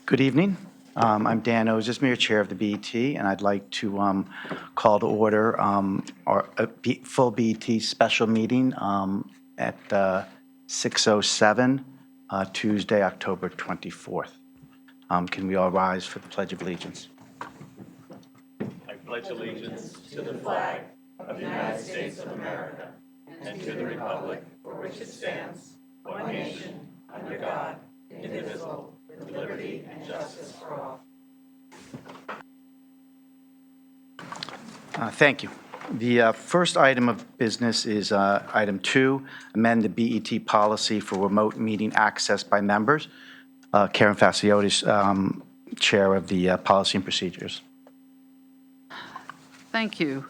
Good evening. I'm Dan Ozismere, Chair of the BET, and I'd like to call to order our full BET special meeting at 6:07, Tuesday, October 24th. Can we all rise for the Pledge of Allegiance? I pledge allegiance to the flag of the United States of America and to the republic for which it stands, one nation, under God, indivisible, with liberty and justice for all. Thank you. The first item of business is item 2, amend the BET policy for remote meeting access by members. Karen Faciotis, Chair of the Policy and Procedures. Thank you.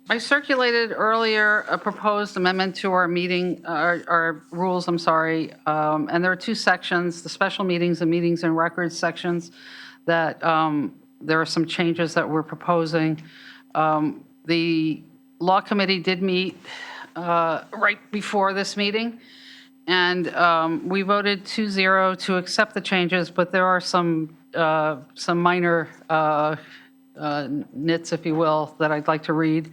I circulated earlier a proposed amendment to our meeting, our rules, and there are two sections, the special meetings and meetings and records sections, that there are some changes that we're proposing. The Law Committee did meet right before this meeting, and we voted 2-0 to accept the changes, but there are some minor nits, if you will, that I'd like to read.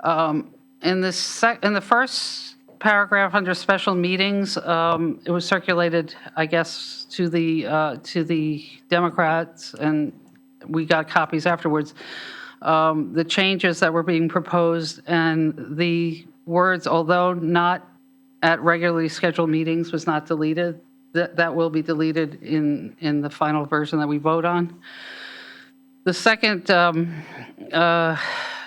In the first paragraph under special meetings, it was circulated, I guess, to the Democrats, and we got copies afterwards. The changes that were being proposed and the words, although not at regularly scheduled meetings, was not deleted. That will be deleted in the final version that we vote on. The second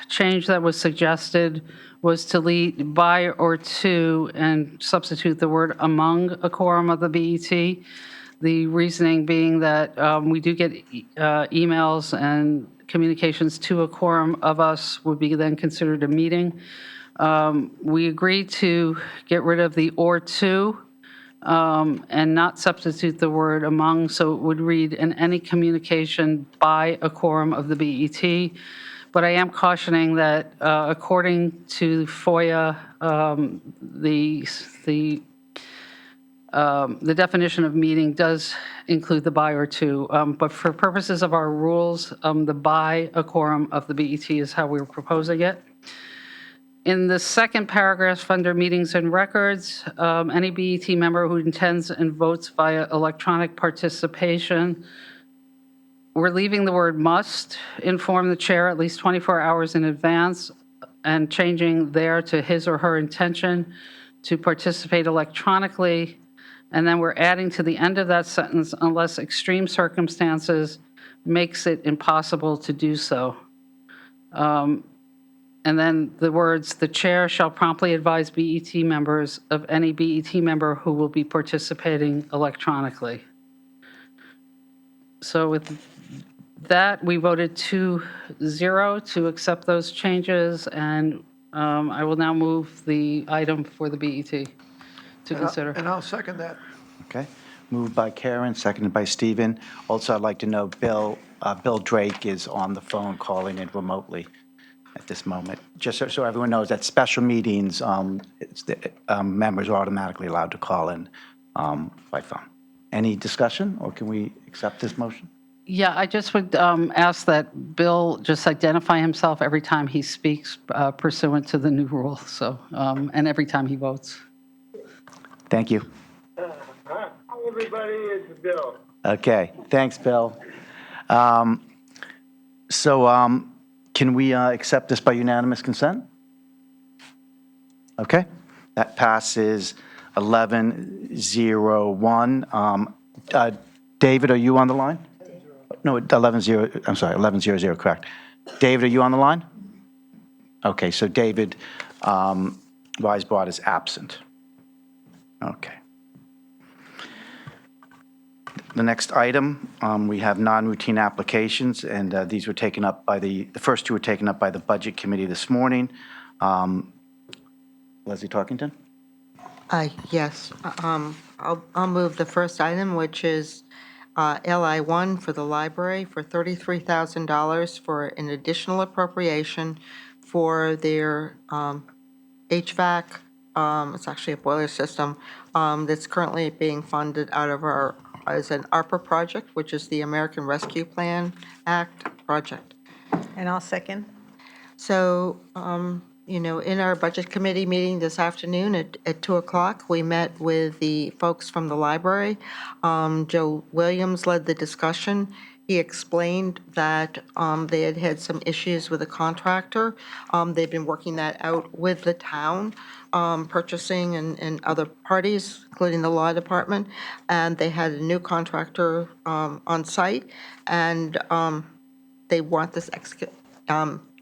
change that was suggested was to delete by or to and substitute the word among a quorum of the BET. The reasoning being that we do get emails and communications to a quorum of us would be then considered a meeting. We agreed to get rid of the or to and not substitute the word among, so it would read in any communication by a quorum of the BET. But I am cautioning that according to FOIA, the definition of meeting does include the by or to, but for purposes of our rules, the by a quorum of the BET is how we were proposing it. In the second paragraph under meetings and records, any BET member who attends and votes via electronic participation, we're leaving the word must inform the chair at least 24 hours in advance and changing there to his or her intention to participate electronically. And then we're adding to the end of that sentence, unless extreme circumstances makes it impossible to do so. And then the words, the chair shall promptly advise BET members of any BET member who will be participating electronically. So with that, we voted 2-0 to accept those changes, and I will now move the item for the BET to consider. And I'll second that. Okay. Moved by Karen, seconded by Stephen. Also, I'd like to know Bill Drake is on the phone calling in remotely at this moment. Just so everyone knows that special meetings, members are automatically allowed to call in by phone. Any discussion, or can we accept this motion? Yeah, I just would ask that Bill just identify himself every time he speaks pursuant to the new rule, so, and every time he votes. Thank you. Hi, everybody. It's Bill. Okay, thanks, Bill. Can we accept this by unanimous consent? Okay, that passes 11-01. David, are you on the line? No, 11-0, I'm sorry, 11-0-0, correct. David, are you on the line? Okay, so David Weisbrot is absent. Okay. The next item, we have non-routine applications, and these were taken up by the first two were taken up by the Budget Committee this morning. Leslie Tarkington? Yes. I'll move the first item, which is LI1 for the library for $33,000 for an additional appropriation for their HVAC. It's actually a boiler system that's currently being funded out of our is an ARPA project, which is the American Rescue Plan Act project. And I'll second. So, in our Budget Committee meeting this afternoon at 2 o'clock, we met with the folks from the library. Joe Williams led the discussion. He explained that they had had some issues with a contractor. They've been working that out with the town, purchasing and other parties, including the law department. And they had a new contractor on site, and they want this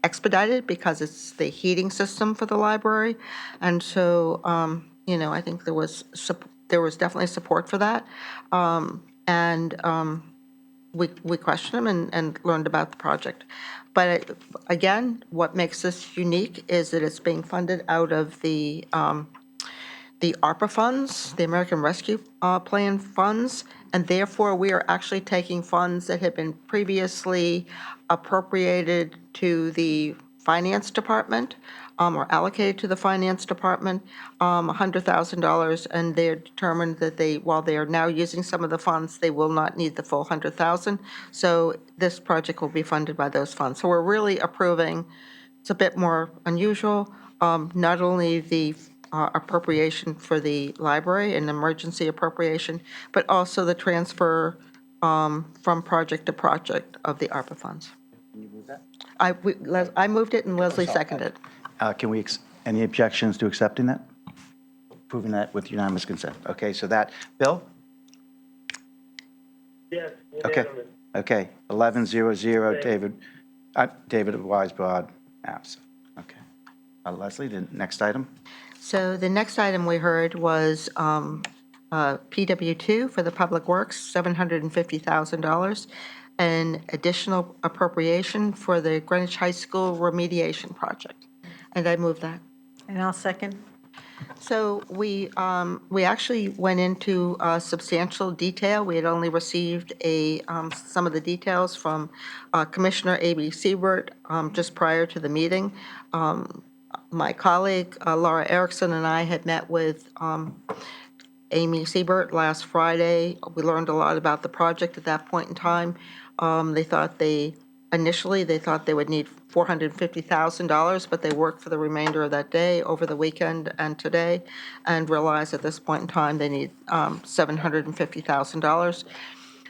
expedited because it's the heating system for the library. And so, I think there was definitely support for that. We questioned them and learned about the project. But again, what makes this unique is that it's being funded out of the ARPA funds, the American Rescue Plan funds, and therefore we are actually taking funds that had been previously appropriated to the Finance Department, or allocated to the Finance Department, $100,000, and they're determined that while they are now using some of the funds, they will not need the full $100,000. So this project will be funded by those funds. So we're really approving, it's a bit more unusual, not only the appropriation for the library, an emergency appropriation, but also the transfer from project to project of the ARPA funds. Can you move that? I moved it and Leslie seconded. Any objections to accepting that? Approving that with unanimous consent? Okay, so that, Bill? Yes, Okay. unanimous. Okay, 11-0-0, David Weisbrod, absent. Okay. Leslie, the next item? So the next item we heard was PW2 for the Public Works, $750,000, an additional appropriation for the Greenwich High School remediation project. And I move that. And I'll second. So we actually went into substantial detail. We had only received some of the details from Commissioner A.B. Siebert just prior to the meeting. My colleague, Laura Erickson, and I had met with Amy Siebert last Friday. We learned a lot about the project at that point in time. Initially, they thought they would need $450,000, but they worked for the remainder of that day, over the weekend and today, and realized at this point in time they need $750,000.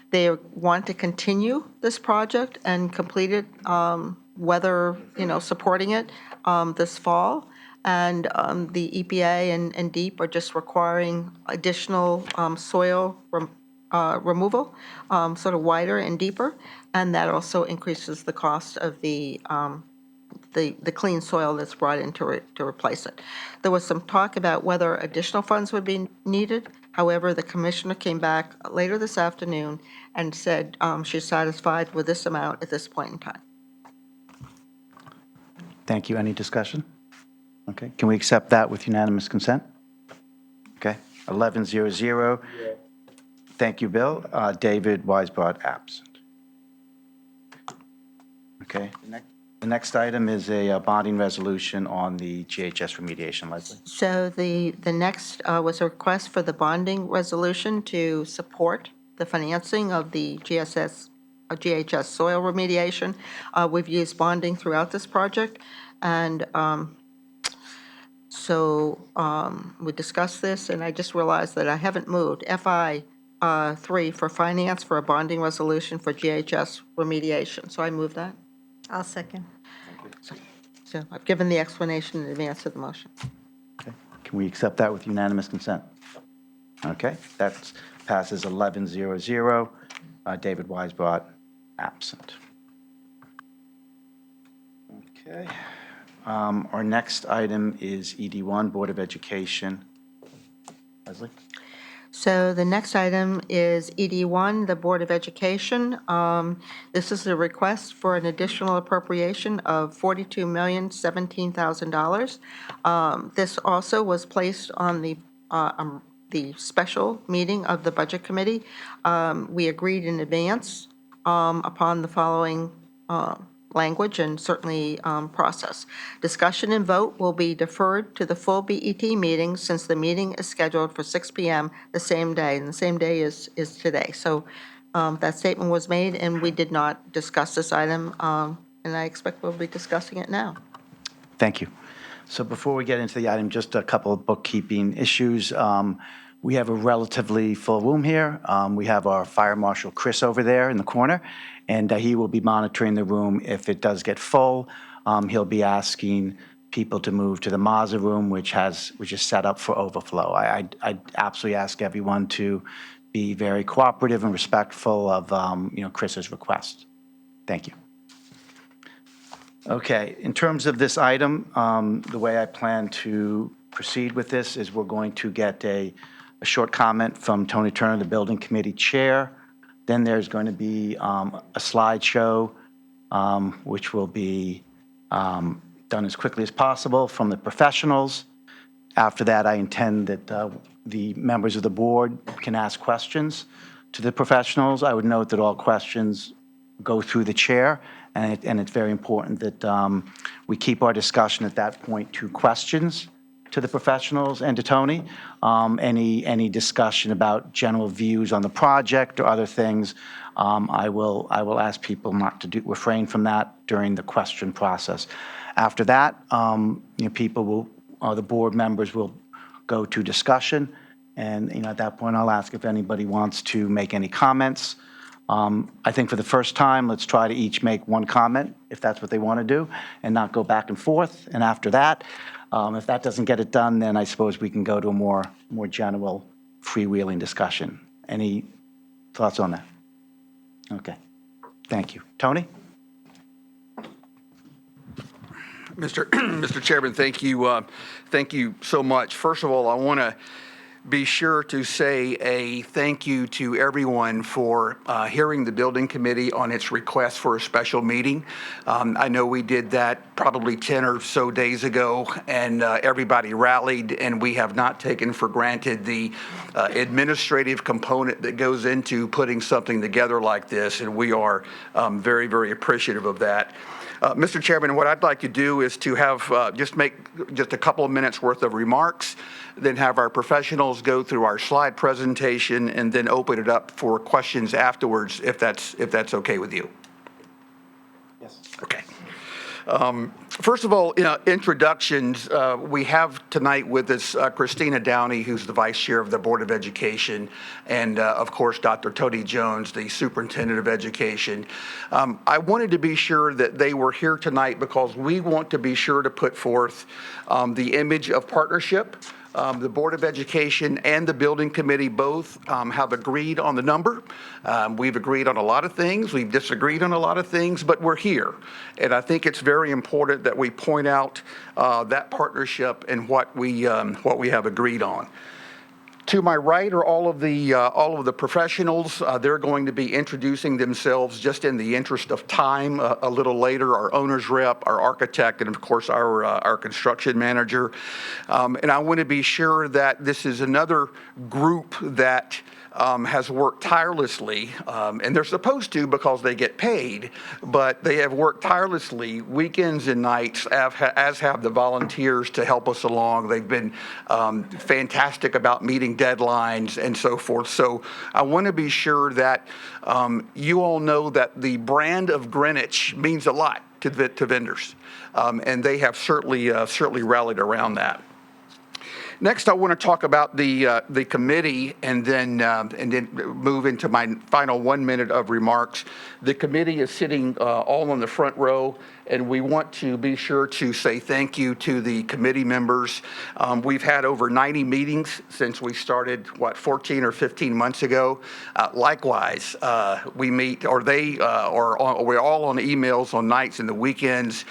They want to continue this project and complete it, whether, supporting it this fall. And the EPA and DEEP are just requiring additional soil removal, sort of wider and deeper, and that also increases the cost of the clean soil that's brought in to replace it. There was some talk about whether additional funds would be needed. However, the commissioner came back later this afternoon and said she's satisfied with this amount at this point in time. Thank you. Any discussion? Okay, can we accept that with unanimous consent? Okay, 11-0-0. Thank you, Bill. David Weisbrod, absent. Okay, the next item is a bonding resolution on the GHS remediation, Leslie. So the next was a request for the bonding resolution to support the financing of the GHS soil remediation. We've used bonding throughout this project, and so we discussed this, and I just realized that I haven't moved FI 3 for finance for a bonding resolution for GHS remediation. So I move that. I'll second. So I've given the explanation in advance of the motion. Okay, can we accept that with unanimous consent? Okay, that passes 11-0-0. David Weisbrod, absent. Okay. Our next item is ED1, Board of Education. Leslie? So the next item is ED1, the Board of Education. This is a request for an additional appropriation of $42,017,000. This also was placed on the special meeting of the Budget Committee. We agreed in advance upon the following language and certainly process. Discussion and vote will be deferred to the full BET meeting since the meeting is scheduled for 6 PM the same day, and the same day is today. So that statement was made, and we did not discuss this item, and I expect we'll be discussing it now. Thank you. So before we get into the item, just a couple of bookkeeping issues. We have a relatively full room here. We have our Fire Marshal Chris over there in the corner, and he will be monitoring the room. If it does get full, he'll be asking people to move to the Mazza room, which is set up for overflow. I absolutely ask everyone to be very cooperative and respectful of Chris's request. Thank you. Okay, in terms of this item, the way I plan to proceed with this is we're going to get a short comment from Tony Turner, the Building Committee Chair. Then there's going to be a slideshow, which will be done as quickly as possible from the professionals. After that, I intend that the members of the board can ask questions to the professionals. I would note that all questions go through the chair, and it's very important that we keep our discussion at that point to questions to the professionals and to Tony. Any discussion about general views on the project or other things, I will ask people not to refrain from that during the question process. After that, people will, the board members will go to discussion, and at that point, I'll ask if anybody wants to make any comments. I think for the first time, let's try to each make one comment, if that's what they want to do, and not go back and forth. And after that, if that doesn't get it done, then I suppose we can go to a more general freewheeling discussion. Any thoughts on that? Okay. Thank you. Tony? Mr. Chairman, thank you. Thank you so much. First of all, I want to be sure to say a thank you to everyone for hearing the building committee on its request for a special meeting. I know we did that probably 10 or so days ago, and everybody rallied, and we have not taken for granted the administrative component that goes into putting something together like this, and we are very, very appreciative of that. Mr. Chairman, what I'd like to do is to have make a couple of minutes worth of remarks, then have our professionals go through our slide presentation, and then open it up for questions afterwards, if that's okay with you. Yes. Okay. First of all, introductions. We have tonight with us Christina Downey, who's the Vice Chair of the Board of Education, and of course, Dr. Tony Jones, the Superintendent of Education. I wanted to be sure that they were here tonight because we want to be sure to put forth the image of partnership. The Board of Education and the Building Committee both have agreed on the number. We've agreed on a lot of things. We've disagreed on a lot of things, but we're here. And I think it's very important that we point out that partnership and what we have agreed on. To my right are all of the professionals. They're going to be introducing themselves just in the interest of time a little later. Our owner's rep, our architect, and of course our construction manager. And I want to be sure that this is another group that has worked tirelessly, and they're supposed to because they get paid, but they have worked tirelessly weekends and nights, as have the volunteers to help us along. They've been fantastic about meeting deadlines and so forth. So I want to be sure that you all know that the brand of Greenwich means a lot to vendors, and they have certainly rallied around that. Next, I want to talk about the committee and then move into my final 1 minute of remarks. The committee is sitting all in the front row, and we want to be sure to say thank you to the committee members. We've had over 90 meetings since we started, 14 or 15 months ago. Likewise, we meet, or we're all on emails on nights and the weekends.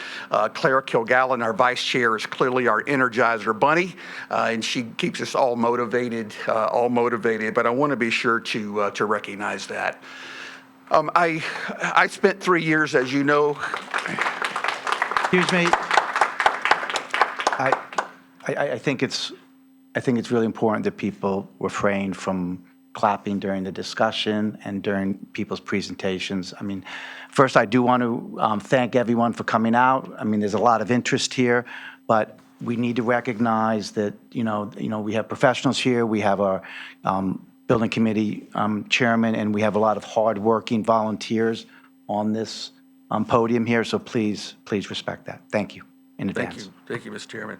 Claire Kilgallen, our vice chair, is clearly our Energizer bunny, and she keeps us all motivated. But I want to be sure to recognize that. I spent 3 years, as you know. Excuse me. I think it's really important that people refrain from clapping during the discussion and during people's presentations. I mean, first, I do want to thank everyone for coming out. I mean, there's a lot of interest here, but we need to recognize that, we have professionals here, we have our building committee chairman, and we have a lot of hardworking volunteers on this podium here, so please respect that. Thank you in advance. Thank you, Mr. Chairman.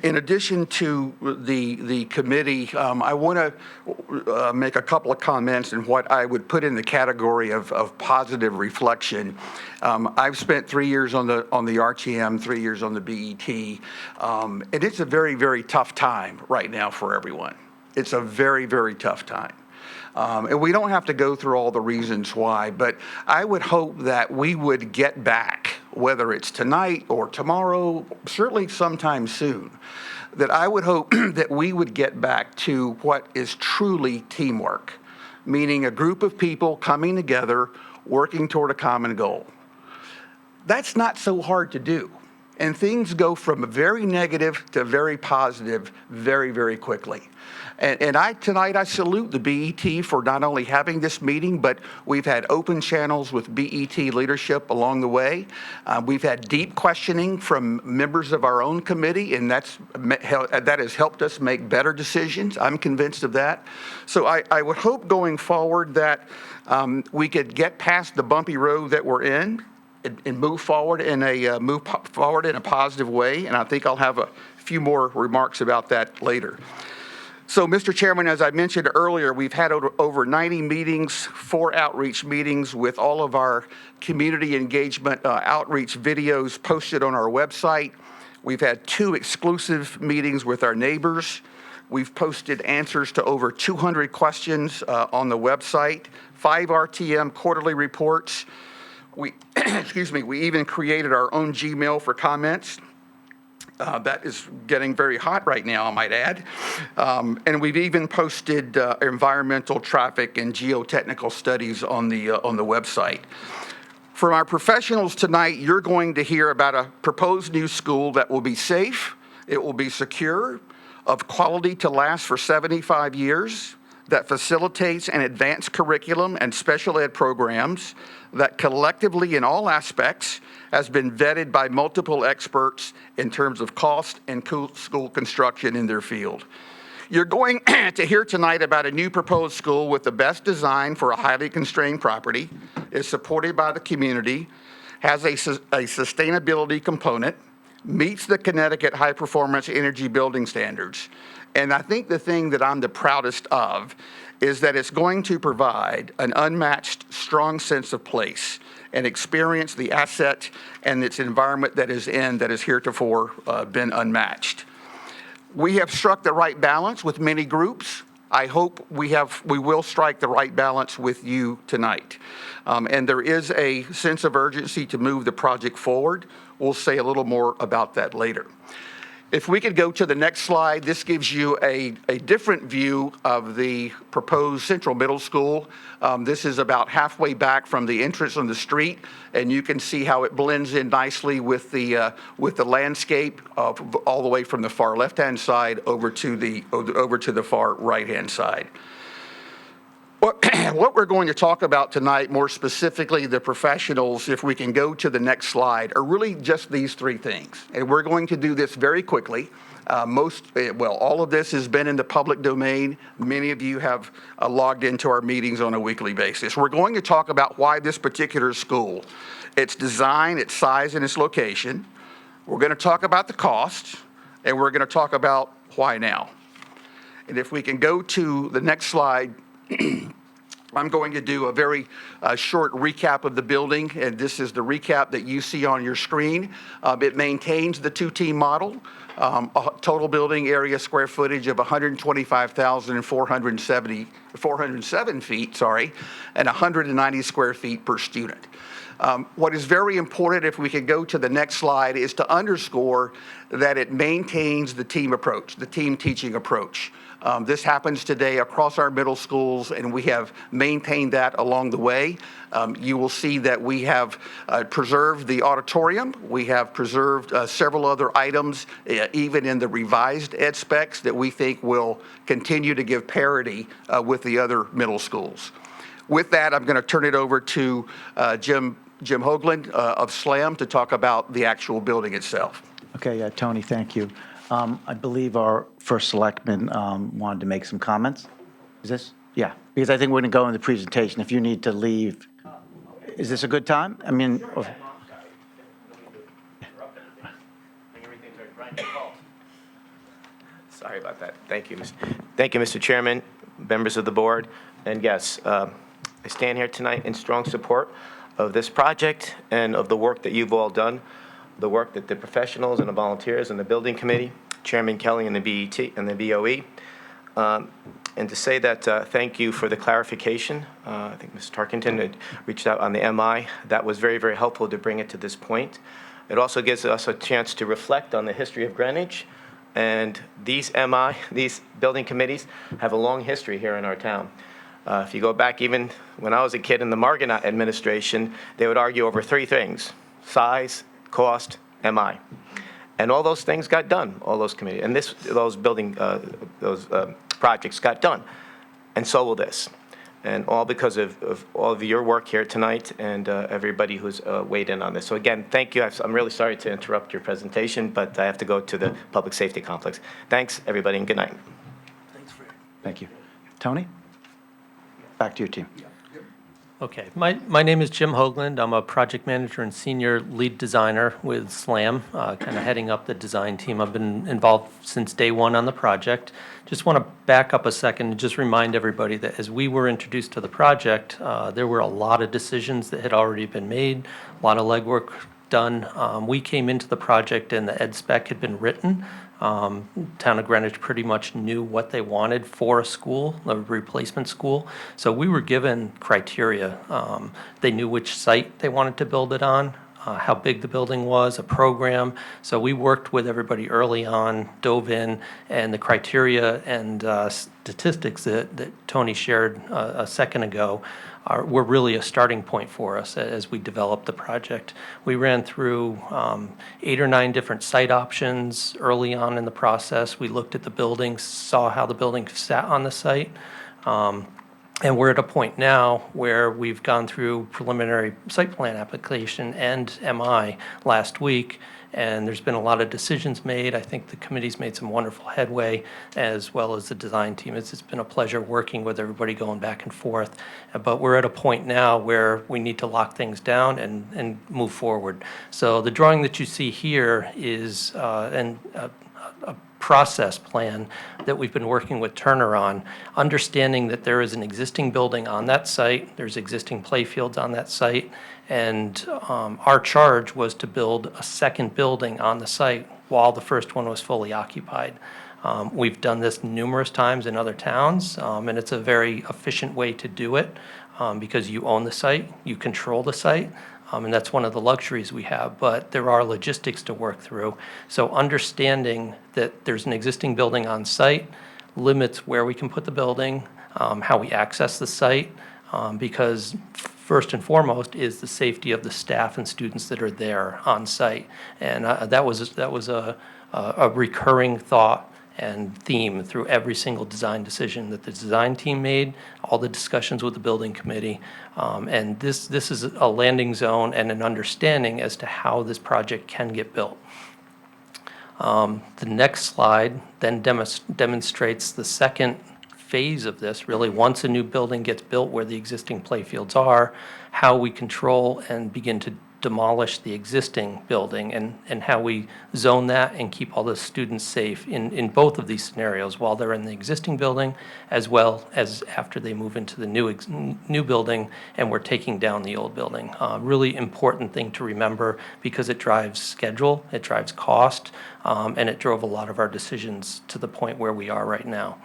In addition to the committee, I want to make a couple of comments in what I would put in the category of positive reflection. I've spent 3 years on the RTM, 3 years on the BET, and it's a very, very tough time right now for everyone. It's a very, very tough time. And we don't have to go through all the reasons why, but I would hope that we would get back, whether it's tonight or tomorrow, certainly sometime soon, that I would hope that we would get back to what is truly teamwork, meaning a group of people coming together, working toward a common goal. That's not so hard to do. And things go from very negative to very positive very, very quickly. And tonight I salute the BET for not only having this meeting, but we've had open channels with BET leadership along the way. We've had deep questioning from members of our own committee, and that has helped us make better decisions. I'm convinced of that. So I would hope going forward that we could get past the bumpy road that we're in and move forward in a positive way. And I think I'll have a few more remarks about that later. So, Mr. Chairman, as I mentioned earlier, we've had over 90 meetings, 4 outreach meetings with all of our community engagement outreach videos posted on our website. We've had 2 exclusive meetings with our neighbors. We've posted answers to over 200 questions on the website, 5 RTM quarterly reports. We even created our own Gmail for comments. That is getting very hot right now, I might add. And we've even posted environmental, traffic, and geotechnical studies on the website. From our professionals tonight, you're going to hear about a proposed new school that will be safe, it will be secure, of quality to last for 75 years, that facilitates an advanced curriculum and special ed programs that collectively in all aspects has been vetted by multiple experts in terms of cost and school construction in their field. You're going to hear tonight about a new proposed school with the best design for a highly constrained property, is supported by the community, has a sustainability component, meets the Connecticut high performance energy building standards. And I think the thing that I'm the proudest of is that it's going to provide an unmatched, strong sense of place and experience the asset and its environment that is heretofore been unmatched. We have struck the right balance with many groups. I hope we will strike the right balance with you tonight. And there is a sense of urgency to move the project forward. We'll say a little more about that later. If we could go to the next slide, this gives you a different view of the proposed Central Middle School. This is about halfway back from the entrance on the street, and you can see how it blends in nicely with the landscape all the way from the far left-hand side over to the far right-hand side. What we're going to talk about tonight, more specifically the professionals, if we can go to the next slide, are really just these 3 things. And we're going to do this very quickly. All of this has been in the public domain. Many of you have logged into our meetings on a weekly basis. We're going to talk about why this particular school, its design, its size, and its location. We're going to talk about the cost, and we're going to talk about why now. And if we can go to the next slide, I'm going to do a very short recap of the building, and this is the recap that you see on your screen. It maintains the 2-team model, a total building area square footage of 125,407 feet, and 190 square feet per student. What is very important, if we could go to the next slide, is to underscore that it maintains the team approach, the team teaching approach. This happens today across our middle schools, and we have maintained that along the way. You will see that we have preserved the auditorium. We have preserved several other items, even in the revised ed specs, that we think will continue to give parity with the other middle schools. With that, I'm going to turn it over to Jim Hoagland of SLAM to talk about the actual building itself. Okay, Tony, thank you. I believe our first selectman wanted to make some comments. Is this? Yeah, because I think we're going to go in the presentation. If you need to leave, is this a good time? I mean, Sorry about that. Thank you, Mr. Chairman, members of the board. And yes, I stand here tonight in strong support of this project and of the work that you've all done, the work that the professionals and the volunteers and the building committee, Chairman Kelly and the BET and the BOE, and to say that thank you for the clarification. I think Ms. Tarkington had reached out on the MI. That was very, very helpful to bring it to this point. It also gives us a chance to reflect on the history of Greenwich. And these building committees have a long history here in our town. If you go back even when I was a kid in the Margonaut administration, they would argue over three things: size, cost, MI. And all those things got done, all those committees. And those projects got done. And so will this. And all because of all of your work here tonight and everybody who's weighed in on this. So again, thank you. I'm really sorry to interrupt your presentation, but I have to go to the public safety complex. Thanks, everybody, and good night. thank you. Tony? Back to your team. Okay, my name is Jim Hoagland. I'm a project manager and senior lead designer with SLAM, kind of heading up the design team. I've been involved since day one on the project. Just want to back up a second and just remind everybody that as we were introduced to the project, there were a lot of decisions that had already been made, a lot of legwork done. We came into the project and the ed spec had been written. Town of Greenwich pretty much knew what they wanted for a school, a replacement school. So we were given criteria. They knew which site they wanted to build it on, how big the building was, a program. So we worked with everybody early on, dove in, and the criteria and statistics that Tony shared a second ago were really a starting point for us as we developed the project. We ran through 8 or 9 different site options early on in the process. We looked at the buildings, saw how the building sat on the site. And we're at a point now where we've gone through preliminary site plan application and MI last week, and there's been a lot of decisions made. I think the committee's made some wonderful headway, as well as the design team. It's been a pleasure working with everybody, going back and forth. But we're at a point now where we need to lock things down and move forward. So the drawing that you see here is a process plan that we've been working with Turner on, understanding that there is an existing building on that site, there's existing playfields on that site, and our charge was to build a second building on the site while the first one was fully occupied. We've done this numerous times in other towns, and it's a very efficient way to do it because you own the site, you control the site, and that's one of the luxuries we have, but there are logistics to work through. So understanding that there's an existing building on site limits where we can put the building, how we access the site, because first and foremost is the safety of the staff and students that are there on site. And that was a recurring thought and theme through every single design decision that the design team made, all the discussions with the building committee. And this is a landing zone and an understanding as to how this project can get built. The next slide then demonstrates the second phase of this, really, once a new building gets built where the existing playfields are, how we control and begin to demolish the existing building and how we zone that and keep all the students safe in both of these scenarios while they're in the existing building as well as after they move into the new building and we're taking down the old building. Really important thing to remember because it drives schedule, it drives cost, and it drove a lot of our decisions to the point where we are right now.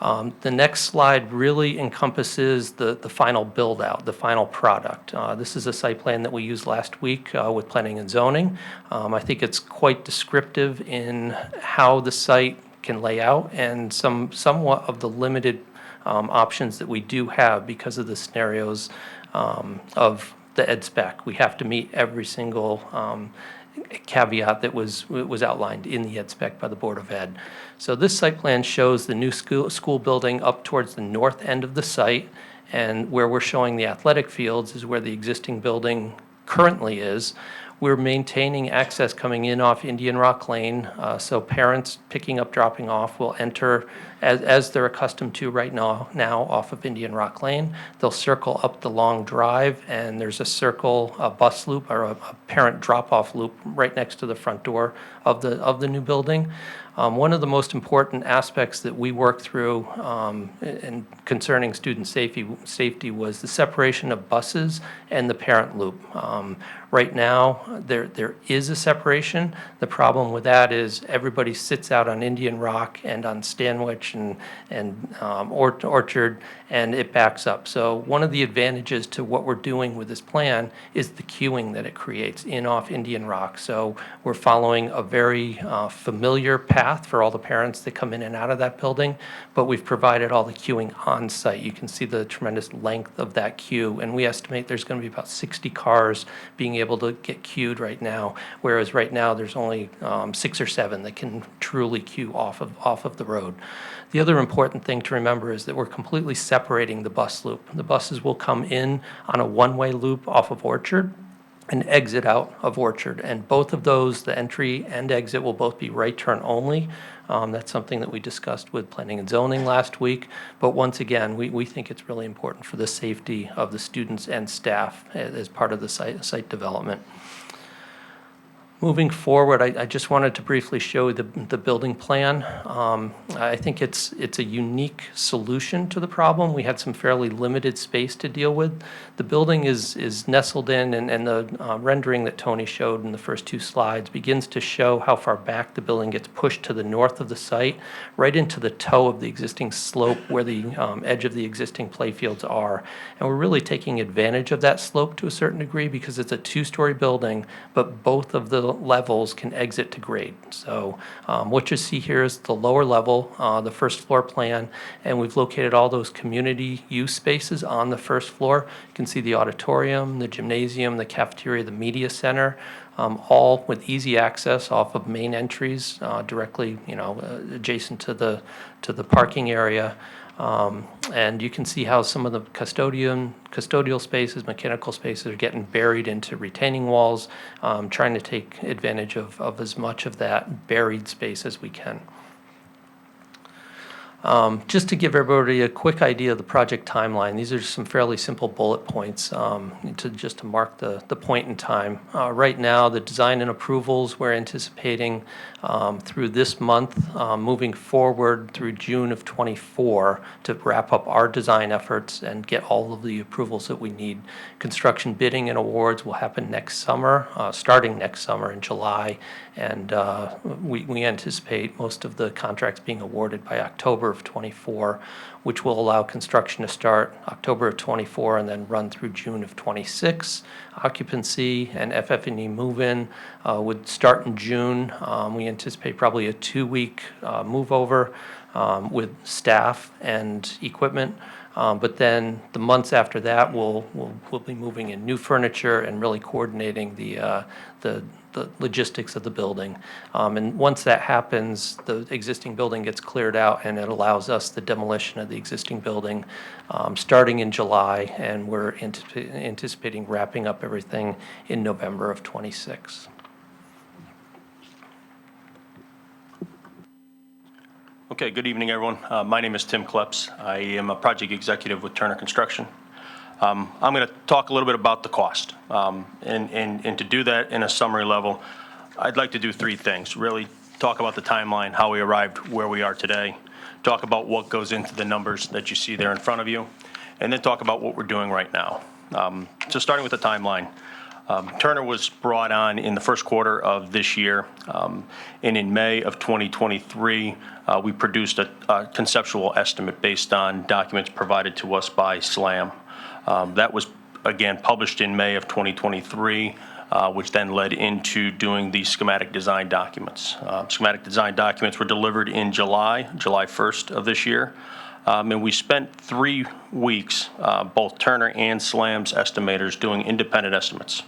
The next slide really encompasses the final build-out, the final product. This is a site plan that we used last week with planning and zoning. I think it's quite descriptive in how the site can lay out and somewhat of the limited options that we do have because of the scenarios of the ed spec. We have to meet every single caveat that was outlined in the ed spec by the Board of Ed. So this site plan shows the new school building up towards the north end of the site, and where we're showing the athletic fields is where the existing building currently is. We're maintaining access coming in off Indian Rock Lane, so parents picking up, dropping off will enter as they're accustomed to right now off of Indian Rock Lane. They'll circle up the long drive, and there's a bus loop or a parent drop-off loop right next to the front door of the new building. One of the most important aspects that we worked through in concerning student safety was the separation of buses and the parent loop. Right now, there is a separation. The problem with that is everybody sits out on Indian Rock and on Stanwich and Orchard, and it backs up. So one of the advantages to what we're doing with this plan is the queuing that it creates in off Indian Rock. So we're following a very familiar path for all the parents that come in and out of that building, but we've provided all the queuing on site. You can see the tremendous length of that queue, and we estimate there's going to be about 60 cars being able to get queued right now, whereas right now there's only 6 or 7 that can truly queue off of the road. The other important thing to remember is that we're completely separating the bus loop. The buses will come in on a one-way loop off of Orchard and exit out of Orchard. And both of those, the entry and exit, will both be right turn only. That's something that we discussed with planning and zoning last week. But once again, we think it's really important for the safety of the students and staff as part of the site development. Moving forward, I just wanted to briefly show the building plan. I think it's a unique solution to the problem. We had some fairly limited space to deal with. The building is nestled in, and the rendering that Tony showed in the first 2 slides begins to show how far back the building gets pushed to the north of the site, right into the toe of the existing slope where the edge of the existing playfields are. And we're really taking advantage of that slope to a certain degree because it's a 2-story building, but both of the levels can exit to grade. So what you see here is the lower level, the first floor plan, and we've located all those community use spaces on the first floor. You can see the auditorium, the gymnasium, the cafeteria, the media center, all with easy access off of main entries, directly, adjacent to the parking area. And you can see how some of the custodial spaces, mechanical spaces are getting buried into retaining walls, trying to take advantage of as much of that buried space as we can. Just to give everybody a quick idea of the project timeline, these are some fairly simple bullet points to mark the point in time. Right now, the design and approvals we're anticipating through this month, moving forward through June of '24 to wrap up our design efforts and get all of the approvals that we need. Construction bidding and awards will happen next summer, starting next summer in July, and we anticipate most of the contracts being awarded by October of '24, which will allow construction to start October of '24 and then run through June of '26. Occupancy and FF&E move-in would start in June. We anticipate probably a 2-week move over with staff and equipment. But then the months after that, we'll be moving in new furniture and really coordinating the logistics of the building. And once that happens, the existing building gets cleared out, and it allows us the demolition of the existing building starting in July, and we're anticipating wrapping up everything in November of '26. Okay, good evening, everyone. My name is Tim Kleps. I am a project executive with Turner Construction. I'm going to talk a little bit about the cost. And to do that in a summary level, I'd like to do 3 things. Really talk about the timeline, how we arrived where we are today, talk about what goes into the numbers that you see there in front of you, and then talk about what we're doing right now. So starting with the timeline, Turner was brought on in the first quarter of this year, and in May of 2023, we produced a conceptual estimate based on documents provided to us by SLAM. That was, again, published in May of 2023, which then led into doing the schematic design documents. Schematic design documents were delivered in July 1st of this year. And we spent 3 weeks, both Turner and SLAM's estimators, doing independent estimates.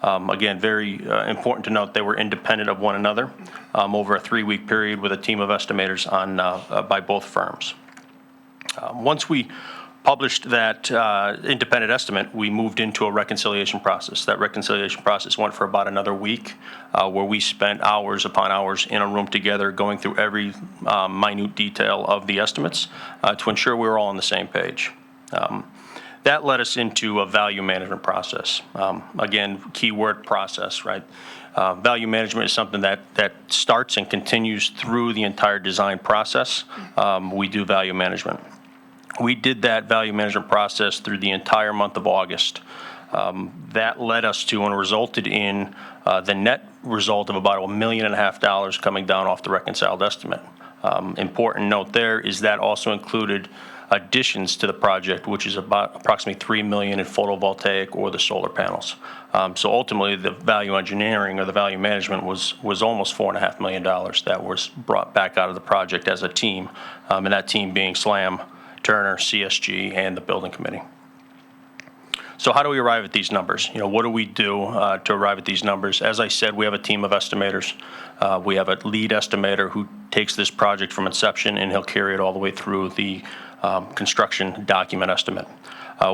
Again, very important to note they were independent of one another over a 3-week period with a team of estimators on by both firms. Once we published that independent estimate, we moved into a reconciliation process. That reconciliation process went for about another week, where we spent hours upon hours in a room together going through every minute detail of the estimates to ensure we were all on the same page. That led us into a value management process. Again, keyword process, right? Value management is something that starts and continues through the entire design process. We do value management. We did that value management process through the entire month of August. That led us to and resulted in the net result of about $1.5 million coming down off the reconciled estimate. Important note there is that also included additions to the project, which is about approximately $3 million in photovoltaic or the solar panels. So ultimately, the value engineering or the value management was almost $4.5 million that was brought back out of the project as a team, and that team being SLAM, Turner, CSG, and the building committee. So how do we arrive at these numbers? You know, what do we do to arrive at these numbers? As I said, we have a team of estimators. We have a lead estimator who takes this project from inception, and he'll carry it all the way through the construction document estimate.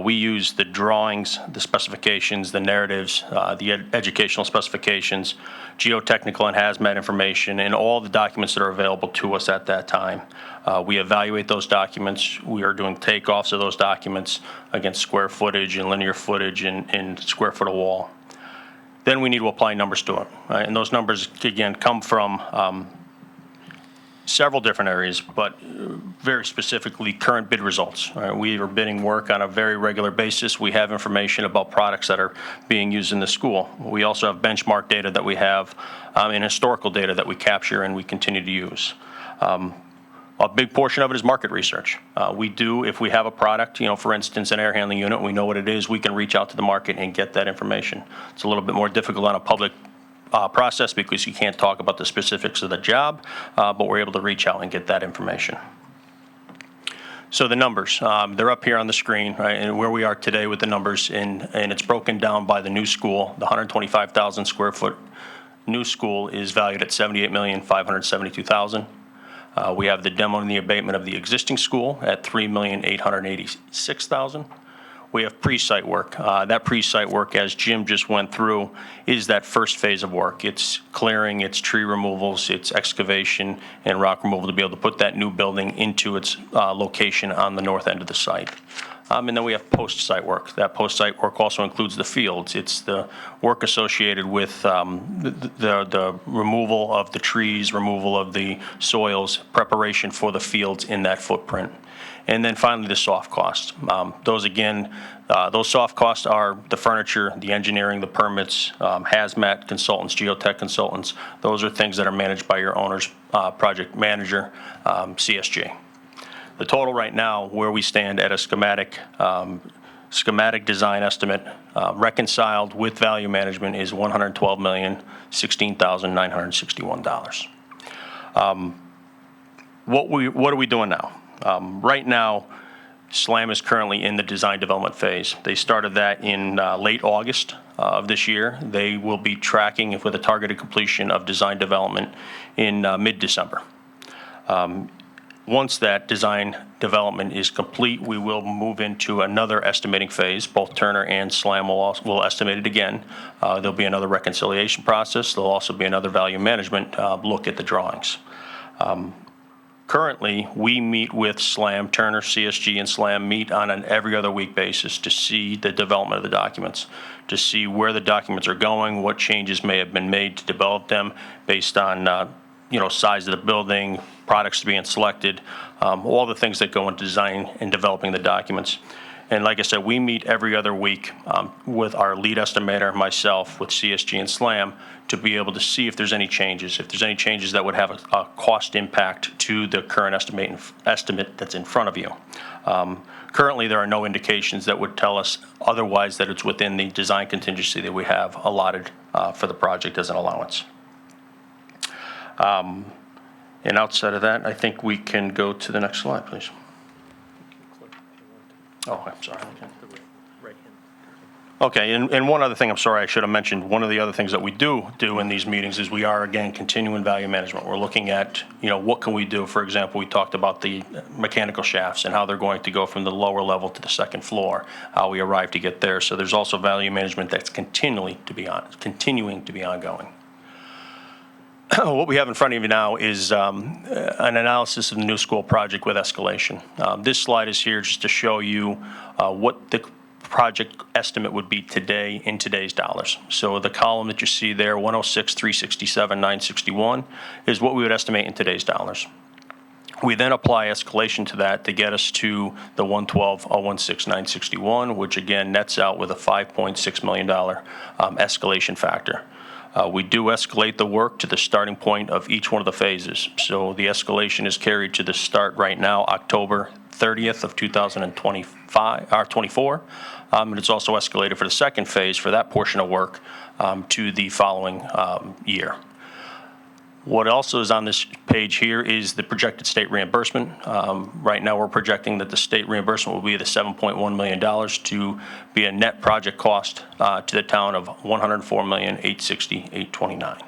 We use the drawings, the specifications, the narratives, the educational specifications, geotechnical and hazmat information, and all the documents that are available to us at that time. We evaluate those documents. We are doing takeoffs of those documents against square footage and linear footage and square foot of wall. Then we need to apply numbers to it, right? And those numbers, again, come from several different areas, but very specifically current bid results. Right? We are bidding work on a very regular basis. We have information about products that are being used in the school. We also have benchmark data that we have and historical data that we capture and we continue to use. A big portion of it is market research. We do, if we have a product, you know, for instance, an air handling unit, we know what it is, we can reach out to the market and get that information. It's a little bit more difficult on a public process because you can't talk about the specifics of the job, but we're able to reach out and get that information. So the numbers, they're up here on the screen, right, and where we are today with the numbers, and it's broken down by the new school. The 125,000 square foot new school is valued at $78,572,000. We have the demo and the abatement of the existing school at $3,886,000. We have pre-site work. That pre-site work, as Jim just went through, is that first phase of work. It's clearing, it's tree removals, it's excavation and rock removal to be able to put that new building into its location on the north end of the site. And then we have post-site work. That post-site work also includes the fields. It's the work associated with the removal of the trees, removal of the soils, preparation for the fields in that footprint. And then finally, the soft costs. Those soft costs are the furniture, the engineering, the permits, hazmat consultants, geotech consultants. Those are things that are managed by your owner's project manager, CSG. The total right now, where we stand at a schematic design estimate reconciled with value management, is $112,016,961. What are we doing now? Right now, SLAM is currently in the design development phase. They started that in late August of this year. They will be tracking with a targeted completion of design development in mid-December. Once that design development is complete, we will move into another estimating phase. Both Turner and SLAM will estimate it again. There'll be another reconciliation process. There'll also be another value management look at the drawings. Currently, we meet with SLAM, Turner, CSG, and SLAM meet on an every other week basis to see the development of the documents, to see where the documents are going, what changes may have been made to develop them based on size of the building, products being selected, all the things that go into design and developing the documents. And like I said, we meet every other week with our lead estimator, myself, with CSG and SLAM, to be able to see if there's any changes. If there's any changes that would have a cost impact to the current estimate that's in front of you. Currently, there are no indications that would tell us otherwise that it's within the design contingency that we have allotted for the project as an allowance. And outside of that, I think we can go to the next slide, please. Oh, I'm sorry. Okay, and one other thing, I'm sorry, I should have mentioned, one of the other things that we do in these meetings is we are, again, continuing value management. We're looking at, what can we do? For example, we talked about the mechanical shafts and how they're going to go from the lower level to the second floor, how we arrive to get there. So there's also value management that's continuing to be ongoing. What we have in front of you now is an analysis of the new school project with escalation. This slide is here just to show you what the project estimate would be today in today's dollars. So the column that you see there, 106, 367, 961, is what we would estimate in today's dollars. We then apply escalation to that to get us to the 112, 016, 961, which again nets out with a $5.6 million escalation factor. We do escalate the work to the starting point of each one of the phases. So the escalation is carried to the start right now, October 30th of 2024, and it's also escalated for the second phase for that portion of work to the following year. What also is on this page here is the projected state reimbursement. Right now, we're projecting that the state reimbursement will be the $7.1 million to be a net project cost to the town of $104,860,829.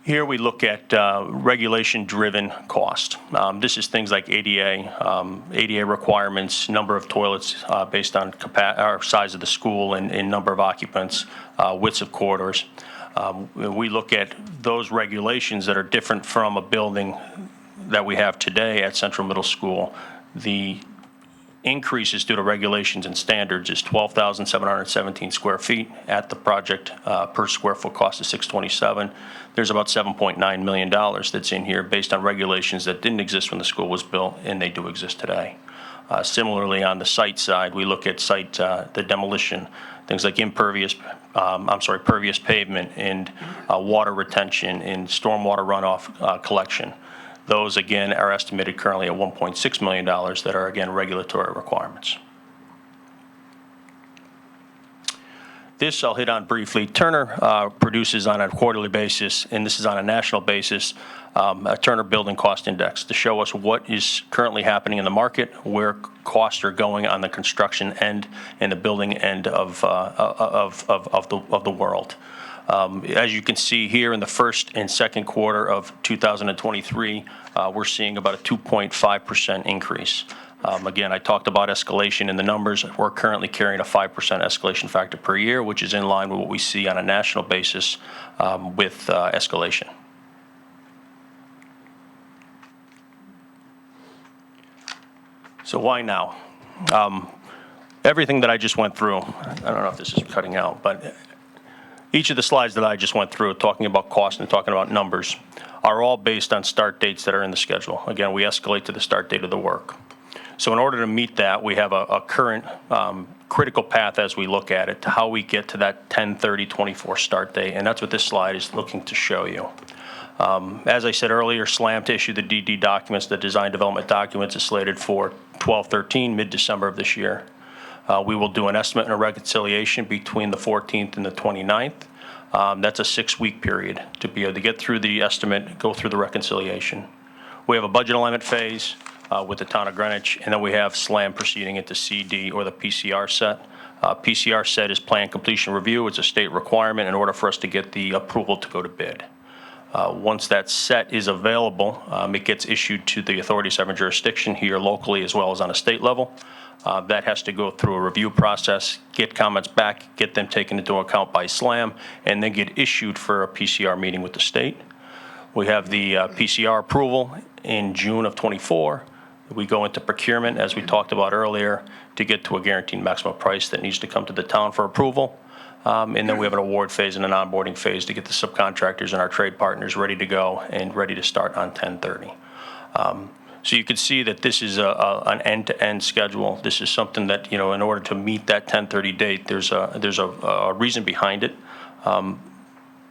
Here we look at regulation-driven cost. This is things like ADA requirements, number of toilets based on size of the school and number of occupants, widths of corridors. We look at those regulations that are different from a building that we have today at Central Middle School. The increases due to regulations and standards is 12,717 square feet at the project per square foot cost of $627. There's about $7.9 million that's in here based on regulations that didn't exist when the school was built, and they do exist today. Similarly, on the site side, we look at the demolition, things like pervious pavement and water retention and stormwater runoff collection. Those, again, are estimated currently at $1.6 million that are, again, regulatory requirements. This I'll hit on briefly. Turner produces on a quarterly basis, and this is on a national basis, a Turner Building Cost Index to show us what is currently happening in the market, where costs are going on the construction end and the building end of the world. As you can see here in the first and second quarter of 2023, we're seeing about a 2.5% increase. Again, I talked about escalation in the numbers. We're currently carrying a 5% escalation factor per year, which is in line with what we see on a national basis with escalation. So why now? Everything that I just went through, I don't know if this is cutting out, but each of the slides that I just went through, talking about cost and talking about numbers, are all based on start dates that are in the schedule. Again, we escalate to the start date of the work. So in order to meet that, we have a current critical path as we look at it to how we get to that 10/30/24 start date, and that's what this slide is looking to show you. As I said earlier, SLAM to issue the DD documents, the design development documents, is slated for 12/13, mid-December of this year. We will do an estimate and a reconciliation between the 14th and the 29th. That's a 6-week period to be able to get through the estimate, go through the reconciliation. We have a budget alignment phase with the town of Greenwich, and then we have SLAM proceeding into CD or the PCR set. PCR set is plan completion review. It's a state requirement in order for us to get the approval to go to bid. Once that set is available, it gets issued to the authorities having jurisdiction here locally as well as on a state level. That has to go through a review process, get comments back, get them taken into account by SLAM, and then get issued for a PCR meeting with the state. We have the PCR approval in June of '24. We go into procurement, as we talked about earlier, to get to a guaranteed maximum price that needs to come to the town for approval. And then we have an award phase and an onboarding phase to get the subcontractors and our trade partners ready to go and ready to start on 10/30. So you can see that this is an end-to-end schedule. This is something that, in order to meet that 10/30 date, there's a reason behind it.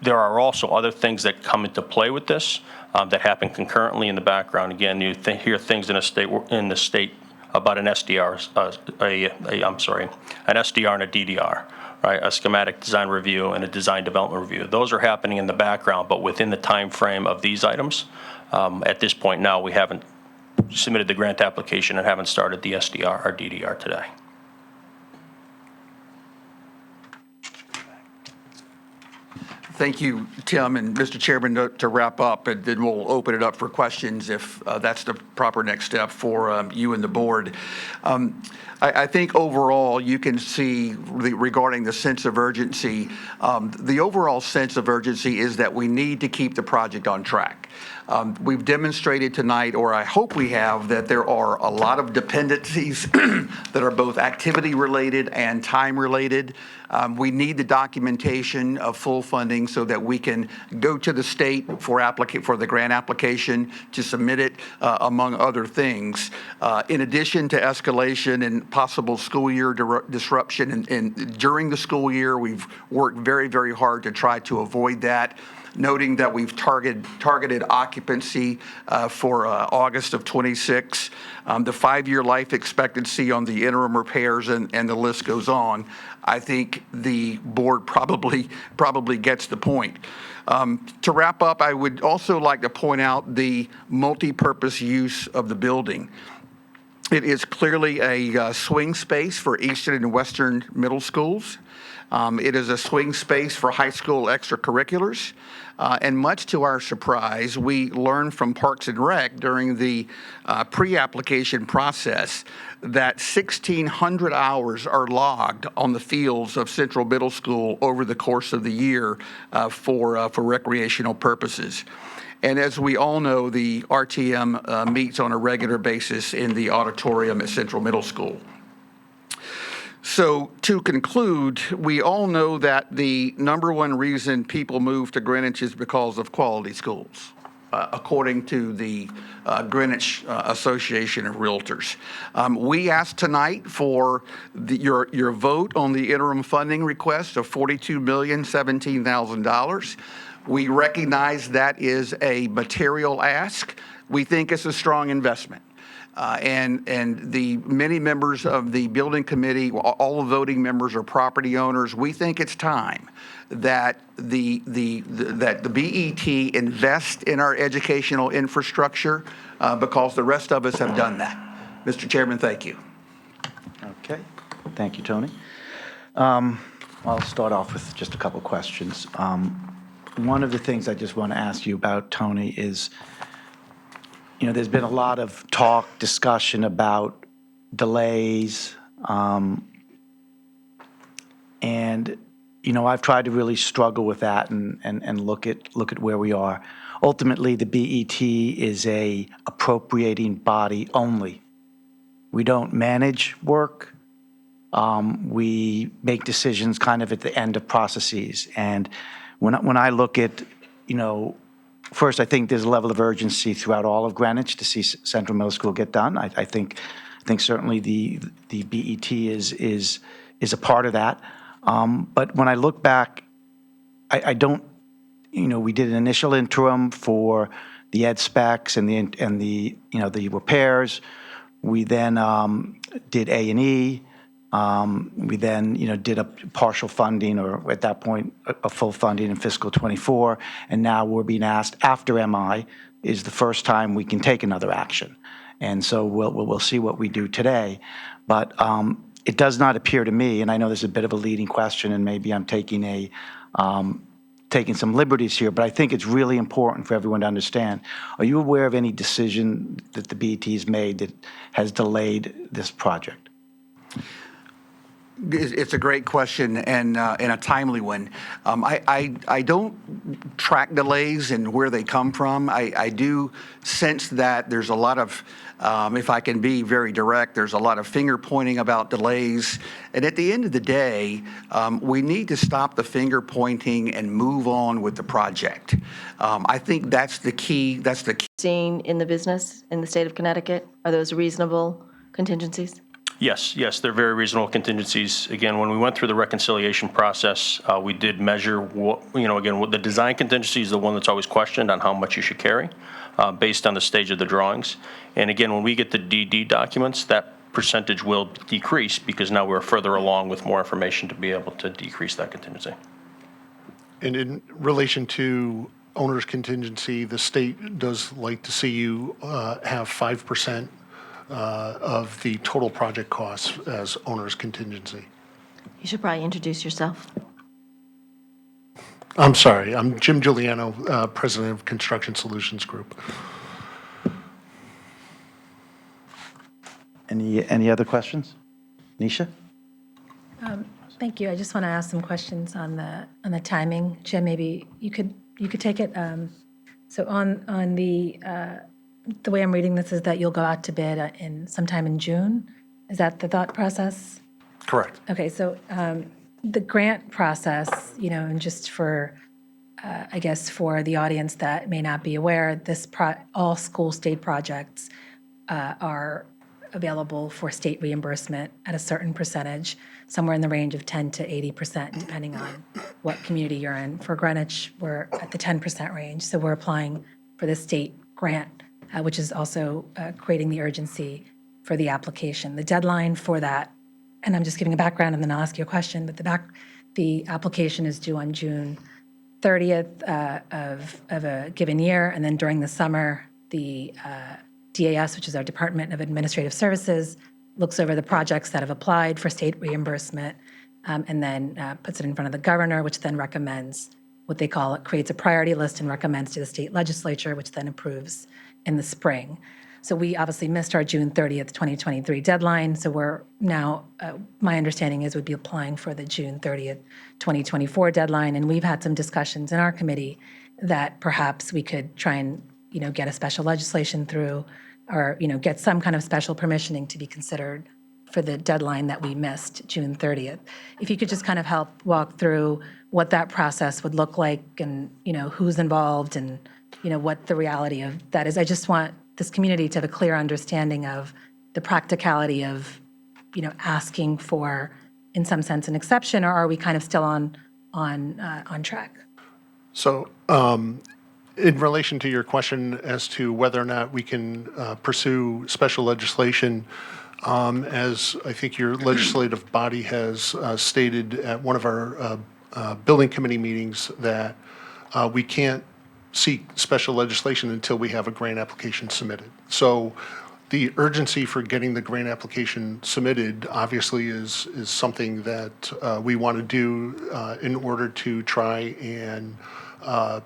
There are also other things that come into play with this that happen concurrently in the background. Again, you hear things in the state about an SDR, an SDR and a DDR, right? A schematic design review and a design development review. Those are happening in the background, but within the time frame of these items. At this point now, we haven't submitted the grant application and haven't started the SDR or DDR today. Thank you, Tim, and Mr. Chairman, to wrap up, and then we'll open it up for questions if that's the proper next step for you and the board. I think overall, you can see regarding the sense of urgency, the overall sense of urgency is that we need to keep the project on track. We've demonstrated tonight, or I hope we have, that there are a lot of dependencies that are both activity-related and time-related. We need the documentation of full funding so that we can go to the state for the grant application to submit it, among other things. In addition to escalation and possible school year disruption, and during the school year, we've worked very, very hard to try to avoid that, noting that we've targeted occupancy for August of 26. The 5-year life expectancy on the interim repairs, and the list goes on. I think the board probably gets the point. To wrap up, I would also like to point out the multi-purpose use of the building. It is clearly a swing space for Eastern and Western middle schools. It is a swing space for high school extracurriculars. And much to our surprise, we learned from Parks and Rec during the pre-application process that 1,600 hours are logged on the fields of Central Middle School over the course of the year for recreational purposes. And as we all know, the RTM meets on a regular basis in the auditorium at Central Middle School. So to conclude, we all know that the number one reason people move to Greenwich is because of quality schools, according to the Greenwich Association of Realtors. We asked tonight for your vote on the interim funding request of $42,017,000. We recognize that is a material ask. We think it's a strong investment. And the many members of the building committee, all the voting members are property owners. We think it's time that the BET invest in our educational infrastructure because the rest of us have done that. Mr. Chairman, thank you. Okay. Thank you, Tony. I'll start off with just a couple questions. One of the things I just want to ask you about, Tony, is there's been a lot of talk, discussion about delays, and I've tried to really struggle with that and look at where we are. Ultimately, the BET is a appropriating body only. We don't manage work. We make decisions kind of at the end of processes. And when I look at, first, I think there's a level of urgency throughout all of Greenwich to see Central Middle School get done. I think certainly the BET is a part of that. But when I look back, I don't, we did an initial interim for the ed specs and the repairs. We then did A&E. We then, did a partial funding, or at that point, a full funding in fiscal '24. And now we're being asked after MI is the first time we can take another action. And so we'll see what we do today. But it does not appear to me, and I know there's a bit of a leading question, and maybe I'm taking some liberties here, but I think it's really important for everyone to understand. Are you aware of any decision that the BET has made that has delayed this project? It's a great question and a timely one. I don't track delays and where they come from. I do sense that there's a lot of, if I can be very direct, there's a lot of finger pointing about delays. And at the end of the day, we need to stop the finger pointing and move on with the project. I think that's the key. That's the key. Seen in the business in the state of Connecticut? Are those reasonable contingencies? Yes, they're very reasonable contingencies. Again, when we went through the reconciliation process, we did measure what, again, what the design contingency is the one that's always questioned on how much you should carry based on the stage of the drawings. And again, when we get the DD documents, that percentage will decrease because now we're further along with more information to be able to decrease that contingency. And in relation to owner's contingency, the state does like to see you have 5% of the total project costs as owner's contingency. You should probably introduce yourself. I'm sorry, I'm Jim Giuliano, President of Construction Solutions Group. Any other questions? Nisha? Thank you. I just want to ask some questions on the timing. Jim, maybe you could take it. So on the way I'm reading this is that you'll go out to bid in sometime in June. Is that the thought process? Correct. Okay, so the grant process, and just for, I guess, for the audience that may not be aware, all school state projects are available for state reimbursement at a certain percentage, somewhere in the range of 10 to 80%, depending on what community you're in. For Greenwich, we're at the 10% range, so we're applying for the state grant, which is also creating the urgency for the application. The deadline for that, and I'm just giving a background and then I'll ask you a question, but the application is due on June 30th of a given year, and then during the summer, the DAS, which is our Department of Administrative Services, looks over the projects that have applied for state reimbursement, and then puts it in front of the governor, which then recommends what they call it, creates a priority list and recommends to the state legislature, which then approves in the spring. So we obviously missed our June 30th, 2023 deadline. So we're now, my understanding is we'd be applying for the June 30th, 2024 deadline. And we've had some discussions in our committee that perhaps we could try and, get a special legislation through or, get some kind of special permissioning to be considered for the deadline that we missed, June 30th. If you could just kind of help walk through what that process would look like and, who's involved and, what the reality of that is. I just want this community to have a clear understanding of the practicality of, asking for, in some sense, an exception, or are we kind of still on track? So in relation to your question as to whether or not we can pursue special legislation, as I think your legislative body has stated at one of our building committee meetings, that we can't seek special legislation until we have a grant application submitted. So the urgency for getting the grant application submitted obviously is something that we want to do in order to try and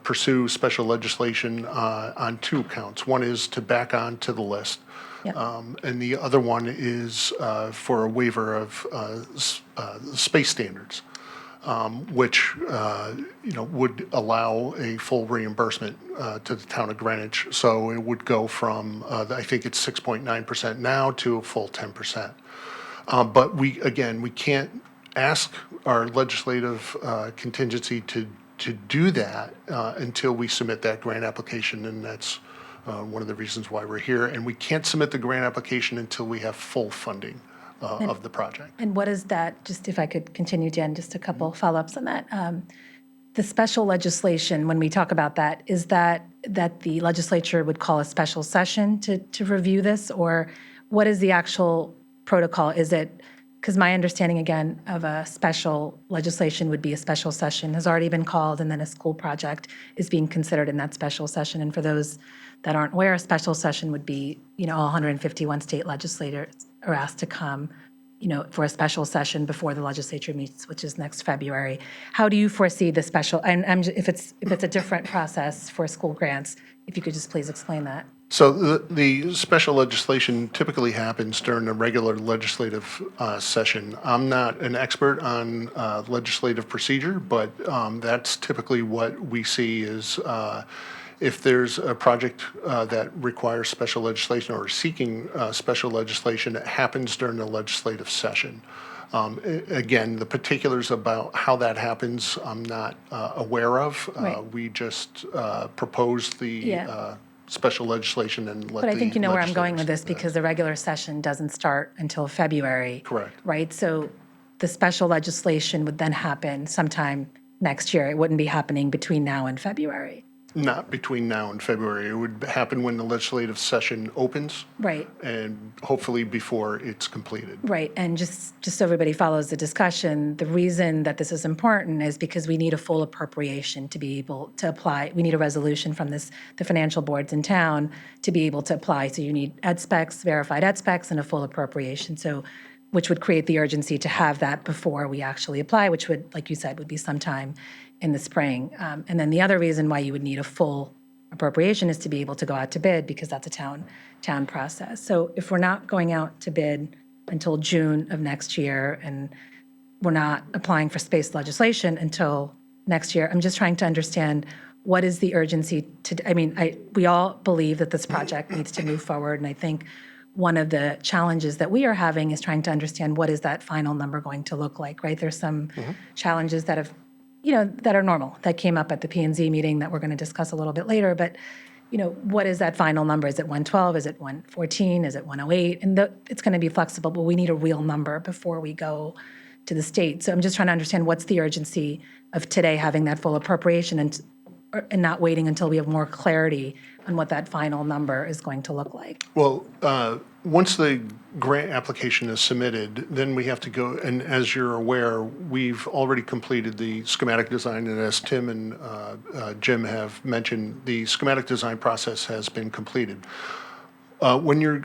pursue special legislation on two counts. One is to back on to the list. Yep. And the other one is for a waiver of space standards, which would allow a full reimbursement to the town of Greenwich. So it would go from I think it's 6.9% now to a full 10%. But we can't ask our legislative contingency to do that until we submit that grant application, and that's one of the reasons why we're here. And we can't submit the grant application until we have full funding of the project. And what is that, just if I could continue, Jen, just a couple follow-ups on that. The special legislation, when we talk about that, is that the legislature would call a special session to review this, or what is the actual protocol? Is it, because my understanding, again, of a special legislation would be a special session has already been called, and then a school project is being considered in that special session. And for those that aren't aware, a special session would be, all 151 state legislators are asked to come for a special session before the legislature meets, which is next February. How do you foresee the special, and if it's a different process for school grants, if you could just please explain that. So the special legislation typically happens during a regular legislative session. I'm not an expert on legislative procedure, but that's typically what we see is if there's a project that requires special legislation or seeking special legislation, it happens during the legislative session. Again, the particulars about how that happens, I'm not aware of. Right. We just propose the Yeah. special legislation and let the But I think you know where I'm going with this legislators- because the regular session doesn't start until February. Correct. Right? So the special legislation would then happen sometime next year. It wouldn't be happening between now and February. Not between now and February. It would happen when the legislative session opens Right. and hopefully before it's completed. Right, and just so everybody follows the discussion, the reason that this is important is because we need a full appropriation to be able to apply. We need a resolution from the financial boards in town to be able to apply. So you need ed specs, verified ed specs, and a full appropriation. So, which would create the urgency to have that before we actually apply, which would, like you said, would be sometime in the spring. And then the other reason why you would need a full appropriation is to be able to go out to bid because that's a town process. So if we're not going out to bid until June of next year and we're not applying for space legislation until next year, I'm just trying to understand what is the urgency we all believe that this project needs to move forward. And I think one of the challenges that we are having is trying to understand what is that final number going to look like, right? There's some challenges that have that are normal, that came up at the P&Z meeting that we're going to discuss a little bit later. But, what is that final number? Is it 112? Is it 114? Is it 108? And it's going to be flexible, but we need a real number before we go to the state. So I'm just trying to understand what's the urgency of today having that full appropriation and not waiting until we have more clarity on what that final number is going to look like. Well, once the grant application is submitted, then we have to go, and as you're aware, we've already completed the schematic design, and as Tim and Jim have mentioned, the schematic design process has been completed. When you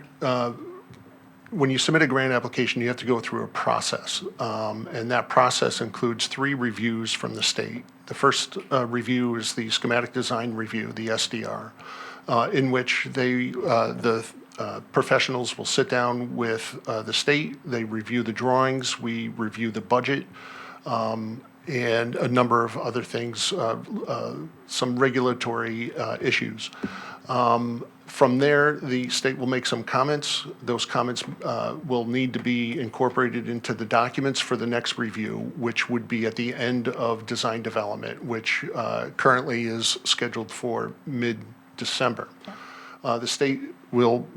submit a grant application, you have to go through a process, and that process includes 3 reviews from the state. The first review is the schematic design review, the SDR, in which the professionals will sit down with the state, they review the drawings, we review the budget, and a number of other things, some regulatory issues. From there, the state will make some comments. Those comments will need to be incorporated into the documents for the next review, which would be at the end of design development, which currently is scheduled for mid-December. The state will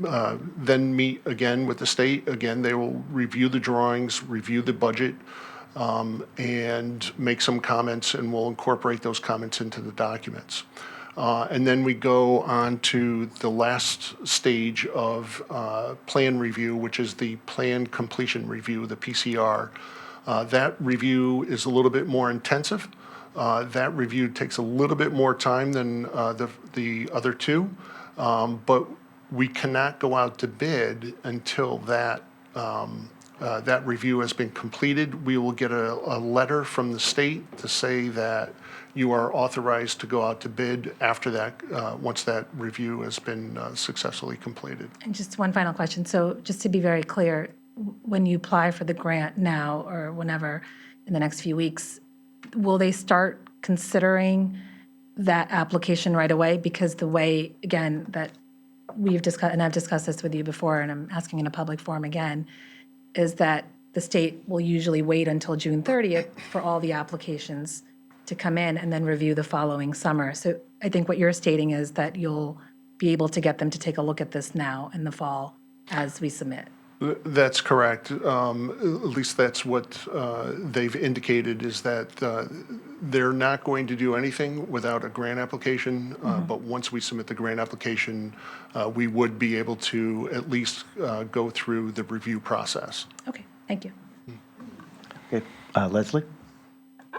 then meet again with the state. Again, they will review the drawings, review the budget, and make some comments, and we'll incorporate those comments into the documents. And then we go on to the last stage of plan review, which is the plan completion review, the PCR. That review is a little bit more intensive. That review takes a little bit more time than the other 2, but we cannot go out to bid until that review has been completed. We will get a letter from the state to say that you are authorized to go out to bid after that, once that review has been successfully completed. And just one final question. So just to be very clear, when you apply for the grant now or whenever in the next few weeks, will they start considering that application right away? Because the way, again, that we've discussed, and I've discussed this with you before, and I'm asking in a public forum again, is that the state will usually wait until June 30th for all the applications to come in and then review the following summer. So I think what you're stating is that you'll be able to get them to take a look at this now in the fall as we submit. That's correct. At least that's what they've indicated, is that they're not going to do anything without a grant application. But once we submit the grant application, we would be able to at least go through the review process. Okay, thank you. Okay, Leslie?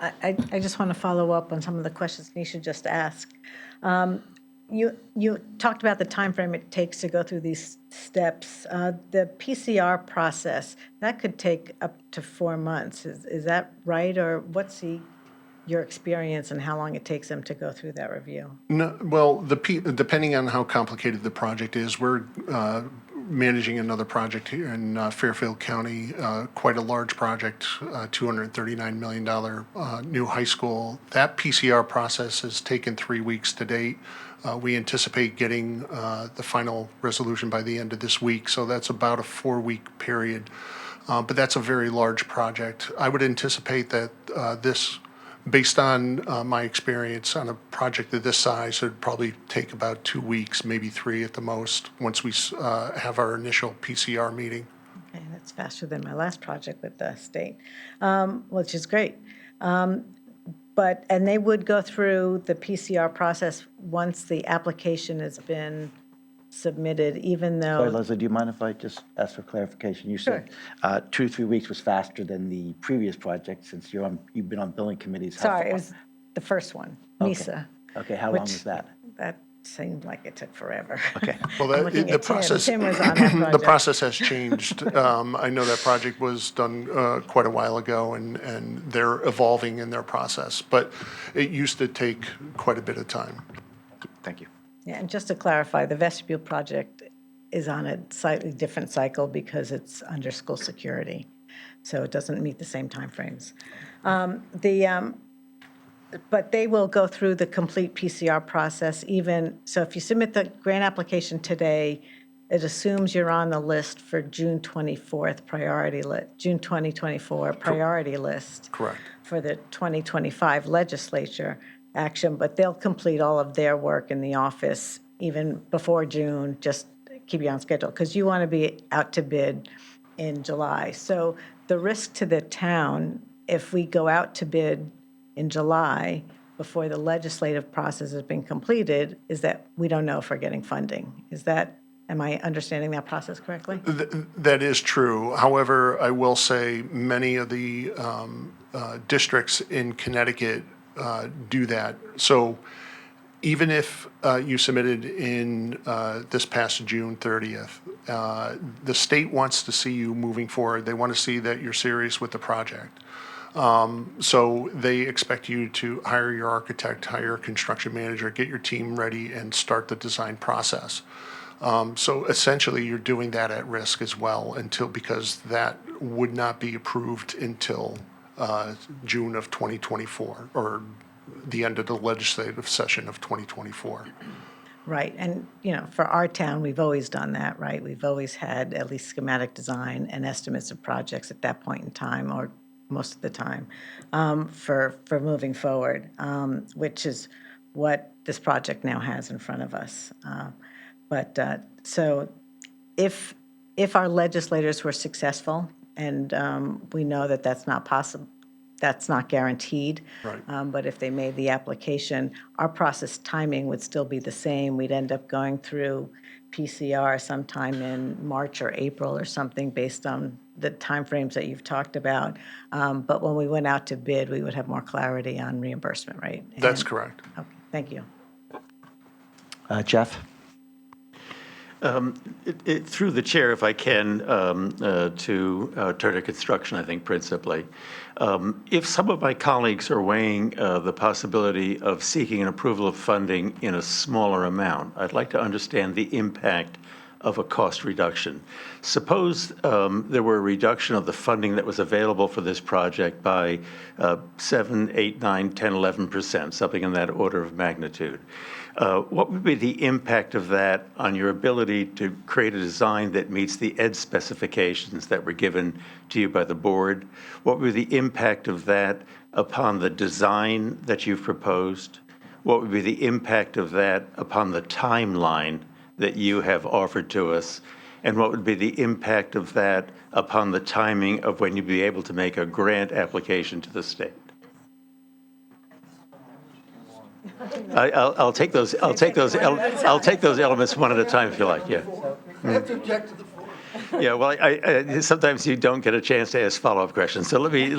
I just want to follow up on some of the questions Nisha just asked. You talked about the time frame it takes to go through these steps. The PCR process, that could take up to 4 months. Is that right? Or what's your experience and how long it takes them to go through that review? No, well, depending on how complicated the project is, we're managing another project here in Fairfield County, quite a large project, $239 million new high school. That PCR process has taken 3 weeks to date. We anticipate getting the final resolution by the end of this week, so that's about a 4-week period. But that's a very large project. I would anticipate that this, based on my experience on a project of this size, it'd probably take about 2 weeks, maybe 3 at the most, once we have our initial PCR meeting. Okay, that's faster than my last project with the state, which is great. And they would go through the PCR process once the application has been submitted, even Sorry, though, Leslie, do you mind if I just ask for clarification? You said 2 to 3 weeks was faster than the previous project since you've been on building committees. How sorry, far- it was the first one, Okay. NISA. Okay, how long which- was that? That seemed like it took forever. Okay. Well, I'm looking the at Tim. process, Tim was on that the project. process has changed. I know that project was done quite a while ago, and they're evolving in their process. But it used to take quite a bit of time. Thank you. Yeah, and just to clarify, the vestibule project is on a slightly different cycle because it's under school security, so it doesn't meet the same timeframes. But they will go through the complete PCR process even, so if you submit the grant application today, it assumes you're on the list for June 24th priority June 2024 priority list. Correct. For the 2025 legislature action, but they'll complete all of their work in the office even before June, just keep you on schedule, because you want to be out to bid in July. So the risk to the town, if we go out to bid in July before the legislative process has been completed, is that we don't know if we're getting funding. Am I understanding that process correctly? That is true. However, I will say many of the districts in Connecticut do that. So even if you submitted in this past June 30th, the state wants to see you moving forward. They want to see that you're serious with the project. So they expect you to hire your architect, hire a construction manager, get your team ready, and start the design process. So essentially, you're doing that at risk as well because that would not be approved until June of 2024, or the end of the legislative session of 2024. Right, and, for our town, we've always done that, right? We've always had at least schematic design and estimates of projects at that point in time, or most of the time, for moving forward, which is what this project now has in front of us. So if our legislators were successful, and we know that that's not possible, that's not guaranteed. Right. But if they made the application, our process timing would still be the same. We'd end up going through PCR sometime in March or April or something based on the timeframes that you've talked about. But when we went out to bid, we would have more clarity on reimbursement, right? That's correct. Okay, thank you. Jeff? Through the chair, if I can, to Turner Construction, I think principally. If some of my colleagues are weighing the possibility of seeking an approval of funding in a smaller amount, I'd like to understand the impact of a cost reduction. Suppose there were a reduction of the funding that was available for this project by 7, 8, 9, 10, 11%, something in that order of magnitude. What would be the impact of that on your ability to create a design that meets the ED specifications that were given to you by the board? What would be the impact of that upon the design that you've proposed? What would be the impact of that upon the timeline that you have offered to us? And what would be the impact of that upon the timing of when you'd be able to make a grant application to the state? I'll take those elements one at a time if you like. Yeah. Yeah, well, sometimes you don't get a chance to ask follow-up questions. So let me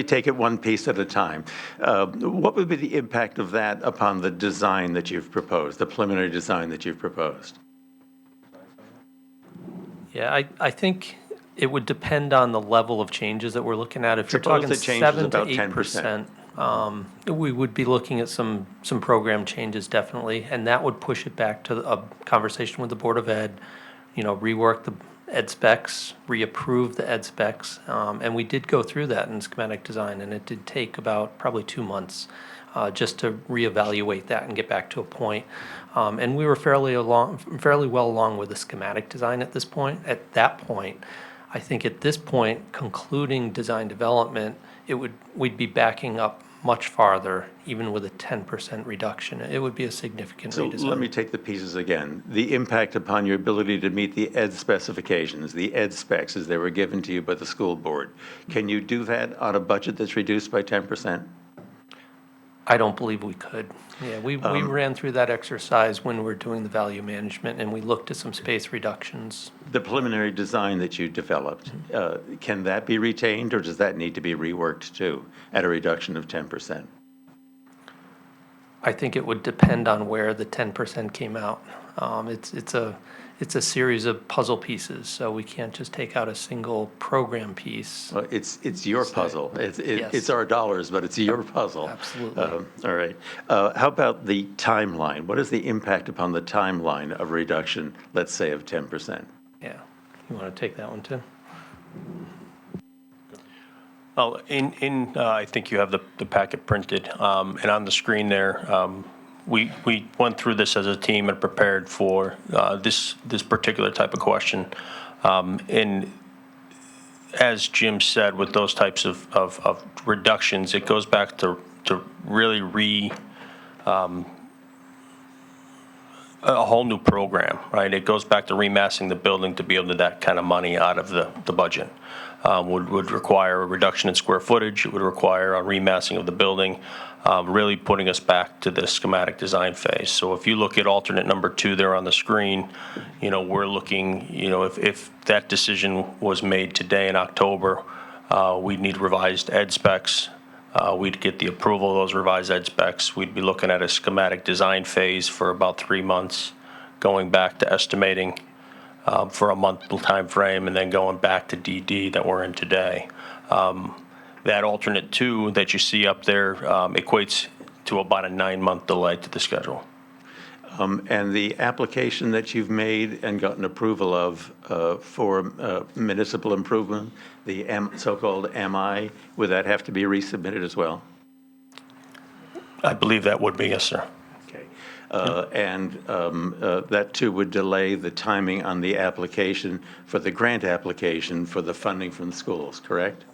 take it one piece at a time. What would be the impact of that upon the design that you've proposed, the preliminary design that you've proposed? Yeah, I think it would depend on the level of changes that we're looking at. If you're Suppose talking the change is 7 to about 10%. 8%, we would be looking at some program changes definitely, and that would push it back to a conversation with the Board of Ed, rework the ed specs, reapprove the ed specs, and we did go through that in schematic design, and it did take about probably 2 months just to reevaluate that and get back to a point. And we were fairly well along with the schematic design at this point. At that point, I think at this point, concluding design development, we'd be backing up much farther, even with a 10% reduction. It would be a significant So redesign. let me take the pieces again. The impact upon your ability to meet the ed specifications, the ed specs as they were given to you by the school board. Can you do that on a budget that's reduced by 10%? I don't believe we could. Yeah, we ran through that exercise when we were doing the value management, and we looked at some space reductions. The preliminary design that you developed, can that be retained, or does that need to be reworked too at a reduction of 10%? I think it would depend on where the 10% came out. It's a series of puzzle pieces, so we can't just take out a single program piece. Well, it's your puzzle. Yes. It's our dollars, but it's your puzzle. Absolutely. All right. How about the timeline? What is the impact upon the timeline of reduction, let's say, of 10%? Yeah. You want to take that one, Tim? Well, I think you have the packet printed, and on the screen there, we went through this as a team and prepared for this particular type of question. And as Jim said, with those types of reductions, it goes back to really a whole new program, right? It goes back to remassing the building to be able to that kind of money out of the budget. Would require a reduction in square footage. It would require a remassing of the building, really putting us back to the schematic design phase. So if you look at alternate number 2 there on the screen, we're looking, if that decision was made today in October, we'd need revised ed specs. We'd get the approval of those revised ed specs. We'd be looking at a schematic design phase for about 3 months, going back to estimating for a month time frame, and then going back to DD that we're in today. That alternate 2 that you see up there equates to about a 9-month delay to the schedule. And the application that you've made and gotten approval of for municipal improvement, the so-called MI, would that have to be resubmitted as well? I believe that would be, yes, sir. Okay. And that too would delay the timing on the application for the grant application for the funding from the schools, correct?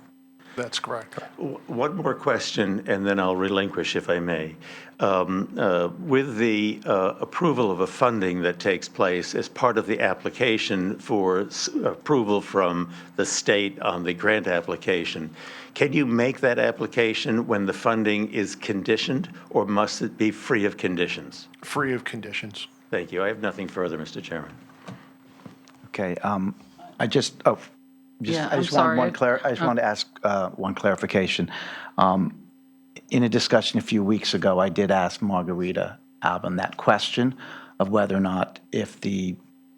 That's correct. One more question, and then I'll relinquish if I may. With the approval of a funding that takes place as part of the application for approval from the state on the grant application, can you make that application when the funding is conditioned, or must it be free of conditions? Free of conditions. Thank you. I have nothing further, Mr. Chairman. Okay, I just Yeah, I I'm just want sorry. I just wanted to ask one clarification. In a discussion a few weeks ago, I did ask Margarita Alban that question of whether or not, if the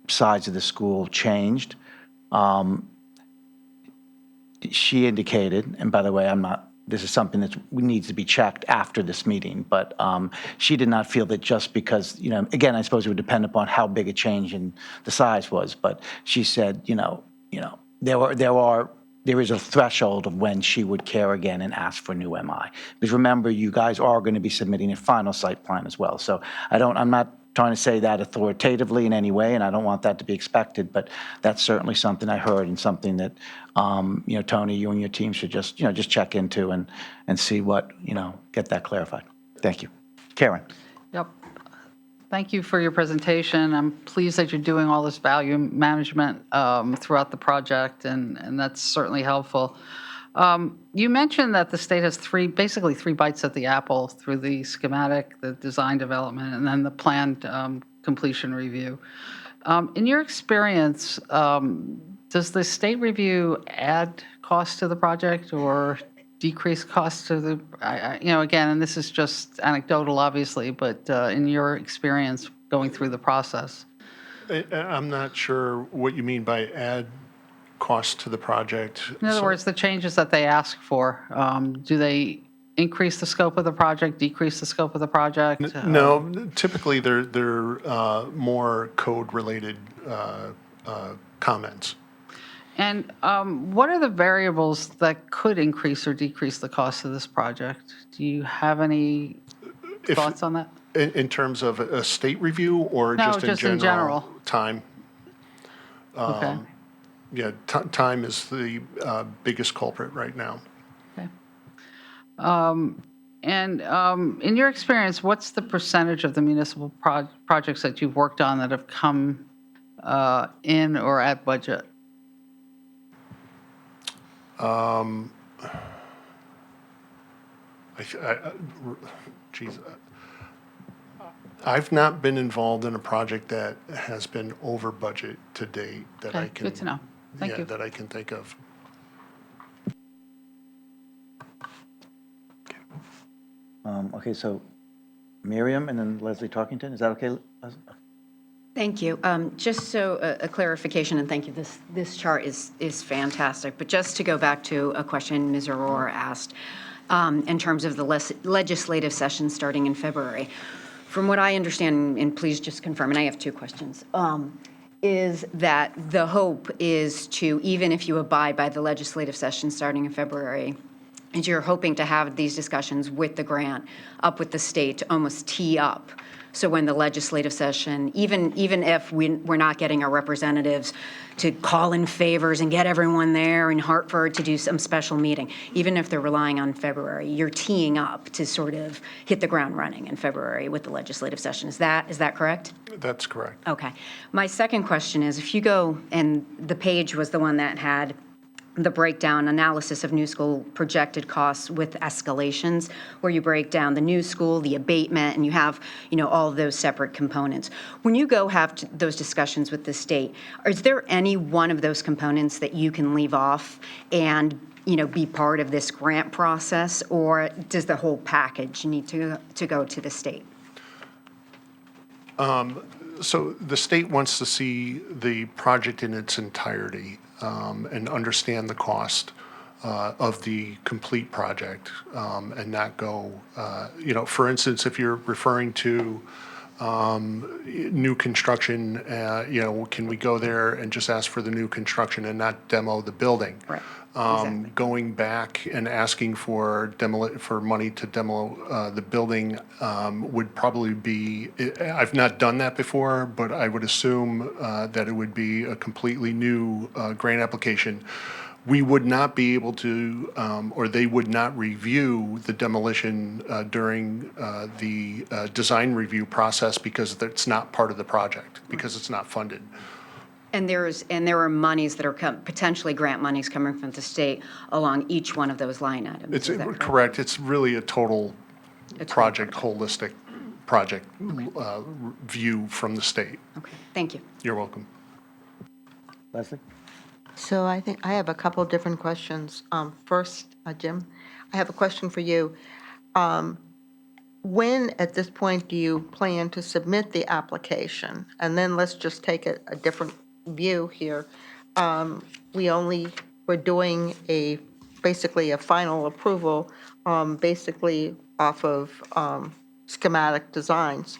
size of the school changed, she indicated, and by the way, this is something that needs to be checked after this meeting, but she did not feel that just because, again, I suppose it would depend upon how big a change in the size was, but she said, there is a threshold of when she would care again and ask for new MI. Because remember, you guys are going to be submitting a final site plan as well. So I'm not trying to say that authoritatively in any way, and I don't want that to be expected, but that's certainly something I heard and something that, Tony, you and your team should just check into and see what, get that clarified. Thank you. Karen. Yep. Thank you for your presentation. I'm pleased that you're doing all this value management throughout the project, and that's certainly helpful. You mentioned that the state has basically three bites at the apple through the schematic, the design development, and then the planned completion review. In your experience, does the state review add cost to the project or decrease cost to the, again, and this is just anecdotal, obviously, but in your experience going through the process? I'm not sure what you mean by add cost to the project. In other words, the changes that they ask for, do they increase the scope of the project, decrease the scope of the project? No, typically they're more code-related comments. And what are the variables that could increase or decrease the cost of this project? Do you have any thoughts on that? In terms of a state review or No, just in just in general? general. Time. Okay. Yeah, time is the biggest culprit right now. Okay. And in your experience, what's the percentage of the municipal projects that you've worked on that have come in or at budget? Geez, I've not been involved in a project that has been over budget to date that I Okay, can. good to know. Thank yeah, you. that I can think of. Okay, so Miriam and then Leslie Talkington, is that okay? Leslie? Thank you. Just so a clarification, and thank you, this chart is fantastic. But just to go back to a question Ms. Aurora asked in terms of the legislative session starting in February. From what I understand, and please just confirm, and I have two questions, is that the hope is to, even if you abide by the legislative session starting in February, and you're hoping to have these discussions with the grant, up with the state, to almost tee up. So when the legislative session, even if we're not getting our representatives to call in favors and get everyone there in Hartford to do some special meeting, even if they're relying on February, you're teeing up to sort of hit the ground running in February with the legislative session. Is that correct? That's correct. Okay. My second question is, if you go, and the page was the one that had the breakdown analysis of new school projected costs with escalations, where you break down the new school, the abatement, and you have, all of those separate components. When you go have those discussions with the state, is there any one of those components that you can leave off and, be part of this grant process, or does the whole package need to go to the state? So the state wants to see the project in its entirety and understand the cost of the complete project and not go, for instance, if you're referring to new construction, can we go there and just ask for the new construction and not demo the building? Right. Exactly. Going back and asking for money to demo the building would probably be, I've not done that before, but I would assume that it would be a completely new grant application. We would not be able to, or they would not review the demolition during the design review process because it's not part of the project, because it's not funded. And there are monies that are potentially grant monies coming from the state along each one of those line items. It's Is that correct? correct. It's really a total project, holistic project view from the state. Okay, thank you. You're welcome. Leslie? So I think I have a couple of different questions. First, Jim, I have a question for you. When, at this point, do you plan to submit the application? And then let's just take a different view here. We're doing basically a final approval, basically off of schematic designs.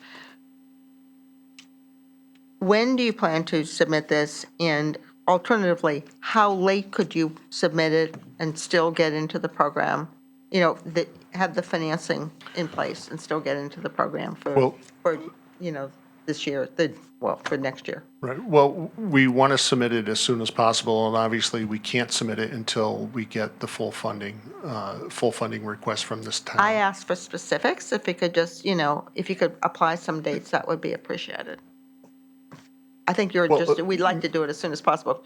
When do you plan to submit this? And alternatively, how late could you submit it and still get into the program? Have the financing in place and still get into the program for this year, for next year. Right. Well, we want to submit it as soon as possible, and obviously we can't submit it until we get the full funding request from this town. I asked for specifics. If you could just, if you could apply some dates, that would be appreciated. I think you're Well, just, we'd like to do it as soon as possible.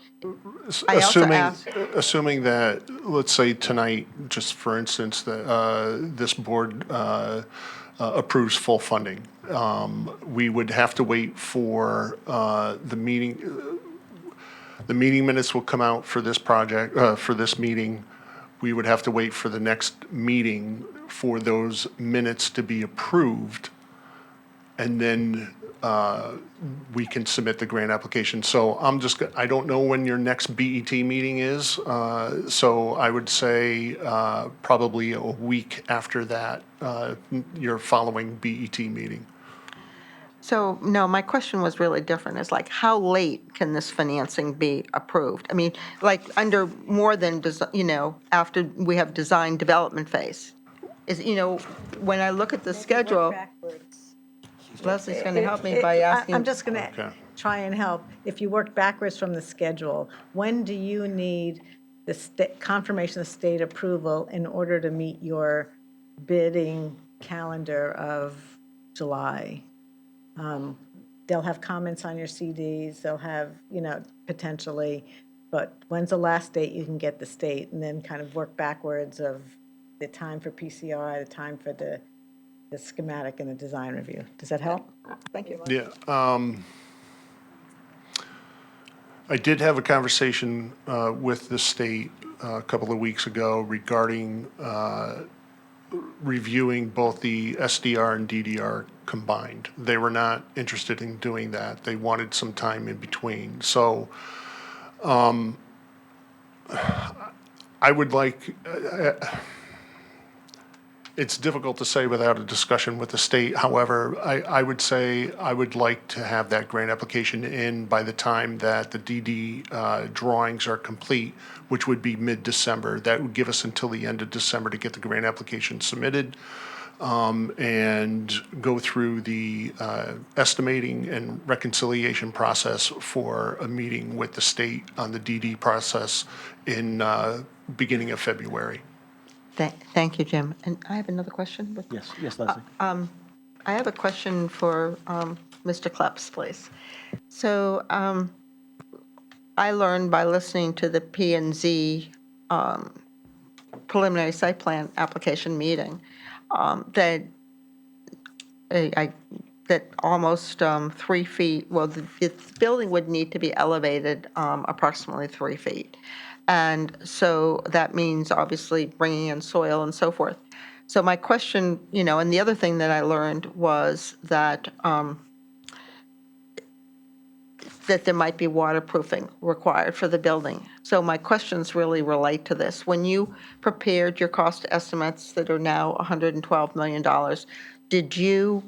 I also Assuming, asked, assuming that, let's say tonight, just for instance, that this board approves full funding, we would have to wait for the meeting. The meeting minutes will come out for this project, for this meeting. We would have to wait for the next meeting for those minutes to be approved. And then we can submit the grant application. So I don't know when your next BET meeting is. So I would say probably a week after that, your following BET meeting. so, no, my question was really different. It's like, how late can this financing be approved? I mean, like, under more than, after we have design development phase. When I look at the schedule, Leslie's going to help me by asking. I'm just going Okay. to try and help. If you work backwards from the schedule, when do you need the confirmation of state approval in order to meet your bidding calendar of July? They'll have comments on your CDs, they'll have, potentially, but when's the last date you can get the state? And then kind of work backwards of the time for PCR, the time for the schematic and the design review. Does that help? Thank you. Yeah. I did have a conversation with the state a couple of weeks ago regarding reviewing both the SDR and DDR combined. They were not interested in doing that. They wanted some time in between. So I would like, it's difficult to say without a discussion with the state. However, I would say I would like to have that grant application in by the time that the DD drawings are complete, which would be mid-December. That would give us until the end of December to get the grant application submitted and go through the estimating and reconciliation process for a meeting with the state on the DD process in beginning of February. Thank you, Jim. And I have another question. Yes, Leslie. I have a question for Mr. Kleps, please. So I learned by listening to the P&Z preliminary site plan application meeting that that almost 3 feet, well, the building would need to be elevated approximately 3 feet. And so that means obviously bringing in soil and so forth. So my question, and the other thing that I learned was that that there might be waterproofing required for the building. So my questions really relate to this. When you prepared your cost estimates that are now $112 million, did you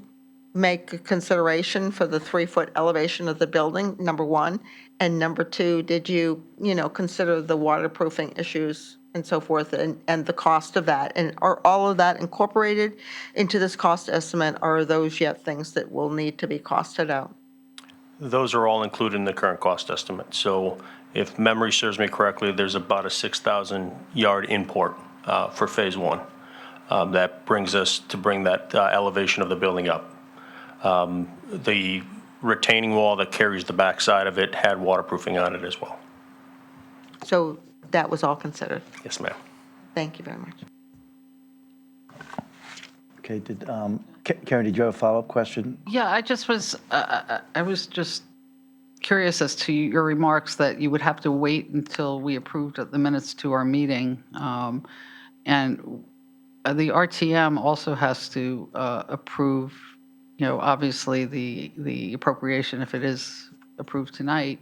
make a consideration for the 3-foot elevation of the building, number one? And number two, did you, consider the waterproofing issues and so forth and the cost of that? And are all of that incorporated into this cost estimate, or are those yet things that will need to be costed out? Those are all included in the current cost estimate. So if memory serves me correctly, there's about a 6,000 yard import for phase one. That brings us to bring that elevation of the building up. The retaining wall that carries the backside of it had waterproofing on it as well. So that was all considered. Yes, ma'am. Thank you very much. Okay, Karen, did you have a follow-up question? Yeah, I was just curious as to your remarks that you would have to wait until we approved the minutes to our meeting. And the RTM also has to approve, obviously the appropriation if it is approved tonight.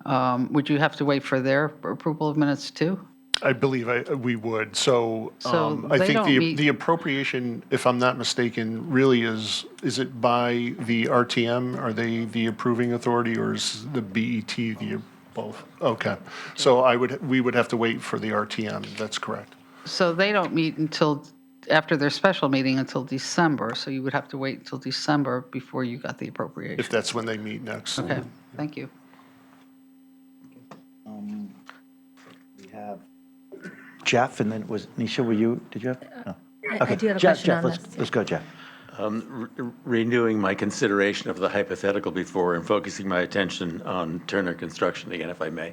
Would you have to wait for their approval of minutes too? I believe we would. So I they think don't meet- the appropriation, if I'm not mistaken, really is it by the RTM? Are they the approving authority, or is the BET both? Okay. So we would have to wait for the RTM. That's correct. So they don't meet until after their special meeting until December, so you would have to wait until December before you got the appropriation. If that's when they meet next. Okay, thank you. We have Jeff, and then was Nisha, did you have? No. I do have a Jeff, question on let's, this. let's go, Jeff. renewing my consideration of the hypothetical before and focusing my attention on Turner Construction again, if I may.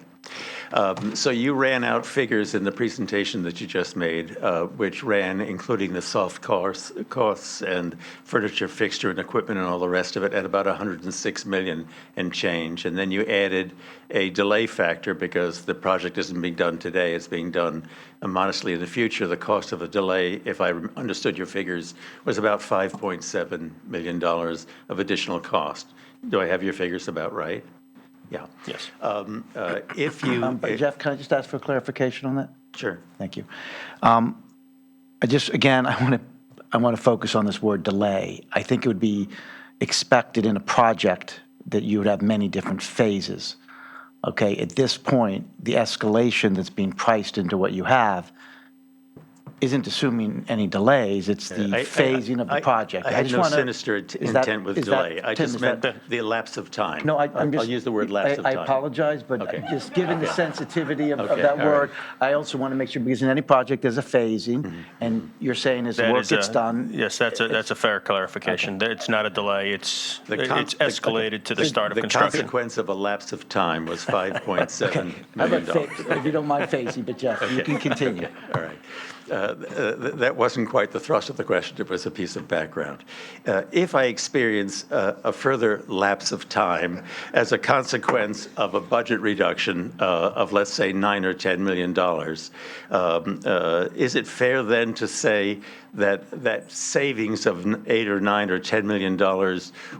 So you ran out figures in the presentation that you just made, which ran, including the soft costs and furniture, fixture, and equipment and all the rest of it, at about 106 million and change. And then you added a delay factor because the project isn't being done today, it's being done modestly in the future. The cost of a delay, if I understood your figures, was about $5.7 million of additional cost. Do I have your figures about right? Yeah. Yes. If you... But Jeff, can I just ask for clarification on that? Sure. Thank you. Again, I want to focus on this word delay. I think it would be expected in a project that you would have many different phases. Okay, at this point, the escalation that's being priced into what you have isn't assuming any delays, it's the phasing of the project. I had just no wanna- sinister intent with delay. I Tim, just is meant that- the lapse of time. No, I'm just. I'll use the word lapse of time. I apologize, but Okay. just given the Okay. sensitivity of Okay, that all word, right. I also want to make sure, because in any project, there's a phasing, and you're saying as the That work is gets done. Yes, that's a fair clarification. It's not a delay, it's escalated to the start of The construction. consequence of a lapse of time was $5.7 How million. about if you don't mind phasing, but Jeff, you can continue. All right. That wasn't quite the thrust of the question. It was a piece of background. If I experience a further lapse of time as a consequence of a budget reduction of, let's say, $9 or $10 million, is it fair then to say that savings of $8 or $9 or $10 million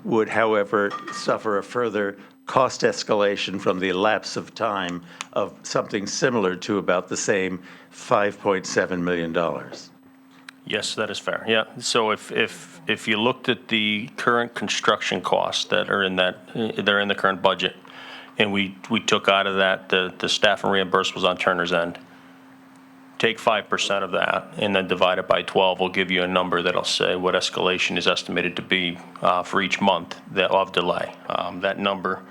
would, however, suffer a further cost escalation from the lapse of time of something similar to about the same $5.7 million? Yes, that is fair, yeah. So if you looked at the current construction costs that are in they're in the current budget, and we took out of that the staff and reimbursables on Turner's end, take 5% of that and then divide it by 12 will give you a number that'll say what escalation is estimated to be for each month of delay. That number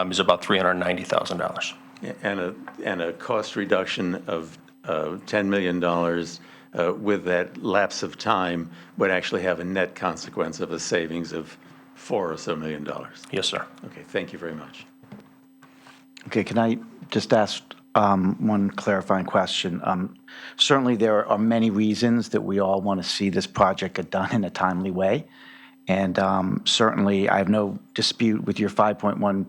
is about $390,000. And a cost reduction of $10 million with that lapse of time would actually have a net consequence of a savings of $4 or so million. Yes, sir. Okay, thank you very much. Okay, can I just ask one clarifying question? Certainly, there are many reasons that we all want to see this project get done in a timely way. And certainly, I have no dispute with your 5.1%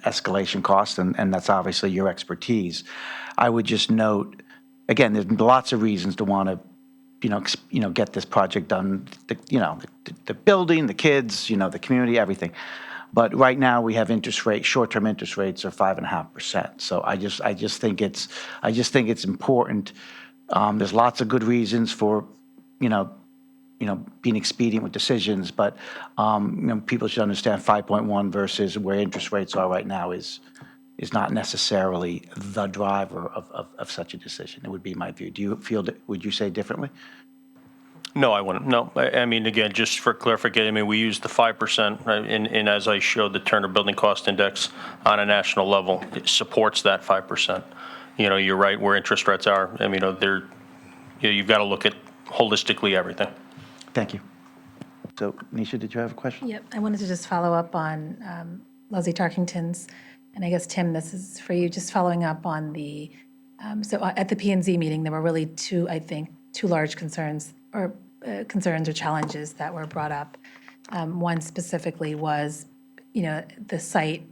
escalation cost, and that's obviously your expertise. I would just note, again, there's lots of reasons to want to, get this project done. The building, the kids, the community, everything. But right now we have short-term interest rates are 5.5%. So I just think it's important. There's lots of good reasons for, being expedient with decisions, but people should understand 5.1 versus where interest rates are right now is not necessarily the driver of such a decision. It would be my view. Do you feel would you say differently? No, I wouldn't. No, I mean, again, just for clarification, we use the 5%, right, and as I showed, the Turner Building Cost Index on a national level, it supports that 5%. You're right, where interest rates are, you've got to look at holistically everything. Thank you. So, Nisha, did you have a question? Yep, I wanted to just follow up on Leslie Tarkington's, and I guess, Tim, this is for you, just following up on the, so at the P&Z meeting, there were really two large concerns or challenges that were brought up. One specifically was, the site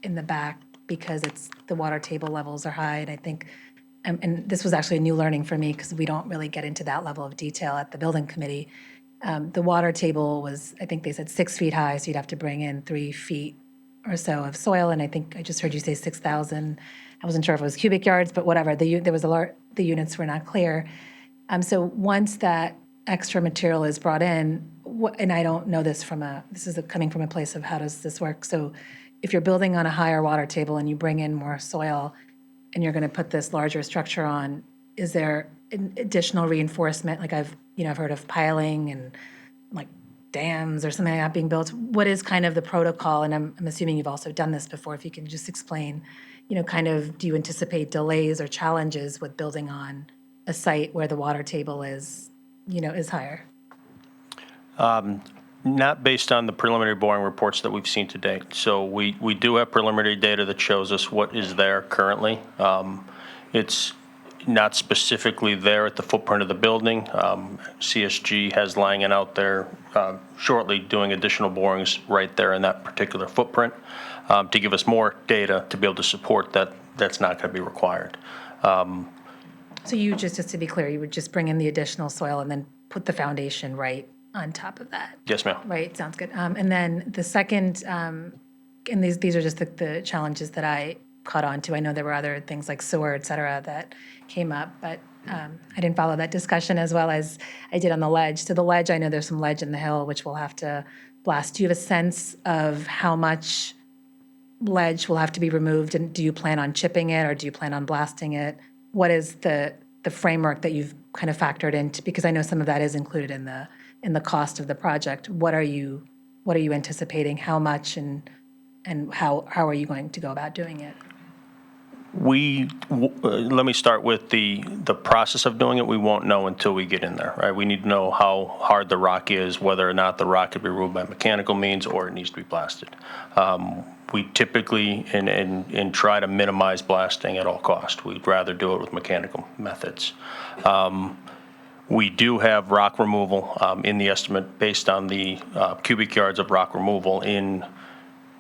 in the back, because the water table levels are high, and I think, and this was actually a new learning for me because we don't really get into that level of detail at the building committee. The water table was, I think they said 6 feet high, so you'd have to bring in 3 feet or so of soil, and I think I just heard you say 6,000. I wasn't sure if it was cubic yards, but whatever. The units were not clear. So once that extra material is brought in, and I don't know this coming from a place of how does this work? So if you're building on a higher water table and you bring in more soil and you're going to put this larger structure on, is there an additional reinforcement? Like I've heard of piling and like dams or something like that being built. What is kind of the protocol? And I'm assuming you've also done this before. If you can just explain, kind of, do you anticipate delays or challenges with building on a site where the water table is higher? Not based on the preliminary boring reports that we've seen to date. So we do have preliminary data that shows us what is there currently. It's not specifically there at the footprint of the building. CSG has Langen out there shortly doing additional borings right there in that particular footprint to give us more data to be able to support that that's not going to be required. So you just to be clear, you would just bring in the additional soil and then put the foundation right on top of that? Yes, ma'am. Right, sounds good. And then the second, and these are just the challenges that I caught on to. I know there were other things like sewer, et cetera, that came up, but I didn't follow that discussion as well as I did on the ledge. So the ledge, I know there's some ledge in the hill, which we'll have to blast. Do you have a sense of how much ledge will have to be removed? And do you plan on chipping it or do you plan on blasting it? What is the framework that you've kind of factored into? Because I know some of that is included in the cost of the project. What are you anticipating? How much and how are you going to go about doing it? Let me start with the process of doing it. We won't know until we get in there, right? We need to know how hard the rock is, whether or not the rock could be removed by mechanical means or it needs to be blasted. We typically and try to minimize blasting at all costs. We'd rather do it with mechanical methods. We do have rock removal in the estimate based on the cubic yards of rock removal in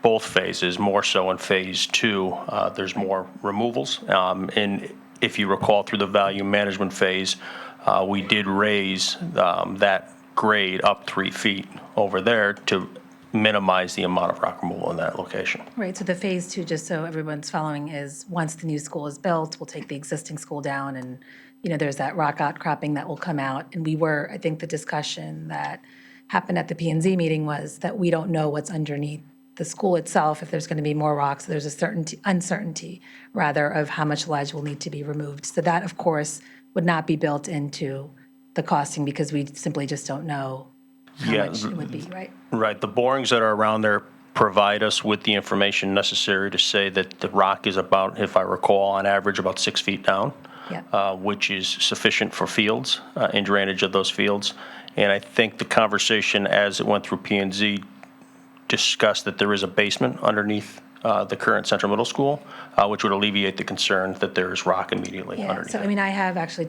both phases, more so in phase 2. There's more removals. And if you recall through the value management phase, we did raise that grade up 3 feet over there to minimize the amount of rock removal in that location. Right, so the phase 2, just so everyone's following, is once the new school is built, we'll take the existing school down and, there's that rock outcropping that will come out. And I think the discussion that happened at the P&Z meeting was that we don't know what's underneath the school itself, if there's going to be more rocks. There's a uncertainty, rather, of how much ledge will need to be removed. So that, of course, would not be built into the costing because we simply just don't know how much it would be, right? Right. The borings that are around there provide us with the information necessary to say that the rock is about, if I recall, on average about 6 feet down, which is sufficient for fields and drainage of those fields. And I think the conversation as it went through P&Z discussed that there is a basement underneath the current Central Middle School, which would alleviate the concern that there is rock immediately underneath. So, I have actually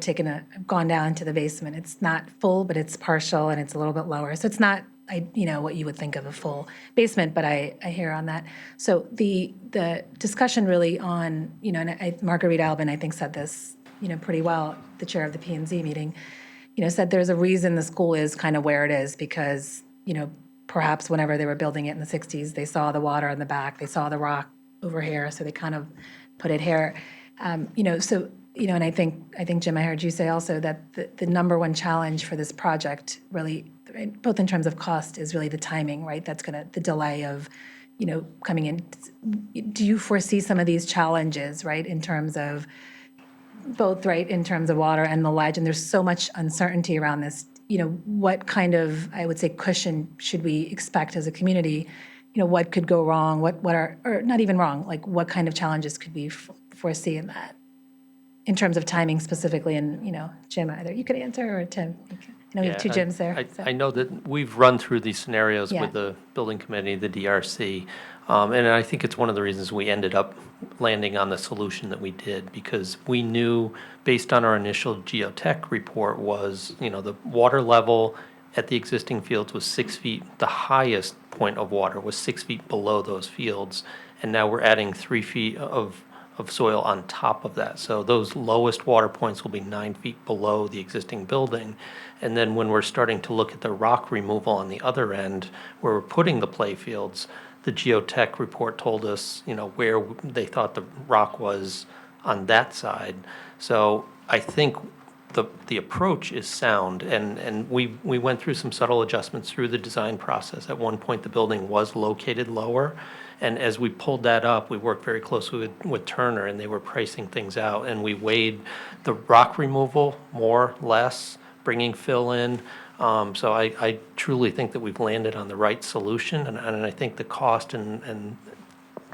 gone down to the basement. It's not full, but it's partial and it's a little bit lower. So it's not, what you would think of a full basement, but I hear on that. So the discussion really on, and Marguerite Albin, I think, said this, pretty well, the chair of the P&Z meeting, said there's a reason the school is kind of where it is because, perhaps whenever they were building it in the 60s, they saw the water in the back, they saw the rock over here, so they kind of put it here. And I think, Jim, I heard you say also that the number one challenge for this project, really, both in terms of cost, is really the timing, right? That's the delay of, coming in. Do you foresee some of these challenges, right, in terms of both, right, in terms of water and the ledge, and there's so much uncertainty around this? What kind of, I would say, cushion should we expect as a community? What could go wrong? Or not even wrong, like what kind of challenges could we foresee in that? In terms of timing specifically, and, Jim, either you could answer or Tim. I know we have two Jims there. I know that we've run through these scenarios Yeah. with the building committee, the DRC, and I think it's one of the reasons we ended up landing on the solution that we did, because we knew, based on our initial geotech report, was, the water level at the existing fields was 6 feet. The highest point of water was 6 feet below those fields, and now we're adding 3 feet of soil on top of that. So those lowest water points will be 9 feet below the existing building. And then when we're starting to look at the rock removal on the other end, where we're putting the play fields, the geotech report told us, where they thought the rock was on that side. So I think the approach is sound, and we went through some subtle adjustments through the design process. At one point, the building was located lower, and as we pulled that up, we worked very closely with Turner, and they were pricing things out, and we weighed the rock removal more, less, bringing fill in. So I truly think that we've landed on the right solution, and I think the cost and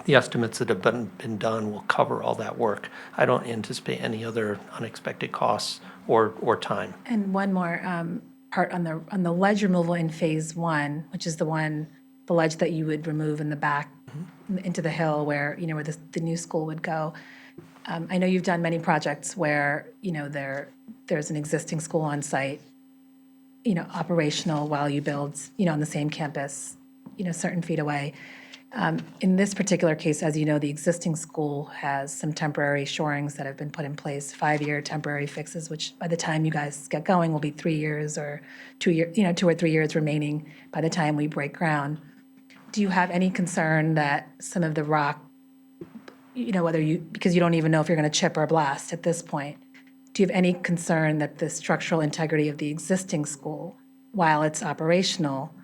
the estimates that have been done will cover all that work. I don't anticipate any other unexpected costs or time. And one more, part on the ledge removal in phase one, which is the ledge that you would remove in the back into the hill where, where the new school would go. I know you've done many projects where, there's an existing school on site, operational while you build, on the same campus, certain feet away. In this particular case, as you know, the existing school has some temporary shorings that have been put in place, 5-year temporary fixes, which by the time you guys get going will be 3 years or 2 or 3 years remaining by the time we break ground. Do you have any concern that some of the rock, because you don't even know if you're going to chip or blast at this point, do you have any concern that the structural integrity of the existing school, while it's operational,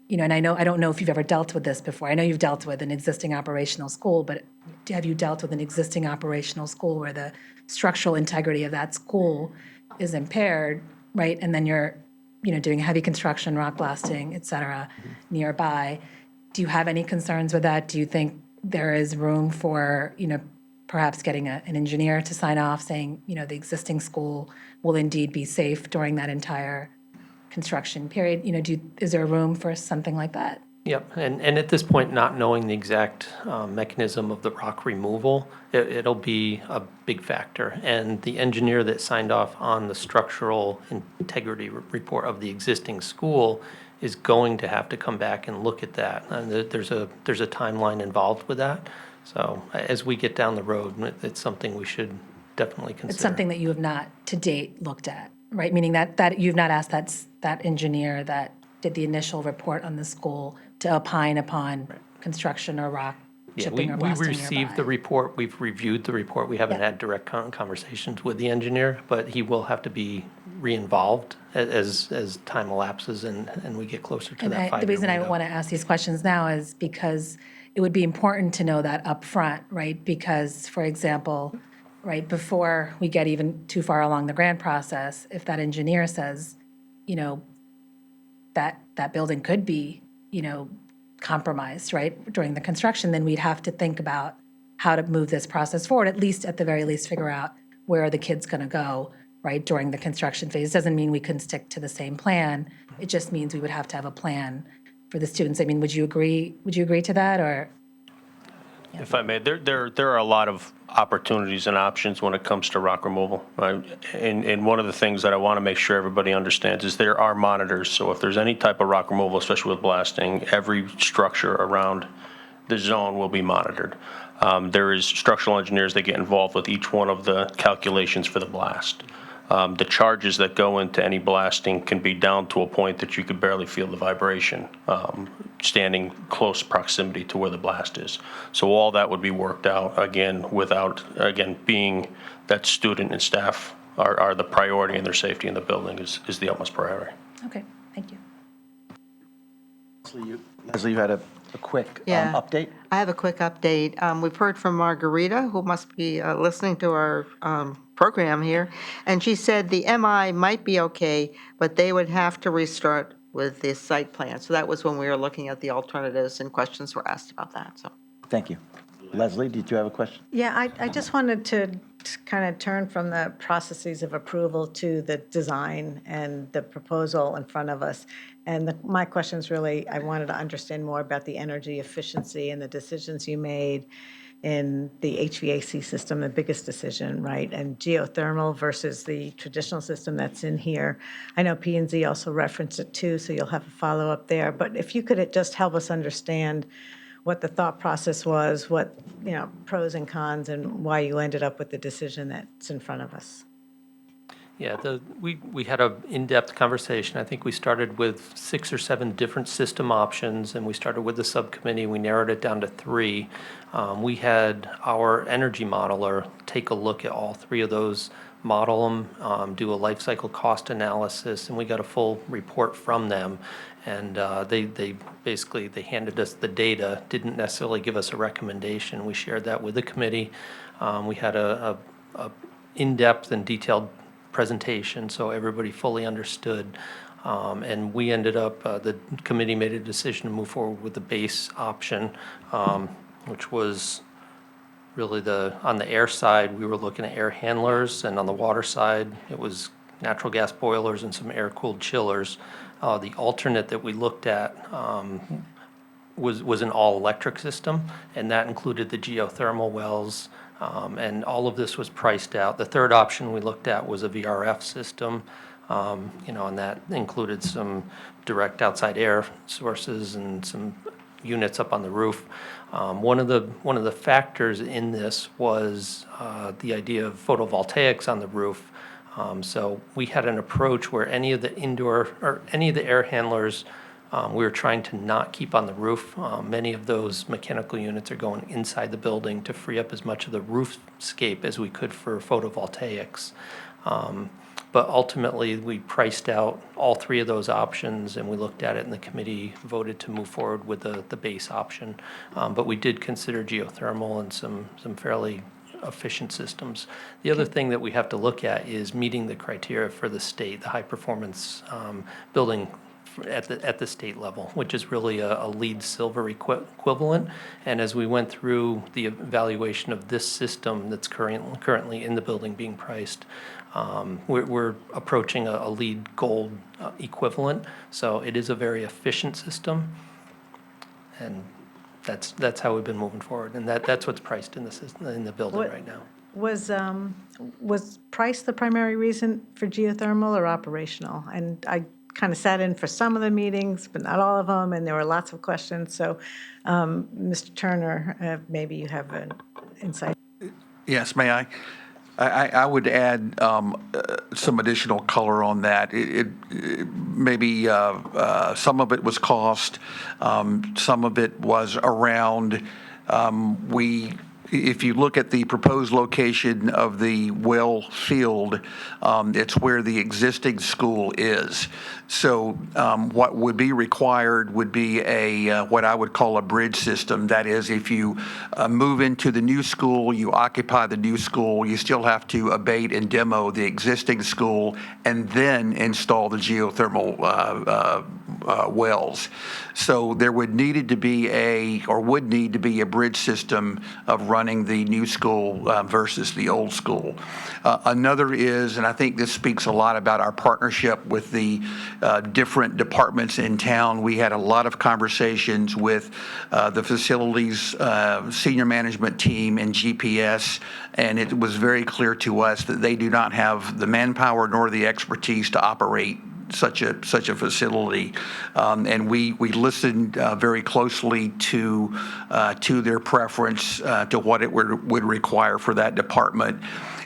and I don't know if you've ever dealt with this before. I know you've dealt with an existing operational school, but have you dealt with an existing operational school where the structural integrity of that school is impaired, right? And then you're, doing heavy construction, rock blasting, et cetera, nearby. Do you have any concerns with that? Do you think there is room for, perhaps getting an engineer to sign off saying, the existing school will indeed be safe during that entire construction period? Is there room for something like that? Yep, and at this point, not knowing the exact mechanism of the rock removal, it'll be a big factor. And the engineer that signed off on the structural integrity report of the existing school is going to have to come back and look at that. And there's a timeline involved with that. So as we get down the road, it's something we should definitely consider. It's something that you have not to date looked at, right? Meaning that you've not asked that engineer that did the initial report on the school to opine upon construction or rock chipping or blasting we received the report, we've reviewed the report, we haven't had direct conversations with the engineer, but he will have to be re-involved as time elapses and we get closer to that 5-year The reason I window. want to ask these questions now is because it would be important to know that up front, right? Because, for example, right, before we get even too far along the grant process, if that engineer says, that building could be, compromised, right, during the construction, then we'd have to think about how to move this process forward, at the very least, figure out where are the kids going to go, right, during the construction phase. Doesn't mean we couldn't stick to the same plan. It just means we would have to have a plan for the students. I mean, would you agree to that, or? If I may, there are a lot of opportunities and options when it comes to rock removal, right? And one of the things that I want to make sure everybody understands is there are monitors. So if there's any type of rock removal, especially with blasting, every structure around the zone will be monitored. There is structural engineers that get involved with each one of the calculations for the blast. The charges that go into any blasting can be down to a point that you could barely feel the vibration, standing close proximity to where the blast is. So all that would be worked out, again, being that student and staff are the priority and their safety in the building is the utmost priority. Okay, thank you. Leslie, you had a quick Yeah. update? I have a quick update. We've heard from Margarita, who must be listening to our program here, and she said the MI might be okay, but they would have to restart with the site plan. So that was when we were looking at the alternatives and questions were asked about that, so. Thank you. Leslie, did you have a question? Yeah, I just wanted to kind of turn from the processes of approval to the design and the proposal in front of us. And my question's really, I wanted to understand more about the energy efficiency and the decisions you made in the HVAC system, the biggest decision, right? And geothermal versus the traditional system that's in here. I know P&Z also referenced it too, so you'll have a follow-up there. But if you could just help us understand what the thought process was, what, pros and cons, and why you ended up with the decision that's in front of us. Yeah, we had an in-depth conversation. I think we started with 6 or 7 different system options, and we started with the subcommittee. We narrowed it down to 3. We had our energy modeler take a look at all 3 of those, model them, do a life cycle cost analysis, and we got a full report from them. And they basically handed us the data, didn't necessarily give us a recommendation. We shared that with the committee. We had a in-depth and detailed presentation, so everybody fully understood. And we ended up, the committee made a decision to move forward with the base option, which was really on the air side, we were looking at air handlers, and on the water side, it was natural gas boilers and some air-cooled chillers. The alternate that we looked at was an all-electric system, and that included the geothermal wells, and all of this was priced out. The third option we looked at was a VRF system, and that included some direct outside air sources and some units up on the roof. One of the factors in this was the idea of photovoltaics on the roof. So we had an approach where any of the air handlers we were trying to not keep on the roof. Many of those mechanical units are going inside the building to free up as much of the roofscape as we could for photovoltaics. But ultimately, we priced out all three of those options, and we looked at it, and the committee voted to move forward with the base option. But we did consider geothermal and some fairly efficient systems. The other thing that we have to look at is meeting the criteria for the state, the high-performance building at the state level, which is really a LEED silver equivalent. And as we went through the evaluation of this system that's currently in the building being priced, we're approaching a LEED gold equivalent. So it is a very efficient system, and that's how we've been moving forward. And that's what's priced in the system, in the building right now. Was price the primary reason for geothermal or operational? And I kind of sat in for some of the meetings, but not all of them, and there were lots of questions. So, Mr. Turner, maybe you have an insight. Yes, may I? I would add some additional color on that. Maybe some of it was cost, some of it was around, if you look at the proposed location of the well field, it's where the existing school is. So what would be required would be what I would call a bridge system. That is, if you move into the new school, you occupy the new school, you still have to abate and demo the existing school and then install the geothermal wells. So there would need to be a bridge system of running the new school versus the old school. Another is, and I think this speaks a lot about our partnership with the different departments in town. We had a lot of conversations with the facilities senior management team and GPS, and it was very clear to us that they do not have the manpower nor the expertise to operate such a facility, and we listened very closely to their preference to what it would require for that department.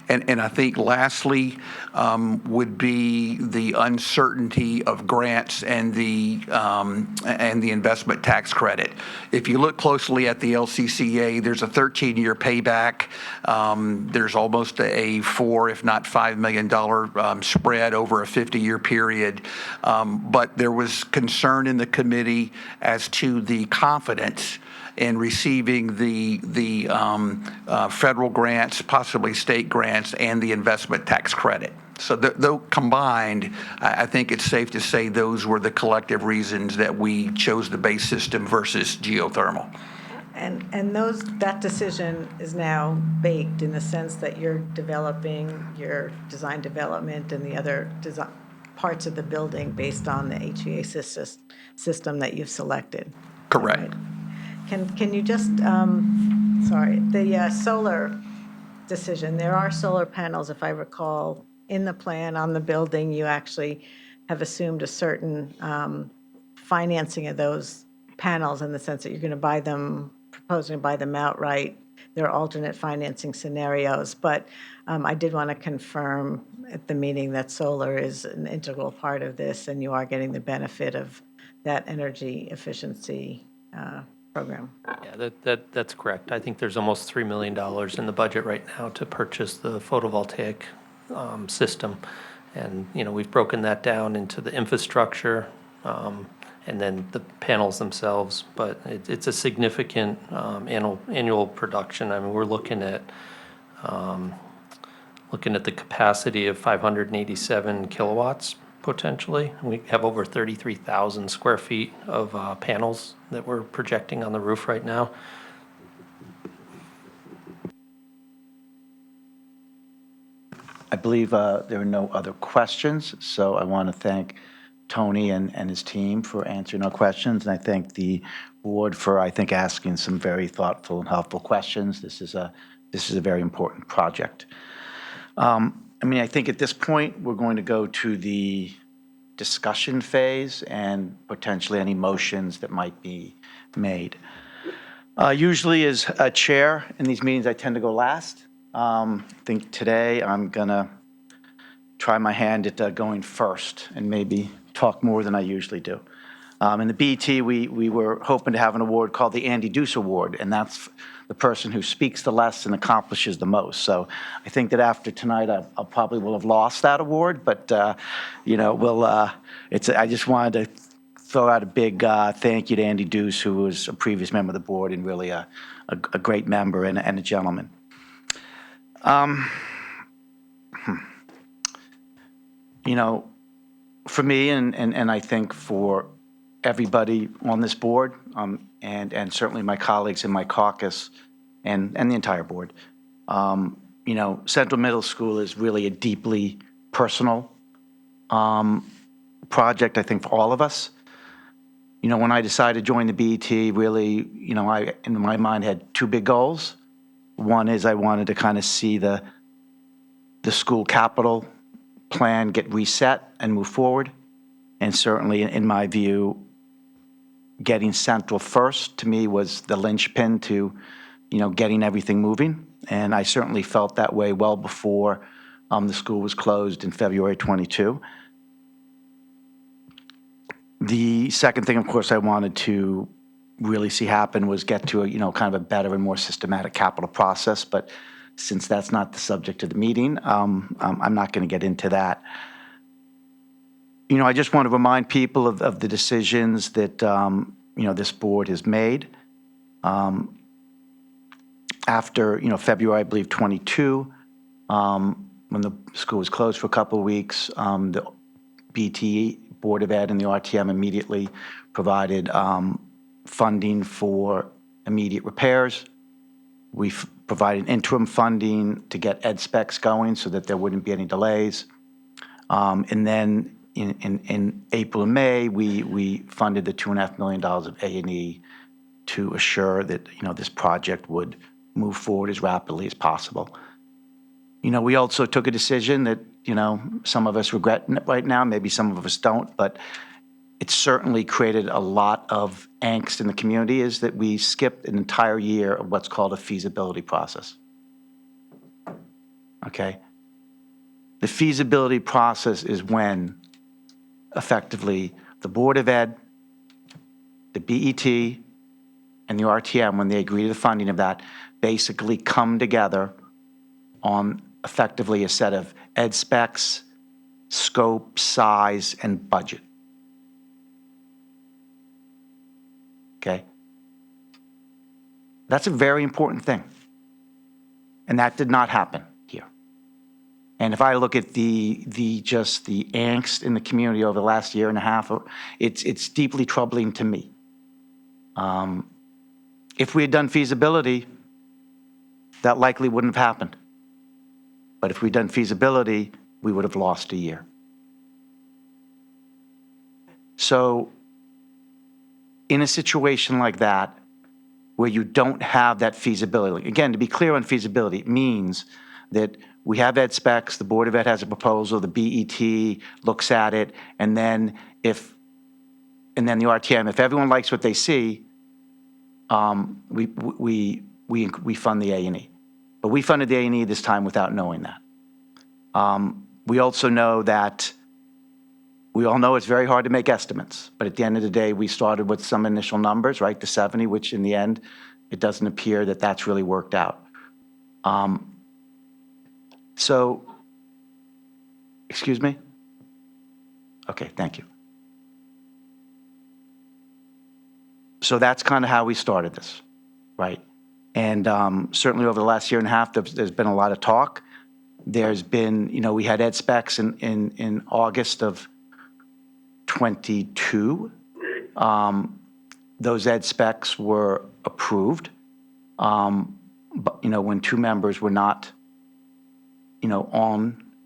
And I think lastly would be the uncertainty of grants and the investment tax credit. If you look closely at the LCCA, there's a 13-year payback. There's almost a $4, if not $5 million spread over a 50-year period. But there was concern in the committee as to the confidence in receiving the federal grants, possibly state grants, and the investment tax credit. So though combined, I think it's safe to say those were the collective reasons that we chose the base system versus geothermal. And that decision is now baked in the sense that you're developing your design development and the other design parts of the building based on the HVAC system that you've selected. Correct. Right? Can you just, the solar decision, there are solar panels, if I recall, in the plan on the building. You actually have assumed a certain financing of those panels in the sense that you're going to proposing to buy them outright. There are alternate financing scenarios, but I did want to confirm at the meeting that solar is an integral part of this, and you are getting the benefit of that energy efficiency program. Yeah, that's correct. I think there's almost $3 million in the budget right now to purchase the photovoltaic system. And, we've broken that down into the infrastructure and then the panels themselves. But it's a significant annual production. I mean, we're looking at the capacity of 587 kilowatts potentially. We have over 33,000 square feet of panels that we're projecting on the roof right now. believe there are no other questions, so I want to thank Tony and his team for answering our questions, and I thank the board for, I think, asking some very thoughtful and helpful questions. This is a very important project. I think at this point, we're going to go to the discussion phase and potentially any motions that might be made. Usually as a chair in these meetings, I tend to go last. I think today I'm going to try my hand at going first and maybe talk more than I usually do. In the BET, we were hoping to have an award called the Andy Deuce Award, and that's the person who speaks the less and accomplishes the most. So I think that after tonight, I probably will have lost that award, but I just wanted to throw out a big thank you to Andy Deuce, who was a previous member of the board and really a great member and a gentleman. For me and I think for everybody on this board, and certainly my colleagues in my caucus and the entire board, Central Middle School is really a deeply personal project, I think, for all of us. When I decided to join the BET, really, I, in my mind, had two big goals. One is I wanted to kind of see the school capital plan get reset and move forward. And certainly, in my view, getting Central first, to me, was the linchpin to, getting everything moving. And I certainly felt that way well before the school was closed in February 22. The second thing, of course, I wanted to really see happen was get to a, kind of a better and more systematic capital process. But since that's not the subject of the meeting, I'm not going to get into that. I just want to remind people of the decisions that, this board has made. After, February, I believe, 22, when the school was closed for a couple of weeks, the BT Board of Ed and the RTM immediately provided funding for immediate repairs. We provided interim funding to get ed specs going so that there wouldn't be any delays. And then in April and May, we funded the $2.5 million of A&E to assure that, this project would move forward as rapidly as possible. We also took a decision that, some of us regret right now, maybe some of us don't, but it certainly created a lot of angst in the community, is that we skipped an entire year of what's called a feasibility process. Okay? The feasibility process is when, effectively, the Board of Ed, the BET, and the RTM, when they agree to the funding of that, basically come together on effectively a set of ed specs, scope, size, and budget. Okay? That's a very important thing. And that did not happen here. And if I look at the angst in the community over the last year and a half, it's deeply troubling to me. If we had done feasibility, that likely wouldn't have happened. But if we'd done feasibility, we would have lost a year. So in a situation like that, where you don't have that feasibility, again, to be clear on feasibility, it means that we have ed specs, the Board of Ed has a proposal, the BET looks at it, and then the RTM, if everyone likes what they see, we fund the A&E. But we funded the A&E this time without knowing that. We also know that, we all know it's very hard to make estimates, but at the end of the day, we started with some initial numbers, right, the 70, which in the end, it doesn't appear that that's really worked out. So, excuse me? Okay, thank you. So that's kind of how we started this, right? And certainly over the last year and a half, there's been a lot of talk. There's been, we had ed specs in August of 22. Those ed specs were approved, but, when two members were not,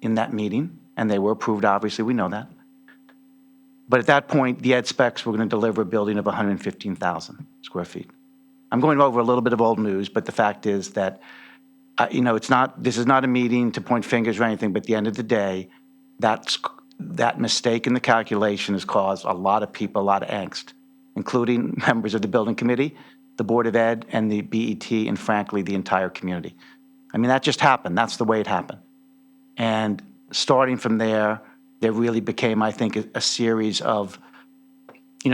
in that meeting, and they were approved, obviously, we know that. But at that point, the ed specs were going to deliver a building of 115,000 square feet. I'm going over a little bit of old news, but the fact is that, this is not a meeting to point fingers or anything, but at the end of the day, that mistake in the calculation has caused a lot of people a lot of angst, including members of the building committee, the Board of Ed, and the BET, and frankly, the entire community. I mean, that just happened. That's the way it happened. And starting from there really became, I think, a series of,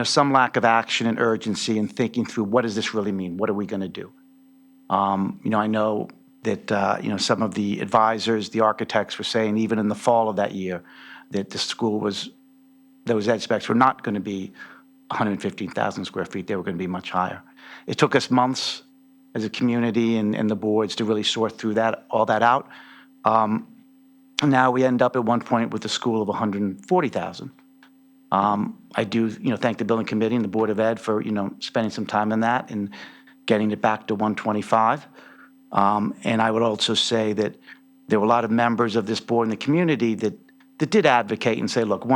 some lack of action and urgency and thinking through, what does this really mean? What are we going to do? I know that, some of the advisors, the architects were saying even in the fall of that year that the school those ed specs were not going to be 115,000 square feet. They were going to be much higher. It took us months as a community and the boards to really sort through all that out. Now we end up at one point with a school of 140,000. I do, thank the building committee and the Board of Ed for, spending some time on that and getting it back to 125. And I would also say that there were a lot of members of this board and the community that did advocate and say, look,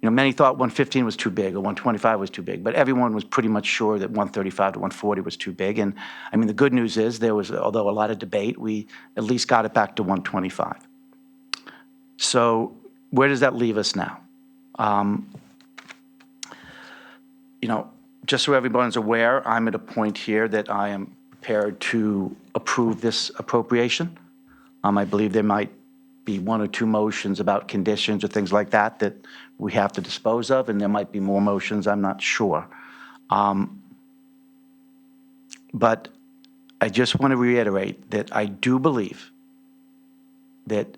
many thought 115 was too big or 125 was too big, but everyone was pretty much sure that 135 to 140 was too big. And I mean, the good news is there was, although a lot of debate, we at least got it back to 125. So where does that leave us now? Just so everyone's aware, I'm at a point here that I am prepared to approve this appropriation. I believe there might be one or two motions about conditions or things like that that we have to dispose of, and there might be more motions, I'm not sure. But I just want to reiterate that I do believe that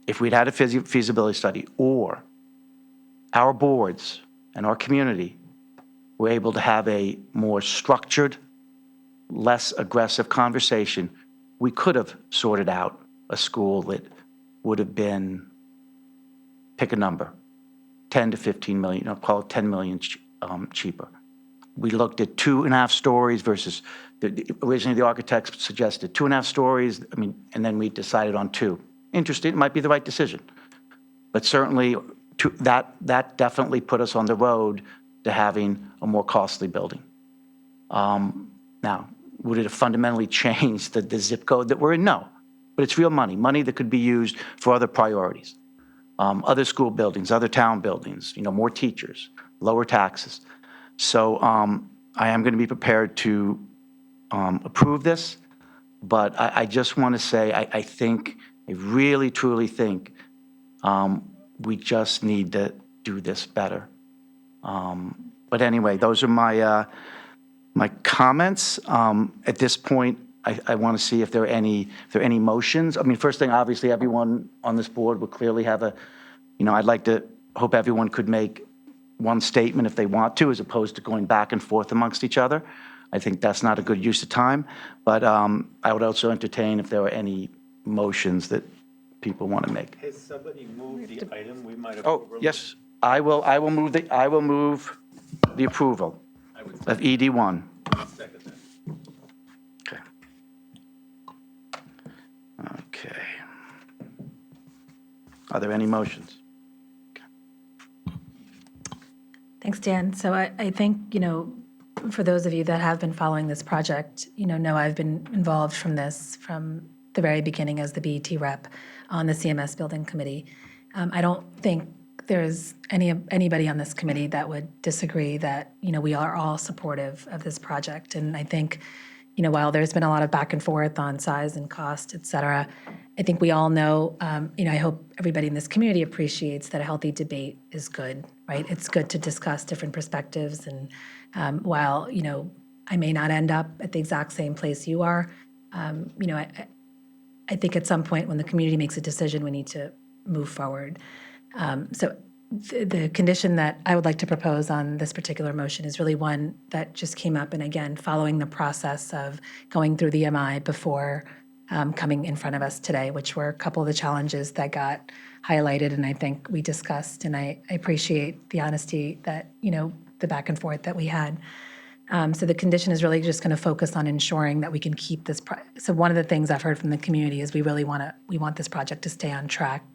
if we'd had a feasibility study or our boards and our community were able to have a more structured, less aggressive conversation, we could have sorted out a school that would have been, pick a number, 10 to 15 million, call it 10 million cheaper. We looked at 2.5 stories versus, originally the architects suggested 2.5 stories, and then we decided on 2. Interesting, it might be the right decision. But certainly that definitely put us on the road to having a more costly building. Now, would it have fundamentally changed the zip code that we're in? No, but it's real money that could be used for other priorities. Other school buildings, other town buildings, more teachers, lower taxes. So I am going to be prepared to approve this, but I just want to say I really, truly think we just need to do this better. But anyway, those are my comments. At this point, I want to see if there are any motions. First thing, obviously, everyone on this board would clearly have I'd like to hope everyone could make one statement if they want to, as opposed to going back and forth amongst each other. I think that's not a good use of time. But I would also entertain if there were any motions that people want to make. Has somebody moved the item? We might have. Oh, yes, I will move the approval of ED1. Second that. Okay. Are there any motions? Thanks, Dan. So I think, for those of you that have been following this project, know I've been involved from the very beginning as the BET rep on the CMS Building Committee. I don't think there's anybody on this committee that would disagree that, we are all supportive of this project. And I think, while there's been a lot of back and forth on size and cost, et cetera, I think we all know, I hope everybody in this community appreciates that a healthy debate is good, right? It's good to discuss different perspectives. And while, I may not end up at the exact same place you are, I think at some point when the community makes a decision, we need to move forward. So the condition that I would like to propose on this particular motion is really one that just came up, and again, following the process of going through the MI before coming in front of us today, which were a couple of the challenges that got highlighted and I think we discussed, and I appreciate the honesty that, the back and forth that we had. So the condition is really just going to focus on ensuring that we can keep this. So one of the things I've heard from the community is we want this project to stay on track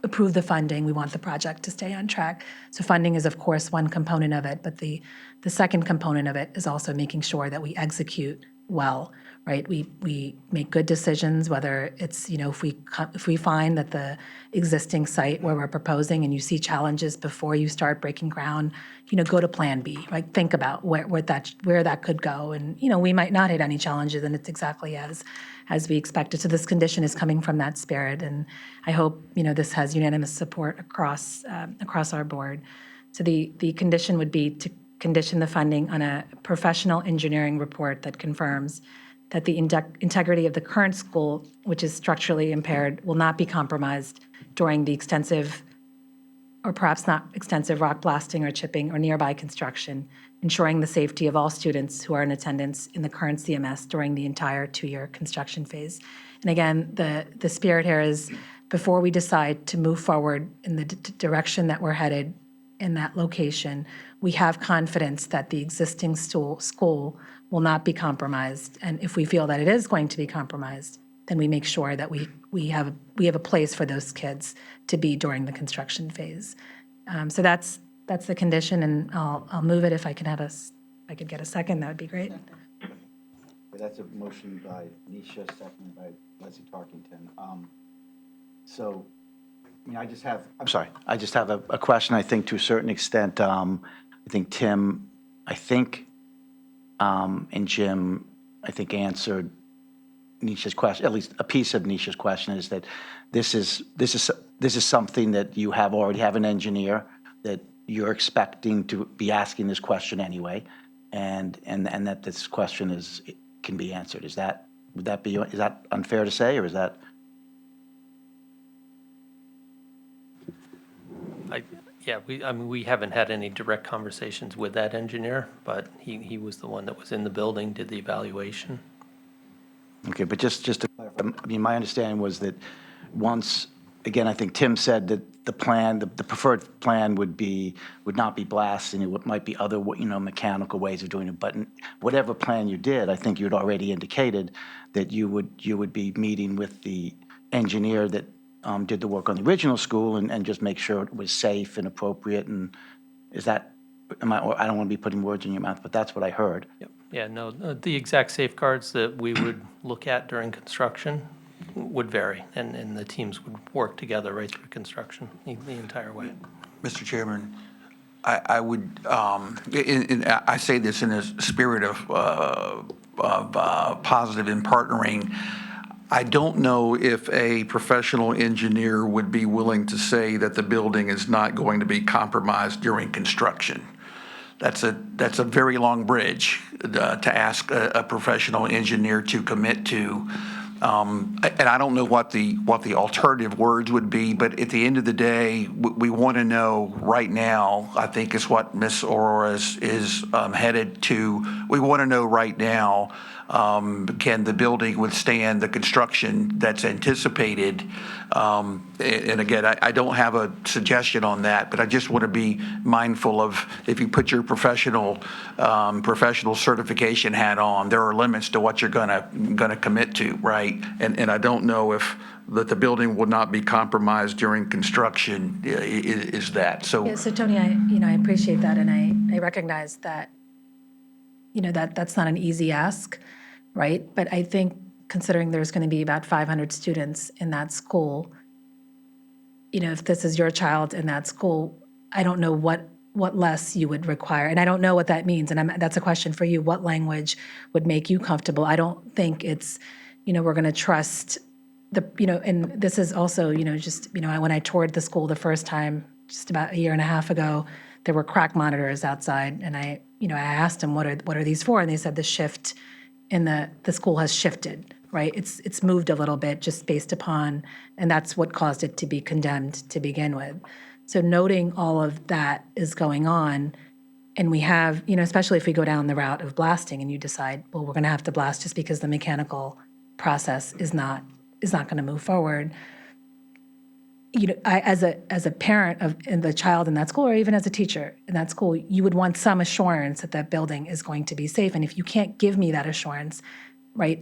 approve the funding. We want the project to stay on track. So funding is, of course, one component of it, but the second component of it is also making sure that we execute well, right? We make good decisions, whether it's, if we find that the existing site where we're proposing and you see challenges before you start breaking ground, go to Plan B, right? Think about where that could go. And, we might not hit any challenges, and it's exactly as we expected. So this condition is coming from that spirit, and I hope, this has unanimous support across our board. So the condition would be to condition the funding on a professional engineering report that confirms that the integrity of the current school, which is structurally impaired, will not be compromised during the extensive, or perhaps not extensive, rock blasting or chipping or nearby construction, ensuring the safety of all students who are in attendance in the current CMS during the entire 2-year construction phase. And again, the spirit here is, before we decide to move forward in the direction that we're headed in that location, we have confidence that the existing school will not be compromised. And if we feel that it is going to be compromised, then we make sure that we have a place for those kids to be during the construction phase. So that's the condition, and I'll move it. If I could get a second, that would be great. That's a motion by Nisha, seconded by Leslie Tarkington. So, I just have a question, I think, to a certain extent. I think Tim, and Jim, answered Nisha's question. At least a piece of Nisha's question is that this is something that you already have an engineer that you're expecting to be asking this question anyway, and that this question can be answered. Is that unfair to say, or is that? We haven't had any direct conversations with that engineer, but he was the one that was in the building, did the evaluation. Okay, but just to clarify, my understanding was that once, again, I think Tim said that the plan, the preferred plan would not be blasting. It might be other, mechanical ways of doing it. But whatever plan you did, I think you had already indicated that you would be meeting with the engineer that did the work on the original school and just make sure it was safe and appropriate. And is that, I don't want to be putting words in your mouth, but that's what I heard. Yep. Yeah, no, the exact safeguards that we would look at during construction would vary, and the teams would work together right through construction the entire way. Mr. Chairman, I would, I say this in a spirit of positive and partnering. I don't know if a professional engineer would be willing to say that the building is not going to be compromised during construction. That's a very long bridge to ask a professional engineer to commit to. And I don't know what the alternative words would be, but at the end of the day, we want to know right now, I think is what Ms. Aurora is headed to. We want to know right now, can the building withstand the construction that's anticipated? And again, I don't have a suggestion on that, but I just want to be mindful of, if you put your professional certification hat on, there are limits to what you're gonna commit to, right? And I don't know if that the building will not be compromised during construction is that. So, Yeah, so Tony, I appreciate that, and I recognize that, that's not an easy ask, right? But I think, considering there's going to be about 500 students in that school, if this is your child in that school, I don't know what less you would require. And I don't know what that means. And that's a question for you. What language would make you comfortable? I don't think it's, we're going to trust and this is also, when I toured the school the first time, just about a year and a half ago, there were crack monitors outside. And I asked them, what are these for? And they said the shift in the school has shifted, right? It's moved a little bit just based upon, and that's what caused it to be condemned to begin with. So noting all of that is going on, and we have, especially if we go down the route of blasting and you decide, well, we're going to have to blast just because the mechanical process is not going to move forward. I, as a parent of the child in that school, or even as a teacher in that school, you would want some assurance that that building is going to be safe. And if you can't give me that assurance, right,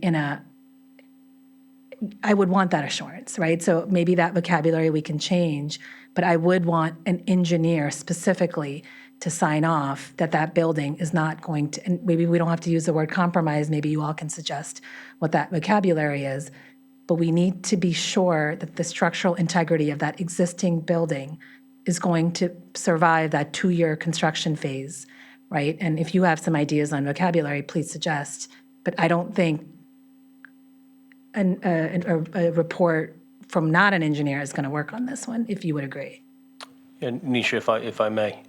I would want that assurance, right? So maybe that vocabulary we can change, but I would want an engineer specifically to sign off that that building is not going to, and maybe we don't have to use the word compromise, maybe you all can suggest what that vocabulary is, but we need to be sure that the structural integrity of that existing building is going to survive that 2-year construction phase, right? And if you have some ideas on vocabulary, please suggest, but I don't think a report from not an engineer is going to work on this one, if you would agree. And Nisha, if I may,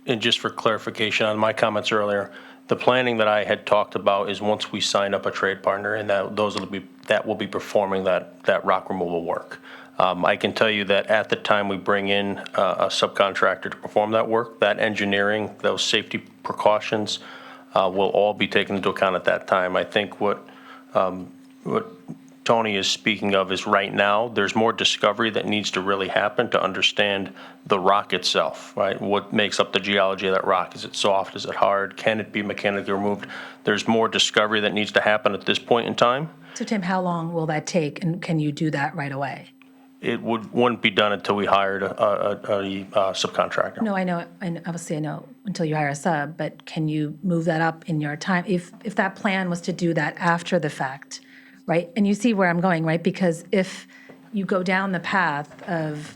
and just for clarification on my comments earlier, the planning that I had talked about is once we sign up a trade partner, and that will be performing that rock removal work. I can tell you that at the time we bring in a subcontractor to perform that work, that engineering, those safety precautions will all be taken into account at that time. I think what Tony is speaking of is right now, there's more discovery that needs to really happen to understand the rock itself, right? What makes up the geology of that rock? Is it soft? Is it hard? Can it be mechanically removed? There's more discovery that needs to happen at this point in time. So Tim, how long will that take, and can you do that right away? It wouldn't be done until we hired a subcontractor. No, I know, and obviously I know until you hire a sub, but can you move that up in your time? If that plan was to do that after the fact, right? And you see where I'm going, right? Because if you go down the path of,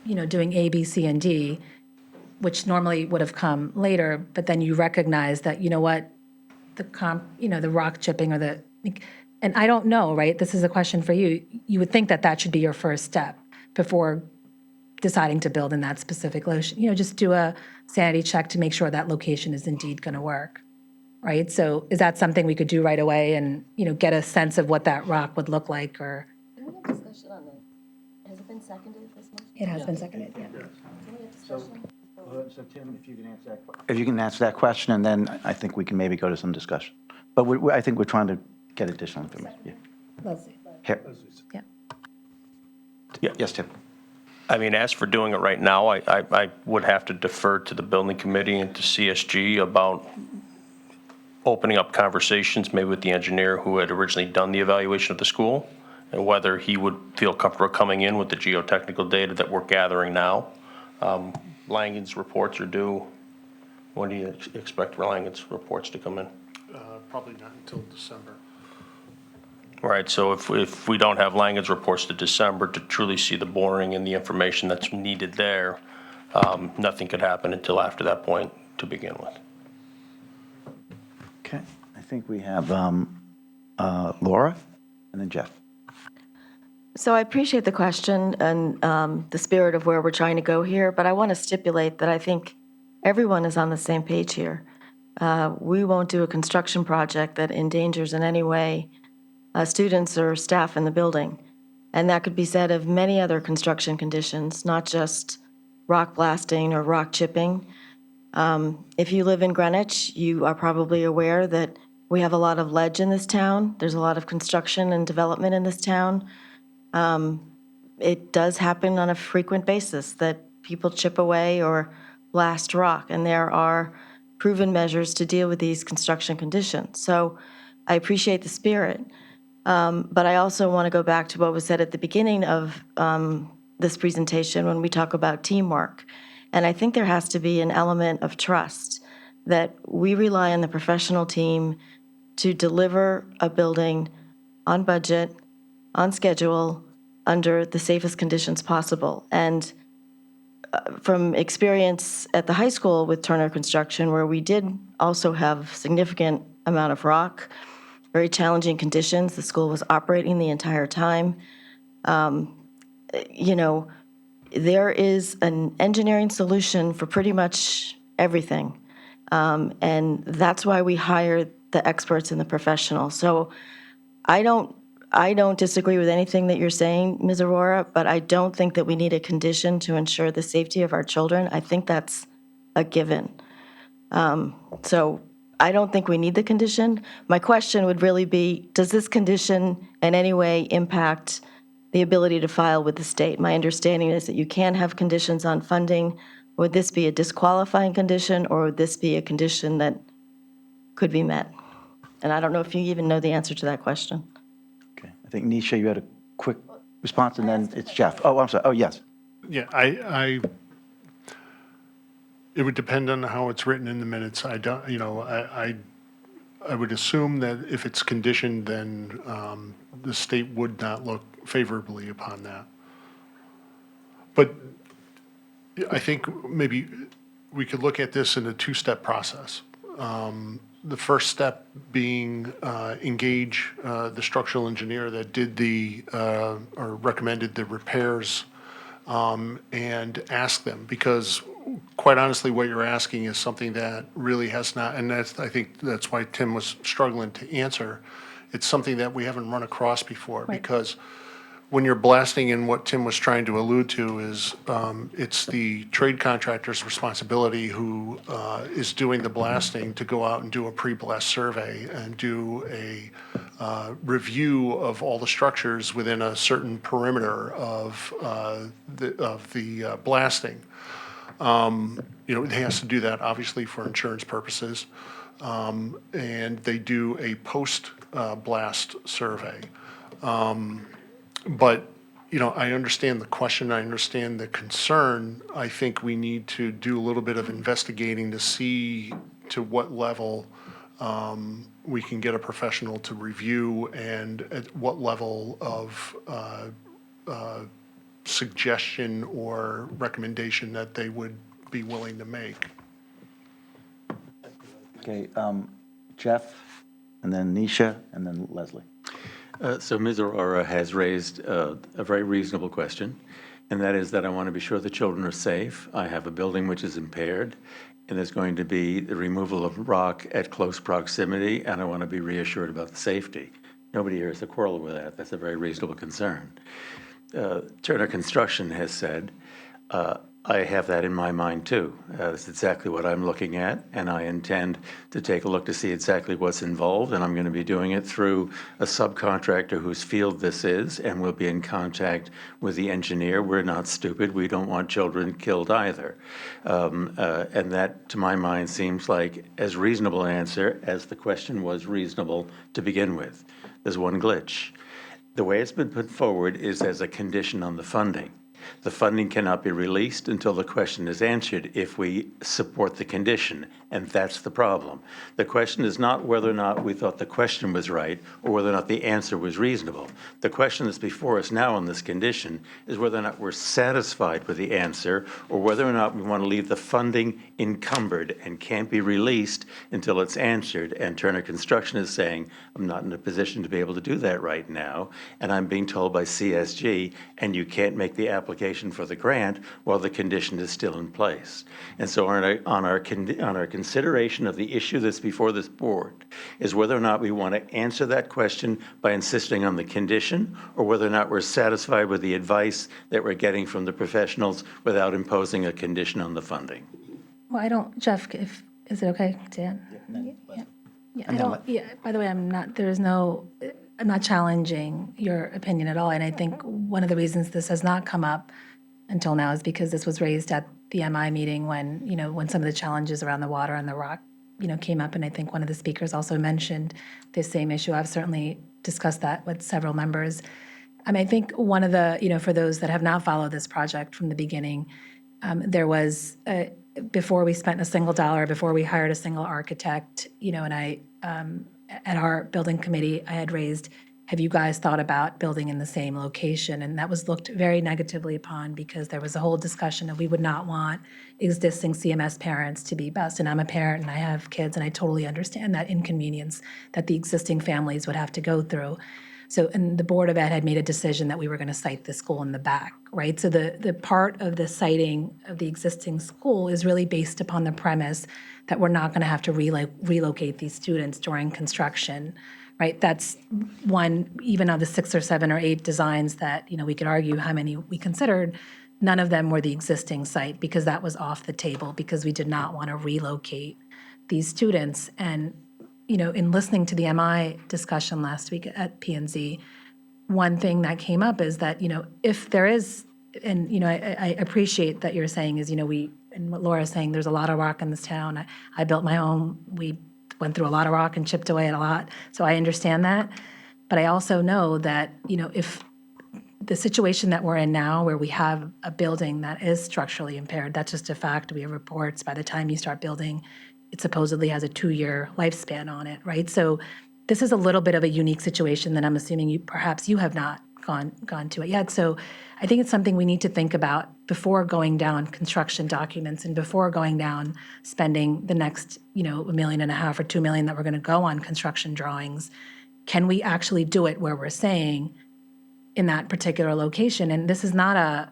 doing A, B, C, and D, which normally would have come later, but then you recognize that, you know what, the rock chipping or and I don't know, right? This is a question for you. You would think that should be your first step before deciding to build in that specific location. Just do a sanity check to make sure that location is indeed going to work, right? So is that something we could do right away and, get a sense of what that rock would look like, or? Can we have discussion on that? Has it been seconded this month? It has been seconded, yeah. Can we have discussion? So Tim, if you can answer that question, and then I think we can maybe go to some discussion. But I think we're trying to get additional information. Yeah. Leslie. Here. Yeah. Yes, Tim. I mean, as for doing it right now, I would have to defer to the building committee and to CSG about opening up conversations, maybe with the engineer who had originally done the evaluation of the school, and whether he would feel comfortable coming in with the geotechnical data that we're gathering now. Langen's reports are due. When do you expect Langen's reports to come in? Probably not until December. Right, so if we don't have Langen's reports to December to truly see the boring and the information that's needed there, nothing could happen until after that point to begin with. Okay. I think we have Laura and then Jeff. So I appreciate the question and the spirit of where we're trying to go here, but I want to stipulate that I think everyone is on the same page here. We won't do a construction project that endangers in any way students or staff in the building. And that could be said of many other construction conditions, not just rock blasting or rock chipping. If you live in Greenwich, you are probably aware that we have a lot of ledge in this town. There's a lot of construction and development in this town. It does happen on a frequent basis that people chip away or blast rock, and there are proven measures to deal with these construction conditions. So I appreciate the spirit, but I also want to go back to what was said at the beginning of this presentation when we talk about teamwork. And I think there has to be an element of trust that we rely on the professional team to deliver a building on budget, on schedule, under the safest conditions possible. And from experience at the high school with Turner Construction, where we did also have significant amount of rock, very challenging conditions, the school was operating the entire time. There is an engineering solution for pretty much everything. And that's why we hire the experts and the professionals. So I don't disagree with anything that you're saying, Ms. Aurora, but I don't think that we need a condition to ensure the safety of our children. I think that's a given. So I don't think we need the condition. My question would really be, does this condition in any way impact the ability to file with the state? My understanding is that you can have conditions on funding. Would this be a disqualifying condition, or would this be a condition that could be met? And I don't know if you even know the answer to that question. Okay. think, Nisha, you had a quick response, and then it's Jeff. Oh, I'm sorry. Oh, yes. Yeah, it would depend on how it's written in the minutes. I don't, I would assume that if it's conditioned, then the state would not look favorably upon that. But I think maybe we could look at this in a two-step process. The first step being engage the structural engineer that did or recommended the repairs, and ask them, because quite honestly, what you're asking is something that really has not, and I think that's why Tim was struggling to answer. It's something that we haven't run across before, because when you're blasting, and what Tim was trying to allude to is, it's the trade contractor's responsibility who is doing the blasting to go out and do a pre-blast survey and do a review of all the structures within a certain perimeter of the blasting. It has to do that obviously for insurance purposes. And they do a post-blast survey. But, I understand the question, I understand the concern. I think we need to do a little bit of investigating to see to what level we can get a professional to review, and at what level of suggestion or recommendation that they would be willing to make. Okay, Jeff, and then Nisha, and then Leslie. So Ms. Aurora has raised a very reasonable question, and that is that I want to be sure the children are safe. I have a building which is impaired, and there's going to be the removal of rock at close proximity, and I want to be reassured about the safety. Nobody here has a quarrel with that. That's a very reasonable concern. Turner Construction has said, I have that in my mind too. That's exactly what I'm looking at, and I intend to take a look to see exactly what's involved, and I'm going to be doing it through a subcontractor whose field this is, and we'll be in contact with the engineer. We're not stupid. We don't want children killed either. And that, to my mind, seems like as reasonable an answer as the question was reasonable to begin with. There's one glitch. The way it's been put forward is as a condition on the funding. The funding cannot be released until the question is answered if we support the condition, and that's the problem. The question is not whether or not we thought the question was right or whether or not the answer was reasonable. The question that's before us now on this condition is whether or not we're satisfied with the answer, or whether or not we want to leave the funding encumbered and can't be released until it's answered. And Turner Construction is saying, I'm not in a position to be able to do that right now, and I'm being told by CSG, and you can't make the application for the grant while the condition is still in place. And so on our consideration of the issue that's before this board is whether or not we want to answer that question by insisting on the condition, or whether or not we're satisfied with the advice that we're getting from the professionals without imposing a condition on the funding. Well, I don't, Jeff, is it okay, Dan? Yeah, I don't, by the way, I'm not challenging your opinion at all. And I think one of the reasons this has not come up until now is because this was raised at the MI meeting when some of the challenges around the water and the rock, came up. And I think one of the speakers also mentioned this same issue. I've certainly discussed that with several members. I think one of the, for those that have not followed this project from the beginning, there was, before we spent a single dollar, before we hired a single architect, and I, at our building committee, I had raised, have you guys thought about building in the same location? And that was looked very negatively upon, because there was a whole discussion of we would not want existing CMS parents to be bused. And I'm a parent and I have kids, and I totally understand that inconvenience that the existing families would have to go through. So, and the Board of Ed had made a decision that we were going to site the school in the back, right? So the part of the siting of the existing school is really based upon the premise that we're not going to have to relocate these students during construction, right? That's one, even of the 6 or 7 or 8 designs that, we could argue how many we considered, none of them were the existing site, because that was off the table, because we did not want to relocate these students. And in listening to the MI discussion last week at P&Z, one thing that came up is that, if there is, and, I appreciate that you're saying is, and what Laura's saying, there's a lot of rock in this town. I built my home. We went through a lot of rock and chipped away at a lot. So I understand that. But I also know that, if the situation that we're in now, where we have a building that is structurally impaired, that's just a fact. We have reports, by the time you start building, it supposedly has a 2-year lifespan on it, right? So this is a little bit of a unique situation that I'm assuming perhaps you have not gone to it yet. So I think it's something we need to think about before going down construction documents and before going down spending the next, $1.5 million or $2 million that we're going to go on construction drawings. Can we actually do it where we're saying in that particular location? And this is not a,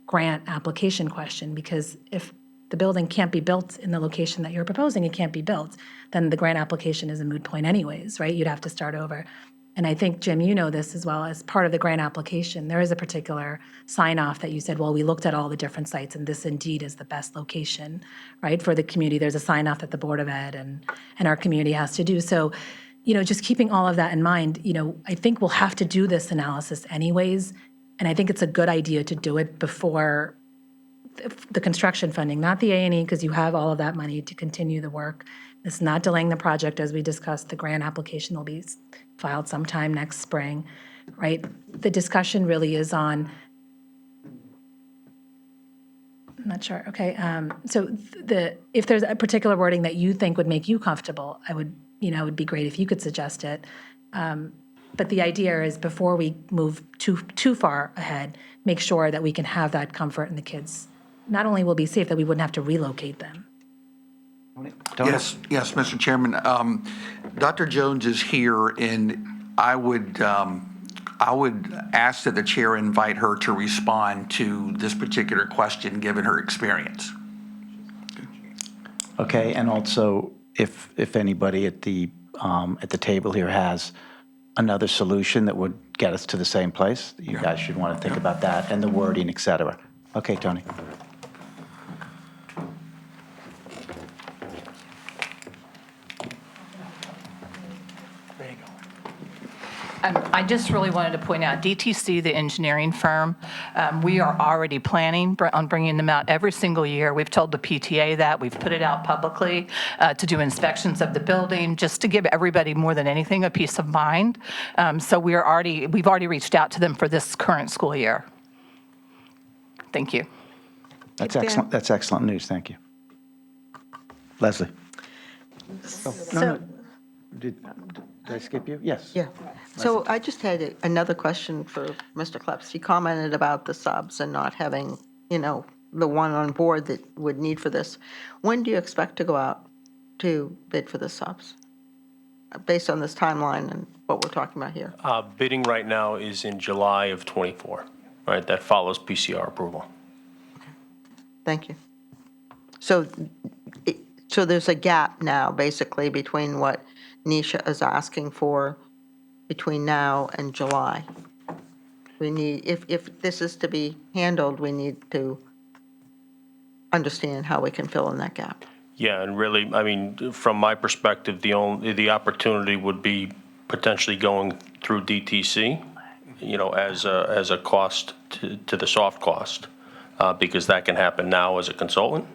grant application question, because if the building can't be built in the location that you're proposing, it can't be built, then the grant application is a moot point anyways, right? You'd have to start over. And I think, Jim, you know this as well, as part of the grant application, there is a particular sign-off that you said, well, we looked at all the different sites, and this indeed is the best location, right? For the community, there's a sign-off that the Board of Ed and our community has to do. So, just keeping all of that in mind, I think we'll have to do this analysis anyways. And I think it's a good idea to do it before the construction funding, not the A&E, because you have all of that money to continue the work. It's not delaying the project. As we discussed, the grant application will be filed sometime next spring, right? The discussion really is on, I'm not sure, okay. So if there's a particular wording that you think would make you comfortable, it would be great if you could suggest it. But the idea is, before we move too far ahead, make sure that we can have that comfort, and the kids not only will be safe, that we wouldn't have to relocate them. Yes, Mr. Chairman. Dr. Jones is here, and I would ask that the chair invite her to respond to this particular question, given her experience. Okay, and also, if anybody at the table here has another solution that would get us to the same place, you guys should want to think about that and the wording, et cetera. Okay, Tony. I just really wanted to point out, DTC, the engineering firm, we are already planning on bringing them out every single year. We've told the PTA that. We've put it out publicly to do inspections of the building, just to give everybody, more than anything, a peace of mind. So we've already reached out to them for this current school year. Thank you. That's excellent. That's excellent news. Thank you. Leslie. No. Did I skip you? Yes. Yeah. So I just had another question for Mr. Kleps. He commented about the subs and not having, the one on board that would need for this. When do you expect to go out to bid for the subs, based on this timeline and what we're talking about here? Bidding right now is in July of '24, right? That follows PCR approval. Thank you. So there's a gap now, basically, between what Nisha is asking for between now and July. We need, if this is to be handled, we need to understand how we can fill in that gap. Yeah, and really, I mean, from my perspective, the opportunity would be potentially going through DTC, as a cost to the soft cost, because that can happen now as a consultant.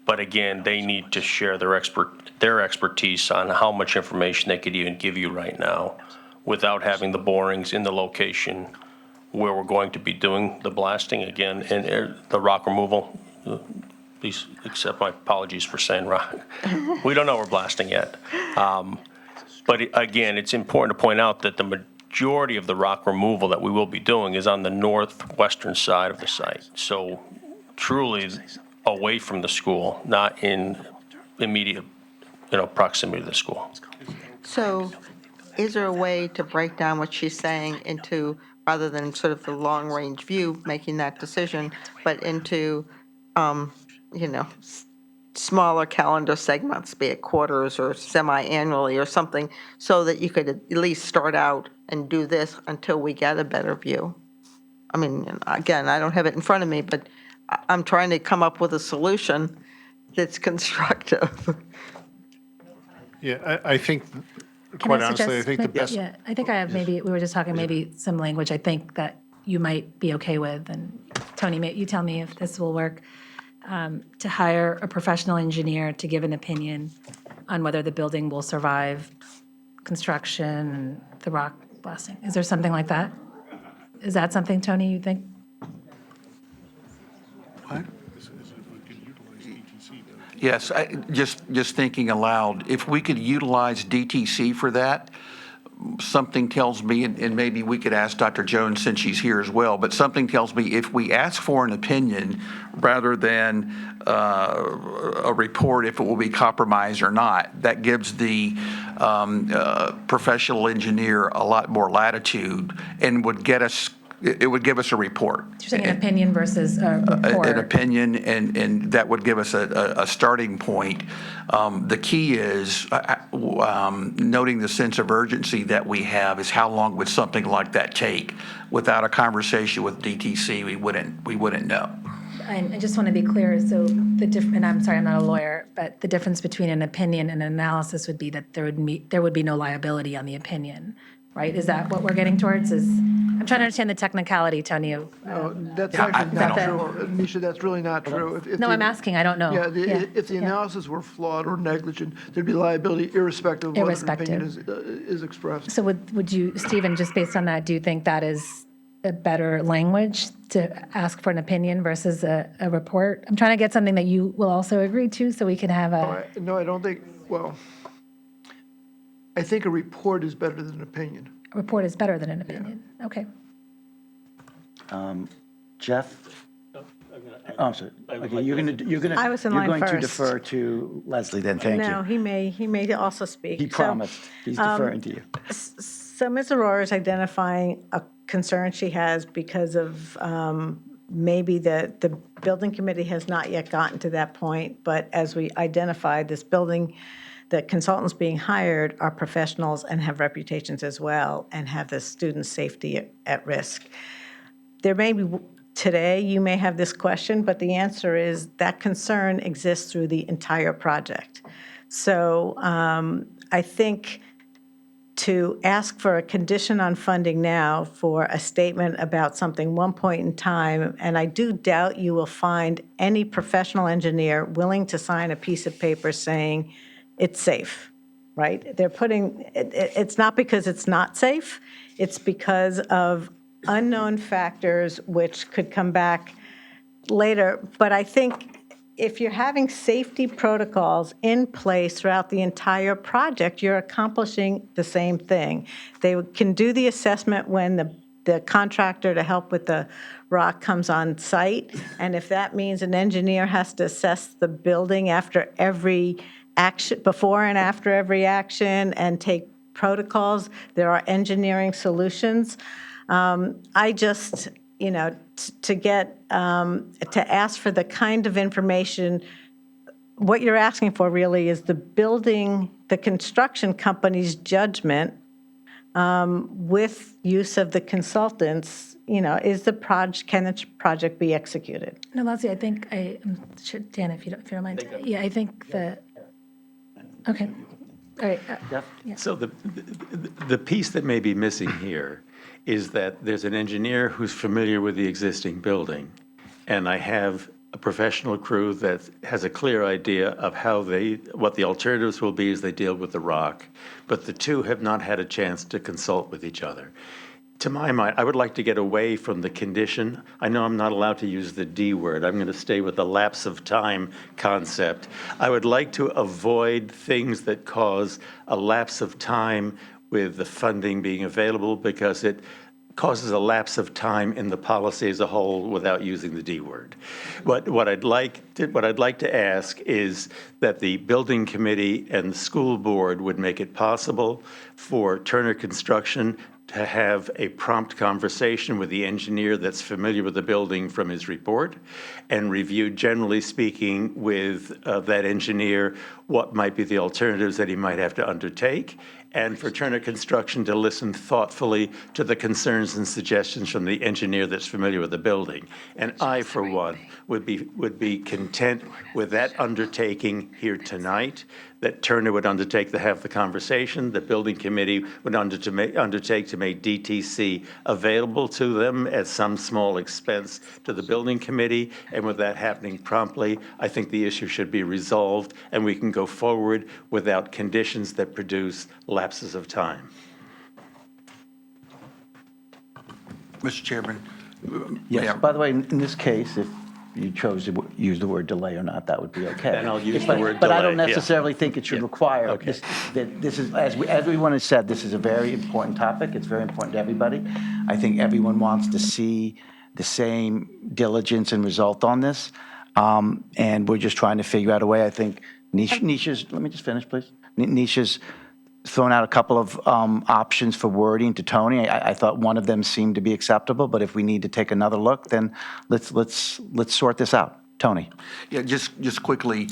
But again, they need to share their expertise on how much information they could even give you right now, without having the borings in the location where we're going to be doing the blasting again, and the rock removal. Please accept my apologies for saying rock. We don't know we're blasting yet. But again, it's important to point out that the majority of the rock removal that we will be doing is on the northwestern side of the site. So truly away from the school, not in immediate, proximity to the school. So is there a way to break down what she's saying into, rather than sort of the long-range view, making that decision, but into, smaller calendar segments, be it quarters or semi-annually or something, so that you could at least start out and do this until we get a better view? I mean, again, I don't have it in front of me, but I'm trying to come up with a solution that's constructive. Yeah, I think, Can quite I honestly, I suggest think the maybe- best. Yeah, I think I have we were just talking maybe some language I think that you might be okay with, and Tony, you tell me if this will work. To hire a professional engineer to give an opinion on whether the building will survive construction and the rock blasting? Is there something like that? Is that something, Tony, you think? Yes, just thinking aloud, if we could utilize DTC for that, something tells me, and maybe we could ask Dr. Jones since she's here as well, but something tells me if we ask for an opinion rather than a report if it will be compromised or not, that gives the professional engineer a lot more latitude and would get us, it would give us a report. You're saying an opinion versus a report? An opinion, and that would give us a starting point. The key is, noting the sense of urgency that we have, is how long would something like that take? Without a conversation with DTC, we wouldn't know. I just want to be clear, so and I'm sorry, I'm not a lawyer, but the difference between an opinion and an analysis would be that there would be no liability on the opinion, right? Is that what we're getting towards? I'm trying to understand the technicality, Tony, of. No, that's actually not true. Misha, that's really not true. No, I'm asking, I don't know. Yeah, if the analysis were flawed or negligent, there'd be liability irrespective of whether an opinion is expressed. So would you, Stephen, just based on that, do you think that is a better language to ask for an opinion versus a report? I'm trying to get something that you will also agree to so we can have a. No, I don't think, well, I think a report is better than an opinion. A report is better than an opinion. Okay. Jeff? Oh, I'm sorry. Okay, you're going I was in line to first. defer to Leslie then, thank No, you. he may also speak. He promised. He's deferring to you. So Ms. Aurora is identifying a concern she has because of maybe the building committee has not yet gotten to that point, but as we identified, this building, the consultants being hired are professionals and have reputations as well and have the student safety at risk. There may be, today you may have this question, but the answer is that concern exists through the entire project. So I think to ask for a condition on funding now for a statement about something one point in time, and I do doubt you will find any professional engineer willing to sign a piece of paper saying it's safe, right? They're putting, it's not because it's not safe, it's because of unknown factors which could come back later. But I think if you're having safety protocols in place throughout the entire project, you're accomplishing the same thing. They can do the assessment when the contractor to help with the rock comes on site, and if that means an engineer has to assess the building after every action, before and after every action, and take protocols, there are engineering solutions. I just, to ask for the kind of information, what you're asking for really is the construction company's judgment with use of the consultants, can the project be executed? No, Leslie, I think Dan, if you don't mind. Yeah, I think okay. All right. So the piece that may be missing here is that there's an engineer who's familiar with the existing building, and I have a professional crew that has a clear idea of what the alternatives will be as they deal with the rock, but the two have not had a chance to consult with each other. To my mind, I would like to get away from the condition. I know I'm not allowed to use the D word. I'm going to stay with the lapse of time concept. I would like to avoid things that cause a lapse of time with the funding being available, because it causes a lapse of time in the policy as a whole without using the D word. What I'd like to ask is that the building committee and the school board would make it possible for Turner Construction to have a prompt conversation with the engineer that's familiar with the building from his report, and review, generally speaking, with that engineer what might be the alternatives that he might have to undertake, and for Turner Construction to listen thoughtfully to the concerns and suggestions from the engineer that's familiar with the building. And I, for one, would be content with that undertaking here tonight, that Turner would undertake to have the conversation, the building committee would undertake to make DTC available to them at some small expense to the building committee, and with that happening promptly, I think the issue should be resolved, and we can go forward without conditions that produce lapses of time. Mr. Chairman? Yes, Yeah. by the way, in this case, if you chose to use the word delay or not, that would be okay. Then I'll use the word But I don't delay, yeah. necessarily think it should require, Okay. that this is, as everyone has said, this is a very important topic. It's very important to everybody. I think everyone wants to see the same diligence and result on this. And we're just trying to figure out a way. I think Nisha's, let me just finish, please. Nisha's thrown out a couple of options for wording to Tony. I thought one of them seemed to be acceptable, but if we need to take another look, then let's sort this out. Tony. Yeah, just quickly,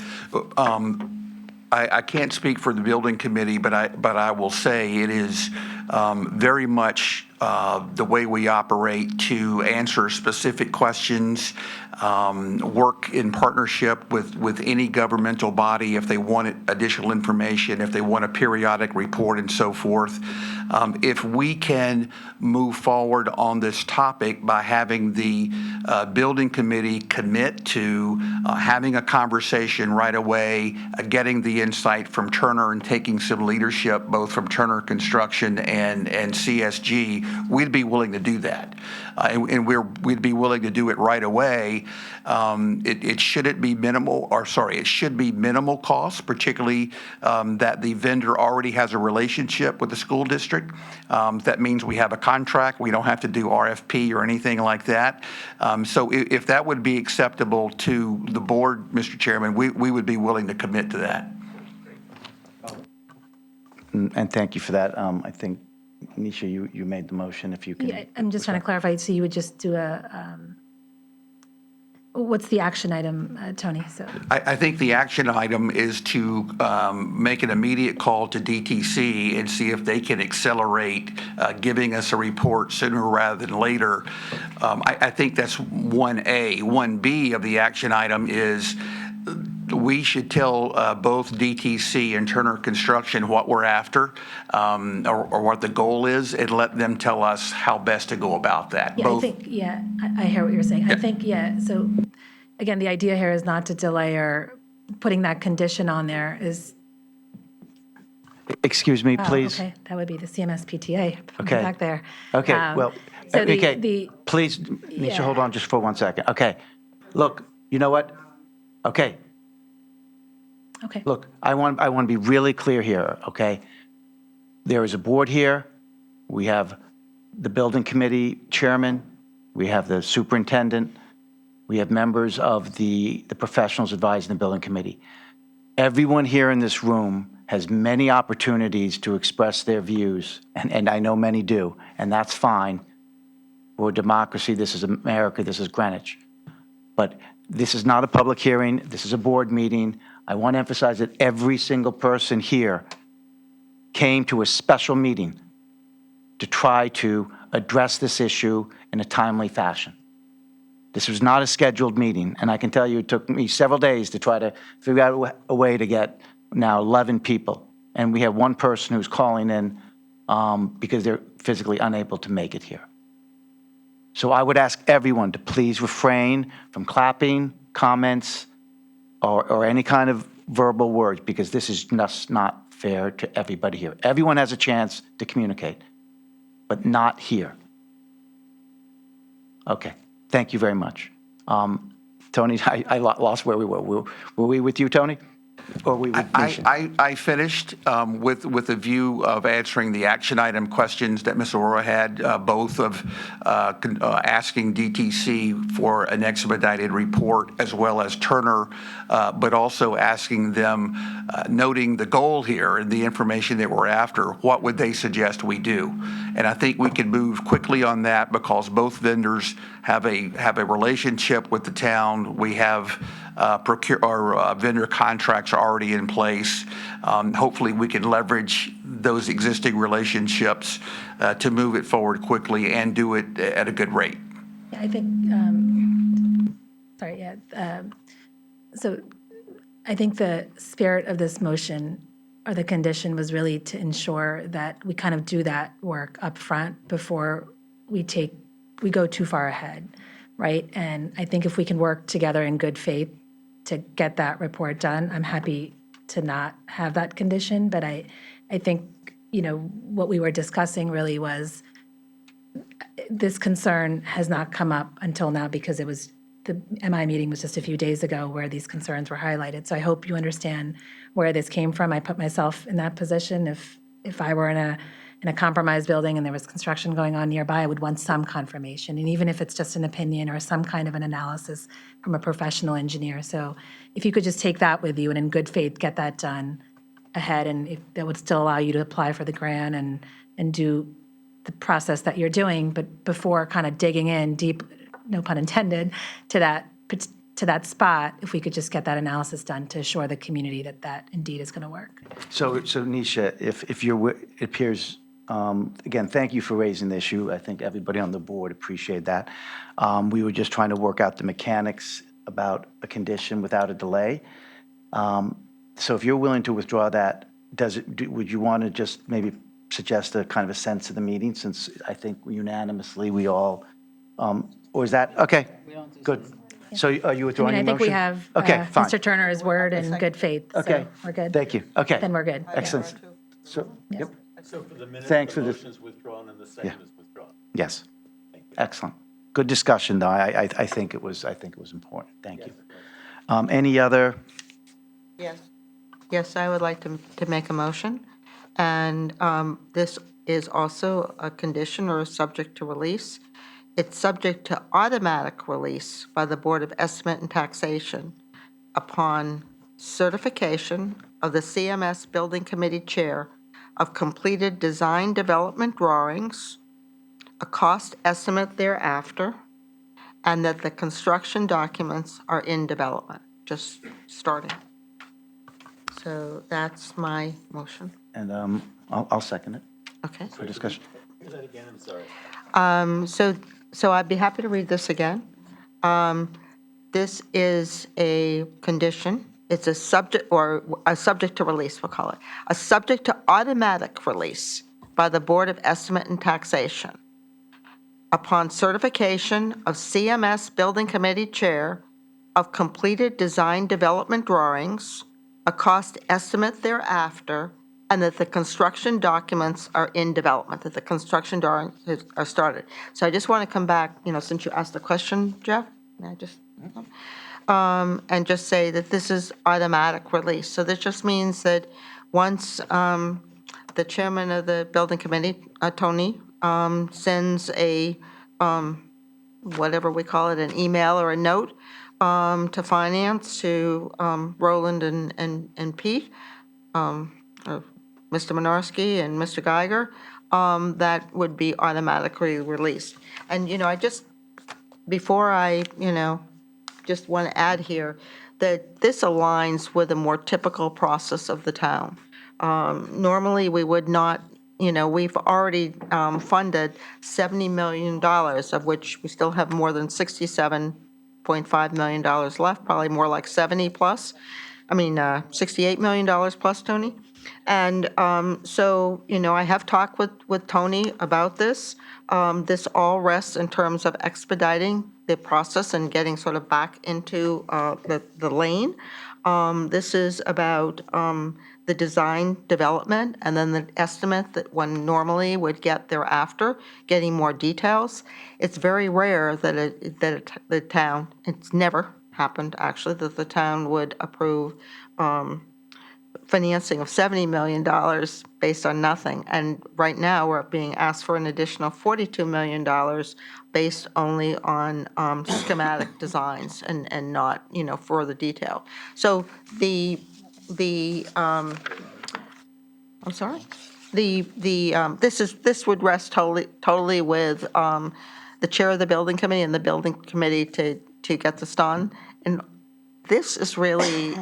I can't speak for the building committee, but I will say it is very much the way we operate to answer specific questions, work in partnership with any governmental body if they want additional information, if they want a periodic report and so forth. If we can move forward on this topic by having the building committee commit to having a conversation right away, getting the insight from Turner and taking some leadership both from Turner Construction and CSG, we'd be willing to do that. And we'd be willing to do it right away. It shouldn't be minimal, or sorry, it should be minimal costs, particularly that the vendor already has a relationship with the school district. That means we have a contract. We don't have to do RFP or anything like that. So if that would be acceptable to the board, Mr. Chairman, we would be willing to commit to that. And thank you for that. I think, Nisha, you made the motion, if you can. Yeah, I'm just trying to clarify, so you would just do what's the action item, Tony? So I think the action item is to make an immediate call to DTC and see if they can accelerate giving us a report sooner rather than later. I think that's 1A. 1B of the action item is we should tell both DTC and Turner Construction what we're after, or what the goal is, and let them tell us how best to go about that. yeah, I think, I hear what you're saying. I think, so again, the idea here is not to delay or putting that condition on there is. Excuse me, Oh, please. okay, that would be the CMS-PTA. Okay. Back there. Okay, well, So okay, please, Nisha, hold on just for 1 second. Okay, look, you know what? Okay, Okay. look, I want to be really clear here, okay? There is a board here. We have the building committee chairman. We have the superintendent. We have members of the professionals advising the building committee. Everyone here in this room has many opportunities to express their views, and I know many do, and that's fine. We're a democracy. This is America. This is Greenwich. But this is not a public hearing. This is a board meeting. I want to emphasize that every single person here came to a special meeting to try to address this issue in a timely fashion. This was not a scheduled meeting, and I can tell you it took me several days to try to figure out a way to get now 11 people. And we have one person who's calling in because they're physically unable to make it here. So I would ask everyone to please refrain from clapping, comments, or any kind of verbal words, because this is just not fair to everybody here. Everyone has a chance to communicate, but not here. Okay, thank you very much. Tony, I lost where we were. Were we with you, Tony? Or were we with Nisha? I finished with a view of answering the action item questions that Ms. Aurora had, both of asking DTC for an expedited report as well as Turner, but also asking them, noting the goal here and the information that we're after, what would they suggest we do? And I think we can move quickly on that because both vendors have a relationship with the town. We have vendor contracts are already in place. Hopefully, we can leverage those existing relationships to move it forward quickly and do it at a good rate. Yeah, I think, so I think the spirit of this motion or the condition was really to ensure that we kind of do that work up front before we go too far ahead, right? And I think if we can work together in good faith to get that report done, I'm happy to not have that condition. But I think, what we were discussing really was this concern has not come up until now because the MI meeting was just a few days ago where these concerns were highlighted. So I hope you understand where this came from. I put myself in that position. If I were in a compromised building and there was construction going on nearby, I would want some confirmation. And even if it's just an opinion or some kind of an analysis from a professional engineer. So if you could just take that with you and in good faith get that done ahead, and if that would still allow you to apply for the grant and do the process that you're doing, but before kind of digging in deep, no pun intended, to that spot, if we could just get that analysis done to assure the community that that indeed is going to work. So Nisha, if you're, it appears, again, thank you for raising the issue. I think everybody on the board appreciate that. We were just trying to work out the mechanics about a condition without a delay. So if you're willing to withdraw that, would you want to just maybe suggest a kind of a sense of the meeting, since I think unanimously we all, or is that, okay, good. So are you I withdrawing mean, your I think we motion? have Okay, fine. Mr. Turner's word in good faith, so Okay. we're good. Thank you. Okay. Then we're good. Yeah. Excellent. So, yep. So for the minutes, Thanks the for this. motion's withdrawn and the second is withdrawn. Yes. Excellent. Good discussion, though. I think it was important. Thank you. Any other? Yes. Yes, I would like to make a motion. And this is also a condition or a subject to release. It's subject to automatic release by the Board of Estimate and Taxation upon certification of the CMS Building Committee Chair of completed design development drawings, a cost estimate thereafter, and that the construction documents are in development, just starting. So that's my motion. And I'll second it Okay. for discussion. Say that again, I'm sorry. So I'd be happy to read this again. This is a condition. It's a subject, or a subject to release, we'll call it. A subject to automatic release by the Board of Estimate and Taxation upon certification of CMS Building Committee Chair of completed design development drawings, a cost estimate thereafter, and that the construction documents are in development, that the construction drawings are started. So I just want to come back, since you asked the question, Jeff, may I just, and just say that this is automatic release. So this just means that once the chairman of the building committee, Tony, sends a, whatever we call it, an email or a note to finance, to Roland and Pete, Mr. Minarski and Mr. Geiger, that would be automatically released. And, I just, before I, just want to add here that this aligns with a more typical process of the town. Normally, we would not, we've already funded $70 million, of which we still have more than $67.5 million left, probably more like 70 plus. $68 million plus, Tony. And so, I have talked with Tony about this. This all rests in terms of expediting the process and getting sort of back into the lane. This is about the design development and then the estimate that one normally would get thereafter, getting more details. It's very rare that the town, it's never happened actually, that the town would approve financing of $70 million based on nothing. And right now, we're being asked for an additional $42 million based only on schematic designs and not, further detail. So I'm sorry? This would rest totally with the chair of the building committee and the building committee to get this done. And this is really,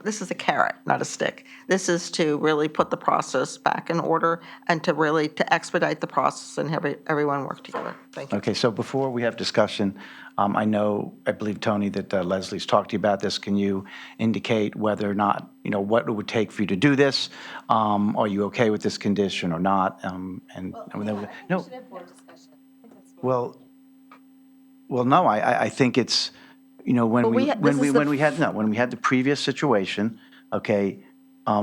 this is a carrot, not a stick. This is to really put the process back in order and to expedite the process and have everyone work together. Thank you. Okay, so before we have discussion, I believe, Tony, that Leslie's talked to you about this. Can you indicate whether or not, what it would take for you to do this? Are you okay with this condition or not? No. Well, no, I think it's, when we had the previous situation, okay,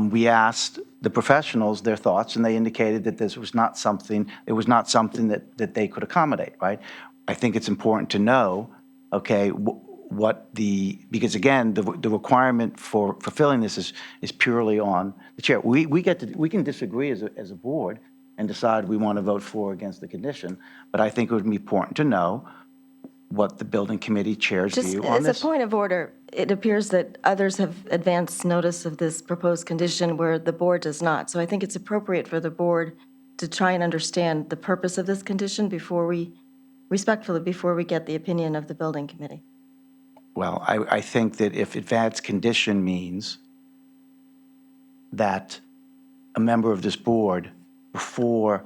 we asked the professionals their thoughts, and they indicated that this was not something, it was not something that they could accommodate, right? I think it's important to know, okay, what the, because again, the requirement for fulfilling this is purely on the chair. We can disagree as a board and decide we want to vote for or against the condition, but I think it would be important to know what the building committee chair's Just view on as this. a point of order, it appears that others have advanced notice of this proposed condition where the board does not. So I think it's appropriate for the board to try and understand the purpose of this condition respectfully, before we get the opinion of the building committee. Well, I think that if advanced condition means that a member of this board, before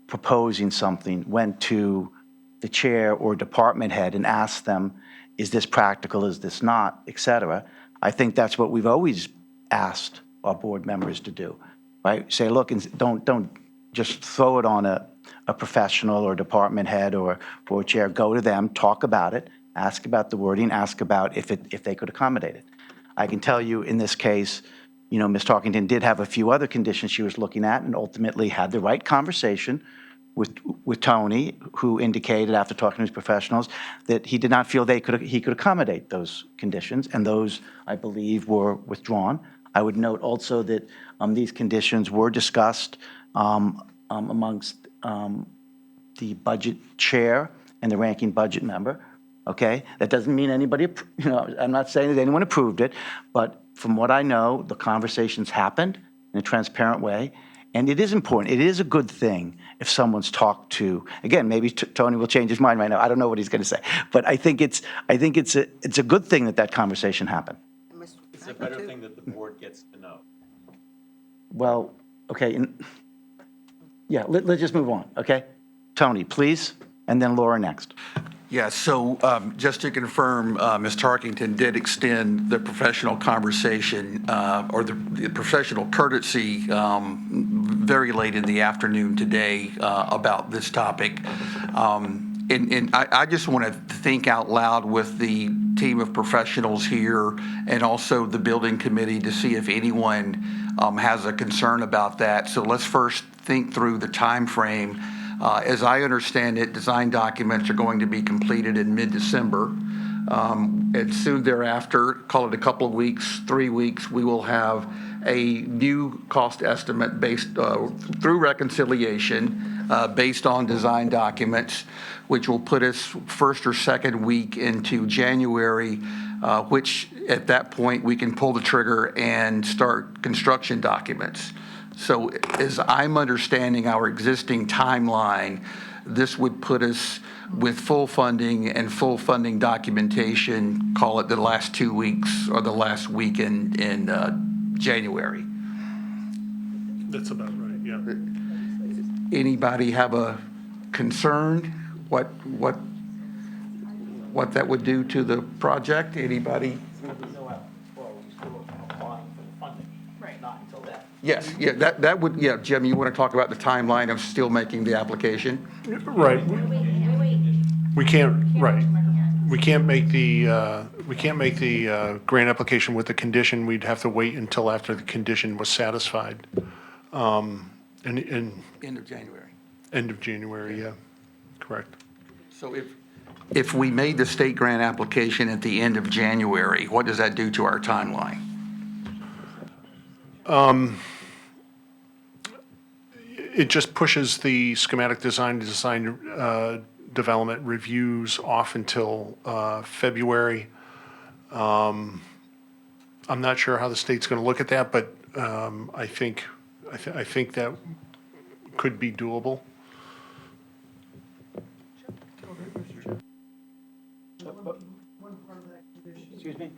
proposing something, went to the chair or department head and asked them, is this practical, is this not, et cetera, I think that's what we've always asked our board members to do, right? Say, look, and don't just throw it on a professional or department head or board chair. Go to them, talk about it, ask about the wording, ask about if they could accommodate it. I can tell you in this case, you know, Ms. Tarkington did have a few other conditions she was looking at and ultimately had the right conversation with Tony, who indicated after talking to his professionals that he did not feel he could accommodate those conditions, and those, I believe, were withdrawn. I would note also that these conditions were discussed amongst the budget chair and the ranking budget member, okay? That doesn't mean anybody, you know, I'm not saying that anyone approved it, but from what I know, the conversations happened in a transparent way, and it is important. It is a good thing if someone's talked to, again, maybe Tony will change his mind right now. I don't know what he's going to say, but I think it's a good thing that conversation happened. It's a better thing that the board gets to know. Well, okay, yeah, let's just move on, okay? Tony, please, and then Laura next. Yeah, so just to confirm, Ms. Tarkington did extend the professional conversation or the professional courtesy very late in the afternoon today about this topic. And I just want to think out loud with the team of professionals here and also the building committee to see if anyone has a concern about that. So let's first think through the time frame. As I understand it, design documents are going to be completed in mid-December. And soon thereafter, call it a couple of weeks, 3 weeks, we will have a new cost estimate based through reconciliation based on design documents, which will put us first or second week into January, which at that point we can pull the trigger and start construction documents. So as I'm understanding our existing timeline, this would put us with full funding and full funding documentation, call it the last 2 weeks or the last week in January. That's about right, yeah. Anybody have a concern? What that would do to the project? Anybody? Yes, yeah, that would, yeah, Jim, you want to talk about the timeline of still making the application? Right. We can't, right. We can't make the grant application with the condition. We'd have to wait until after the condition was satisfied. And End of January. end of January, yeah, correct. So if we made the state grant application at the end of January, what does that do to our timeline? It just pushes the schematic design development reviews off until February. I'm not sure how the state's going to look at that, but I think that could be doable. Excuse me?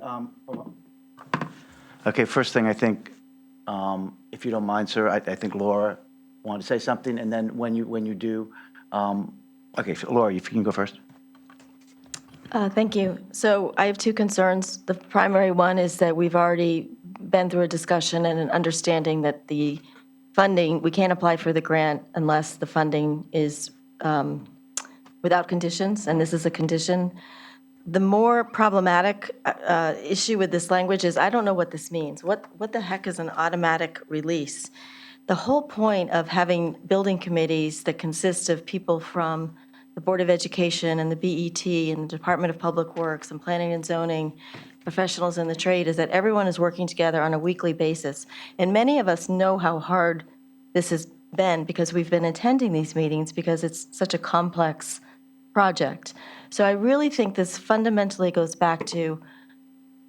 Hold on. Okay, first thing, I think, if you don't mind, sir, I think Laura wanted to say something, and then when you do, okay, so Laura, if you can go first. Thank you. So I have two concerns. The primary one is that we've already been through a discussion and an understanding that the funding, we can't apply for the grant unless the funding is without conditions, and this is a condition. the more problematic issue with this language is I don't know what this means. What the heck is an automatic release? The whole point of having building committees that consist of people from the Board of Education and the BET and the Department of Public Works and Planning and Zoning, professionals in the trade, is that everyone is working together on a weekly basis. And many of us know how hard this has been because we've been attending these meetings because it's such a complex project. So I really think this fundamentally goes back to,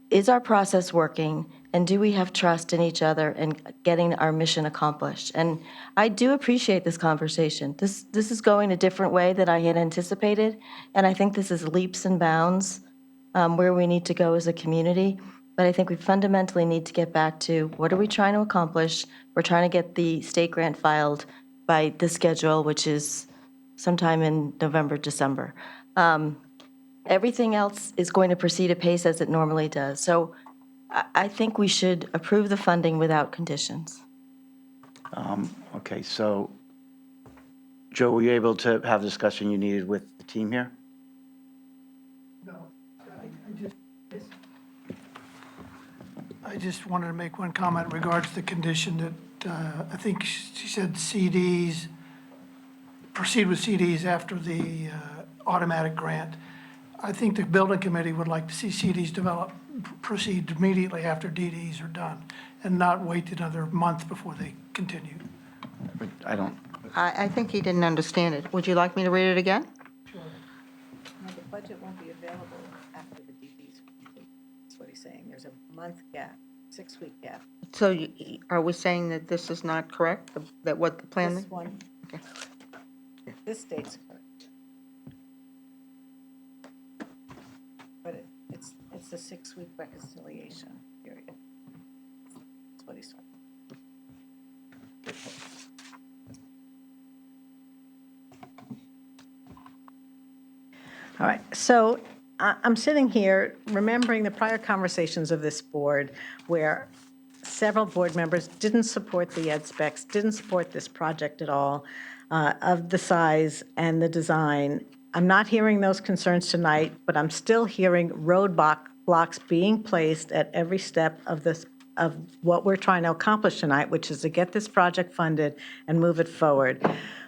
is our process working, and do we have trust in each other and getting our mission accomplished? And I do appreciate this conversation. This is going a different way than I had anticipated, and I think this is leaps and bounds where we need to go as a community. But I think we fundamentally need to get back to, what are we trying to accomplish? We're trying to get the state grant filed by the schedule, which is sometime in November, December. Everything else is going to proceed at pace as it normally does. So I think we should approve the funding without conditions. Okay, so, Joe, were you able to have the discussion you needed with the team here? I just wanted to make one comment in regards to the condition that, I think she said CDs, proceed with CDs after the automatic grant. I think the building committee would like to see CDs proceed immediately after DDs are done and not wait another month before they continue. I don't, I think he didn't understand it. Would you like me to read it again? No, the budget won't be available after the DDs are complete. That's what he's saying. There's a month gap, 6-week gap. So are we saying that this is not correct, that what the plan? This one, Okay. this date's correct. But it's a 6-week reconciliation period. That's what he's talking about. All right, so I'm sitting here remembering the prior conversations of this board where several board members didn't support the ed specs, didn't support this project at all, of the size and the design. I'm not hearing those concerns tonight, but I'm still hearing blocks being placed at every step of this, of what we're trying to accomplish tonight, which is to get this project funded and move it forward.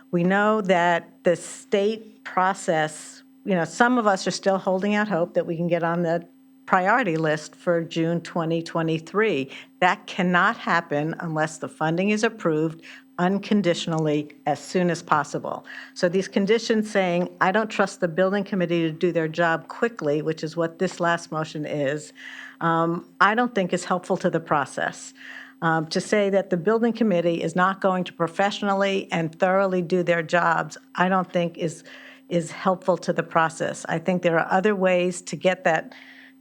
We know that the state process, some of us are still holding out hope that we can get on the priority list for June 2023. That cannot happen unless the funding is approved unconditionally as soon as possible. So these conditions saying, I don't trust the building committee to do their job quickly, which is what this last motion is, I don't think is helpful to the process. To say that the building committee is not going to professionally and thoroughly do their jobs, I don't think is helpful to the process. I think there are other ways to get that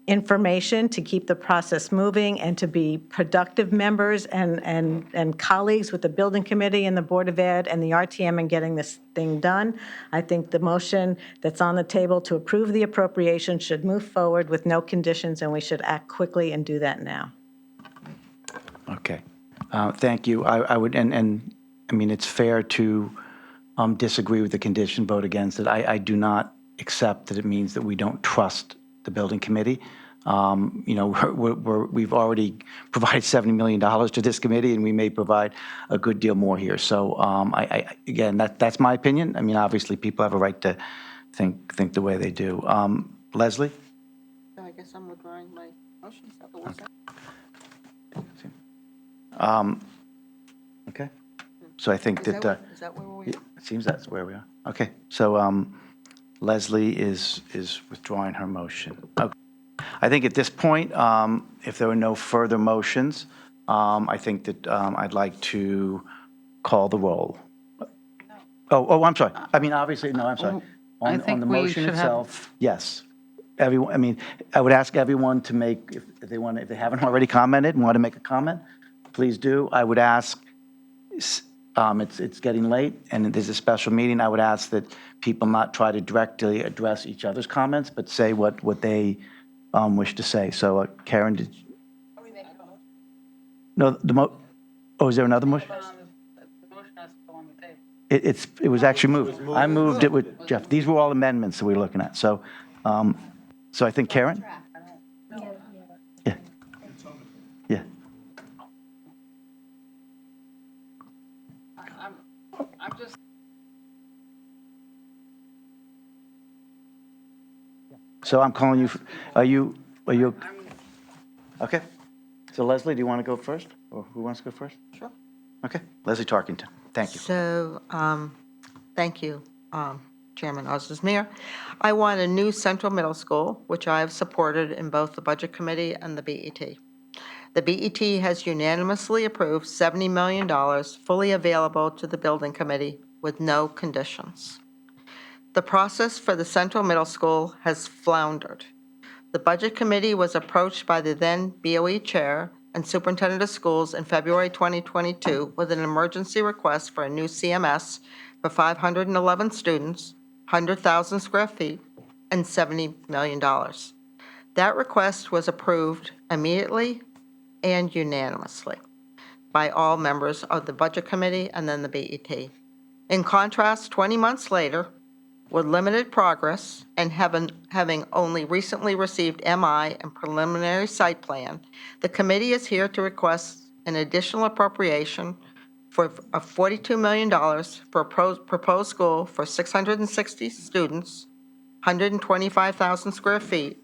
information, to keep the process moving, and to be productive members and colleagues with the building committee and the Board of Ed and the RTM in getting this thing done. I think the motion that's on the table to approve the appropriation should move forward with no conditions, and we should act quickly and do that now. okay. Thank you. I would, and I mean, it's fair to disagree with the condition, vote against it. I do not accept that it means that we don't trust the building committee. We've already provided $70 million to this committee, and we may provide a good deal more here. So again, that's my opinion. I mean, obviously, people have a right to think the way they do. Leslie? I guess I'm withdrawing my motion. Is that what was Okay. So I think that, is that where we are? it seems that's where we are. Okay. So Leslie is withdrawing her motion. Okay. I think at this point, if there are no further motions, I think that I'd like to call the roll. Oh, I'm sorry. I mean, obviously, no, I'm sorry. I On think the we motion should have- itself, yes. Everyone, I mean, I would ask everyone to make, if they haven't already commented and want to make a comment, please do. I would ask, it's getting late and there's a special meeting. I would ask that people not try to directly address each other's comments, but say what they wish to say. So Karen, did you? No, is there another motion? It was actually moved. I moved it with Jeff. These were all amendments that we were looking at. So So I think Karen? Yeah. Yeah. I'm just. So I'm calling you, are you, okay. So Leslie, do you want to go first? Or who wants to go first? Sure. Okay, Leslie Tarkington, thank you. So, thank you, Chairman Osmere. I want a new central middle school, which I have supported in both the Budget Committee and the BET. The BET has unanimously approved $70 million fully available to the Building Committee with no conditions. The process for the central middle school has floundered. The Budget Committee was approached by the then BOE Chair and Superintendent of Schools in February 2022 with an emergency request for a new CMS for 511 students, 100,000 square feet, and $70 million. That request was approved immediately and unanimously by all members of the Budget Committee and then the BET. In contrast, 20 months later, with limited progress and having only recently received MI and preliminary site plan, the committee is here to request an additional appropriation for $42 million for a proposed school for 660 students, 125,000 square feet,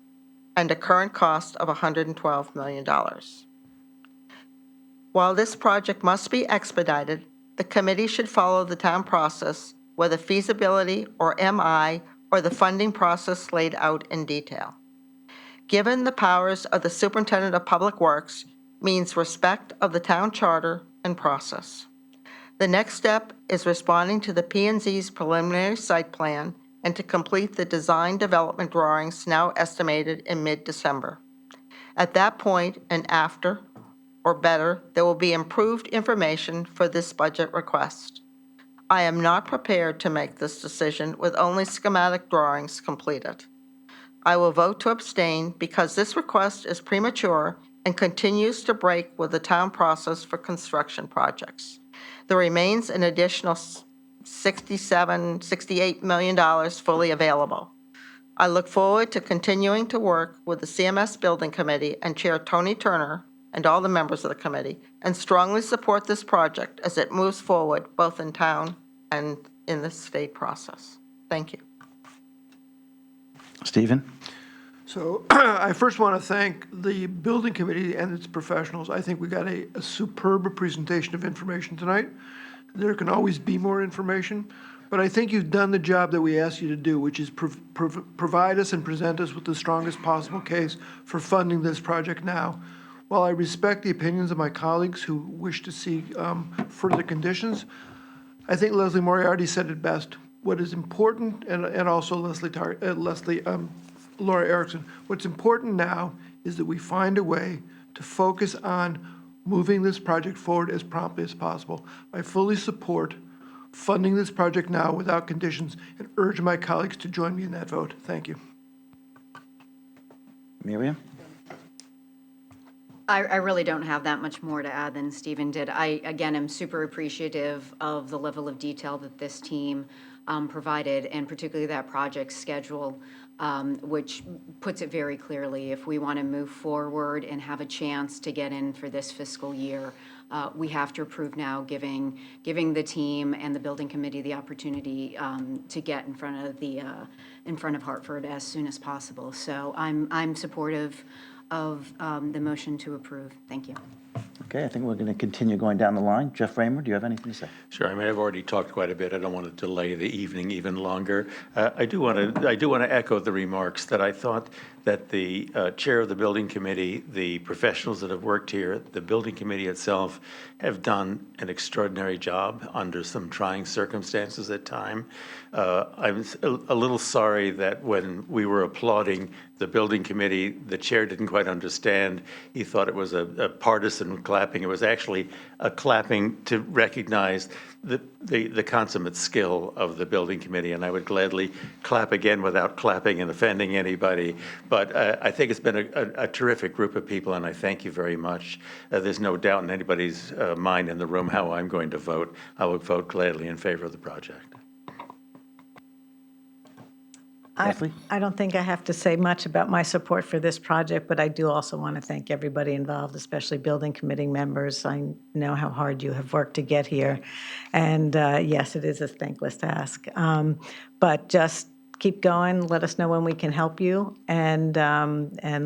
and a current cost of $112 million. While this project must be expedited, the committee should follow the town process, whether feasibility or MI or the funding process laid out in detail. Given the powers of the Superintendent of Public Works means respect of the town charter and process. The next step is responding to the P&Z's preliminary site plan and to complete the design development drawings now estimated in mid-December. At that point and after, or better, there will be improved information for this budget request. I am not prepared to make this decision with only schematic drawings completed. I will vote to abstain because this request is premature and continues to break with the town process for construction projects. There remains an additional $68 million fully available. I look forward to continuing to work with the CMS Building Committee and Chair Tony Turner and all the members of the committee, and strongly support this project as it moves forward both in town and in the state process. Thank you. Stephen? So I first want to thank the building committee and its professionals. I think we got a superb presentation of information tonight. There can always be more information, but I think you've done the job that we asked you to do, which is provide us and present us with the strongest possible case for funding this project now. While I respect the opinions of my colleagues who wish to see further conditions, I think Leslie Moriarty said it best. What is important, and also Laura Erickson, what's important now is that we find a way to focus on moving this project forward as promptly as possible. I fully support funding this project now without conditions and urge my colleagues to join me in that vote. Thank you. Miriam? I really don't have that much more to add than Stephen did. I, again, am super appreciative of the level of detail that this team provided, and particularly that project schedule, which puts it very clearly. If we want to move forward and have a chance to get in for this fiscal year, we have to approve now, giving the team and the building committee the opportunity to get in front of Hartford as soon as possible. So I'm supportive of the motion to approve. Thank you. Okay, I think we're going to continue going down the line. Jeff Raymer, do you have anything to say? Sure. I mean, I've already talked quite a bit. I don't want to delay the evening even longer. I do want to echo the remarks that I thought that the chair of the building committee, the professionals that have worked here, the building committee itself have done an extraordinary job under some trying circumstances at time. I'm a little sorry that when we were applauding the building committee, the chair didn't quite understand. He thought it was a partisan clapping. It was actually a clapping to recognize the consummate skill of the building committee, and I would gladly clap again without clapping and offending anybody. But I think it's been a terrific group of people, and I thank you very much. There's no doubt in anybody's mind in the room how I'm going to vote. I will vote gladly in favor of the project. Kathleen? I don't think I have to say much about my support for this project, but I do also want to thank everybody involved, especially building committee members. I know how hard you have worked to get here. And yes, it is a thankless task. But just keep going. Let us know when we can help you. And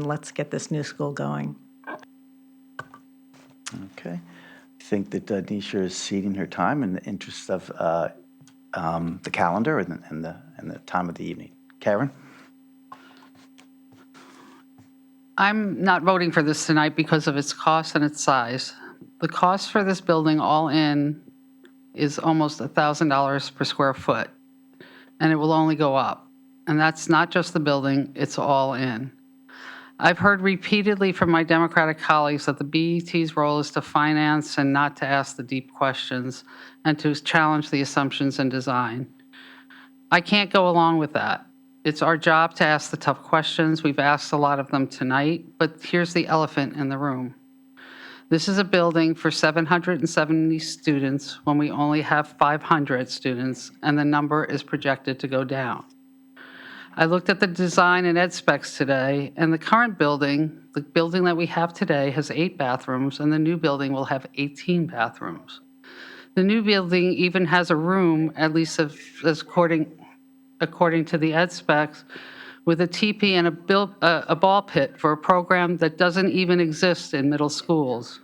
let's get this new school going. Okay. I think that Nisha is ceding her time in the interest of the calendar and the time of the evening. Karen? I'm not voting for this tonight because of its cost and its size. The cost for this building all in is almost $1,000 per square foot, and it will only go up. And that's not just the building, it's all in. I've heard repeatedly from my Democratic colleagues that the BET's role is to finance and not to ask the deep questions and to challenge the assumptions in design. I can't go along with that. It's our job to ask the tough questions. We've asked a lot of them tonight, but here's the elephant in the room. This is a building for 770 students when we only have 500 students, and the number is projected to go down. I looked at the design and ed specs today, and the current building, the building that we have today, has 8 bathrooms, and the new building will have 18 bathrooms. The new building even has a room, at least as according to the ed specs, with a teepee and a ball pit for a program that doesn't even exist in middle schools.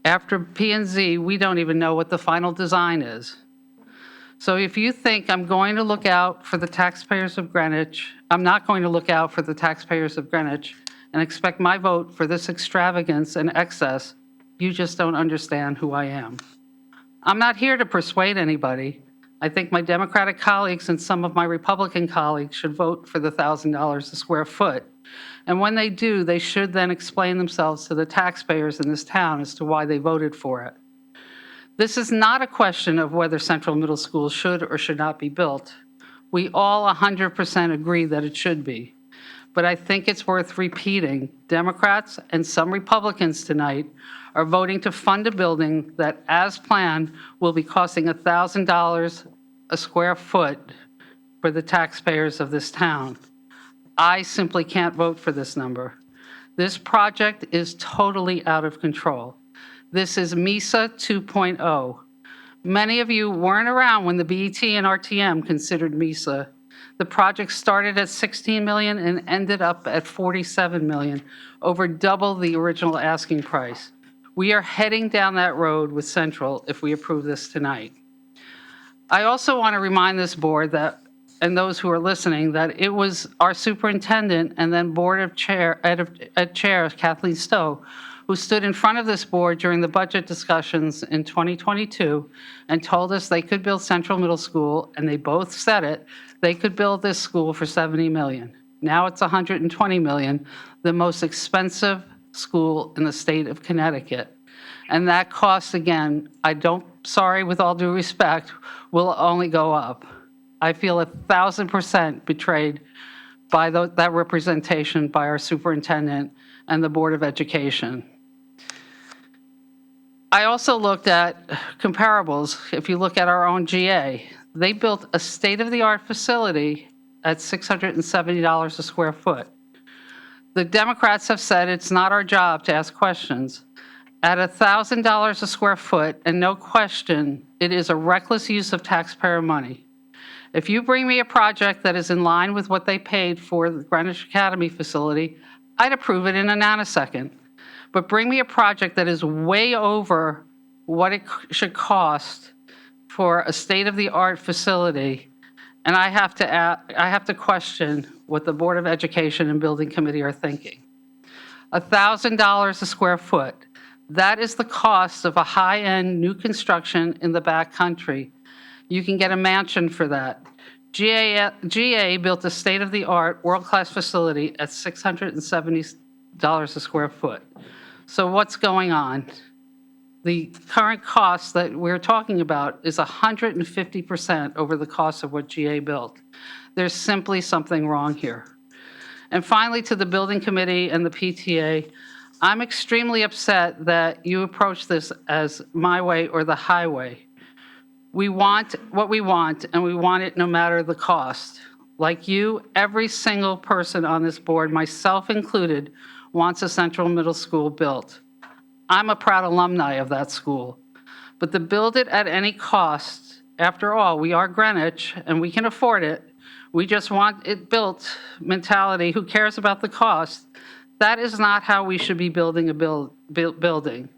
After P&Z, we don't even know what the final design is. So if you think I'm going to look out for the taxpayers of Greenwich, I'm not going to look out for the taxpayers of Greenwich and expect my vote for this extravagance and excess, you just don't understand who I am. I'm not here to persuade anybody. I think my Democratic colleagues and some of my Republican colleagues should vote for the $1,000 a square foot. And when they do, they should then explain themselves to the taxpayers in this town as to why they voted for it. This is not a question of whether Central Middle School should or should not be built. We all 100% agree that it should be. But I think it's worth repeating. Democrats and some Republicans tonight are voting to fund a building that, as planned, will be costing $1,000 a square foot for the taxpayers of this town. I simply can't vote for this number. This project is totally out of control. This is MISA 2.0. Many of you weren't around when the BET and RTM considered MISA. The project started at $16 million and ended up at $47 million, over double the original asking price. We are heading down that road with Central if we approve this tonight. I also want to remind this board that, and those who are listening, that it was our superintendent and then board of chair, ed chair, Kathleen Stowe, who stood in front of this board during the budget discussions in 2022 and told us they could build Central Middle School, and they both said it, they could build this school for $70 million. Now it's $120 million, the most expensive school in the state of Connecticut. And that cost, again, sorry, with all due respect, will only go up. I feel 1,000% betrayed by that representation by our superintendent and the Board of Education. I also looked at comparables. If you look at our own GA, they built a state-of-the-art facility at $670 a square foot. The Democrats have said it's not our job to ask questions. At $1,000 a square foot, and no question, it is a reckless use of taxpayer money. If you bring me a project that is in line with what they paid for the Greenwich Academy facility, I'd approve it in a nanosecond. But bring me a project that is way over what it should cost for a state-of-the-art facility, and I have to question what the Board of Education and Building Committee are thinking. $1,000 a square foot. That is the cost of a high-end new construction in the back country. You can get a mansion for that. GA built a state-of-the-art, world-class facility at $670 a square foot. So what's going on? The current cost that we're talking about is 150% over the cost of what GA built. There's simply something wrong here. And finally, to the Building Committee and the PTA, I'm extremely upset that you approach this as my way or the highway. We want what we want, and we want it no matter the cost. Like you, every single person on this board, myself included, wants a Central Middle School built. I'm a proud alumni of that school. But to build it at any cost, after all, we are Greenwich and we can afford it. We just want it built mentality, who cares about the cost? That is not how we should be building a building.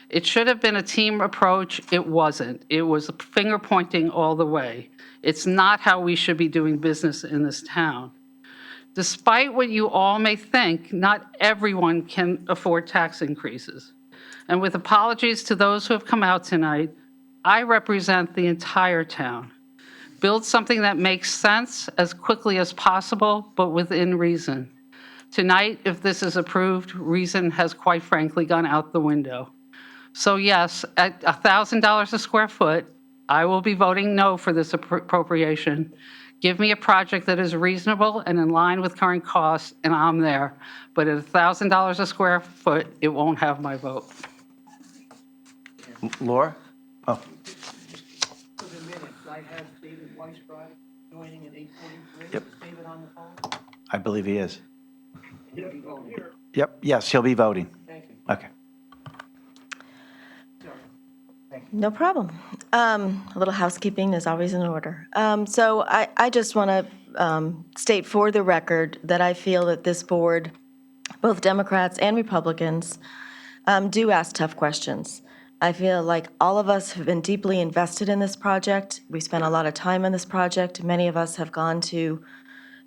It should have been a team approach. It wasn't. It was finger pointing all the way. It's not how we should be doing business in this town. Despite what you all may think, not everyone can afford tax increases. And with apologies to those who have come out tonight, I represent the entire town. Build something that makes sense as quickly as possible, but within reason. Tonight, if this is approved, reason has quite frankly gone out the window. So yes, at $1,000 a square foot, I will be voting no for this appropriation. Give me a project that is reasonable and in line with current costs, and I'm there. But at $1,000 a square foot, it won't have my vote. Laura? Oh, For the minutes, I have David Weisbrod joining at 8:43. Yep. Is David on the phone? I believe he is. He'll be voting. Yep, yes, he'll be voting. Thank you. Okay. No problem. A little housekeeping is always in order. So I just want to state for the record that I feel that this board, both Democrats and Republicans, do ask tough questions. I feel like all of us have been deeply invested in this project. We spent a lot of time on this project. Many of us have gone to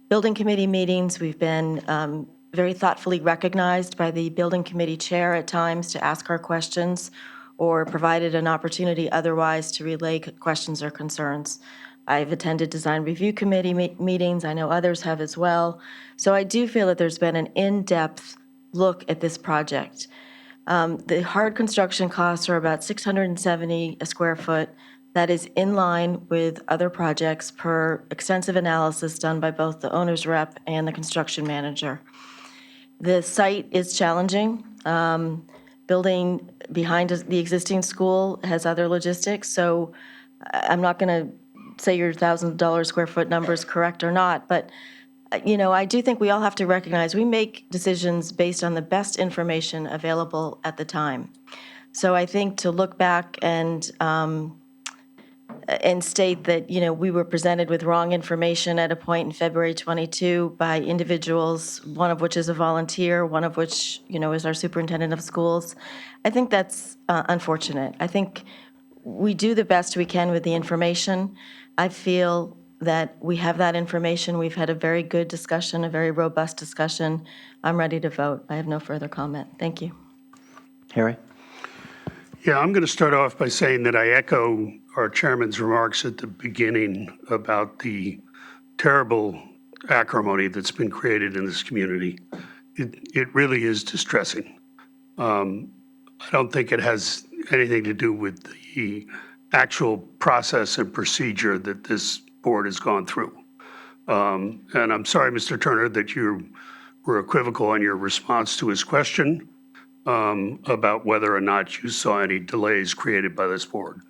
building committee meetings. We've been very thoughtfully recognized by the building committee chair at times to ask our questions, or provided an opportunity otherwise to relay questions or concerns. I've attended design review committee meetings. I know others have as well. So I do feel that there's been an in-depth look at this project. The hard construction costs are about $670 a square foot. That is in line with other projects per extensive analysis done by both the owner's rep and the construction manager. The site is challenging. Building behind the existing school has other logistics, so I'm not going to say your $1,000 square foot number is correct or not, but I do think we all have to recognize we make decisions based on the best information available at the time. So I think to look back and state that, we were presented with wrong information at a point in February 22 by individuals, one of which is a volunteer, one of which, is our superintendent of schools. I think that's unfortunate. I think we do the best we can with the information. I feel that we have that information. We've had a very good discussion, a very robust discussion. I'm ready to vote. I have no further comment. Thank you. Harry? Yeah, I'm going to start off by saying that I echo our chairman's remarks at the beginning about the terrible acrimony that's been created in this community. It really is distressing. I don't think it has anything to do with the actual process and procedure that this board has gone through. And I'm sorry, Mr. Turner, that you were equivocal in your response to his question about whether or not you saw any delays created by this board.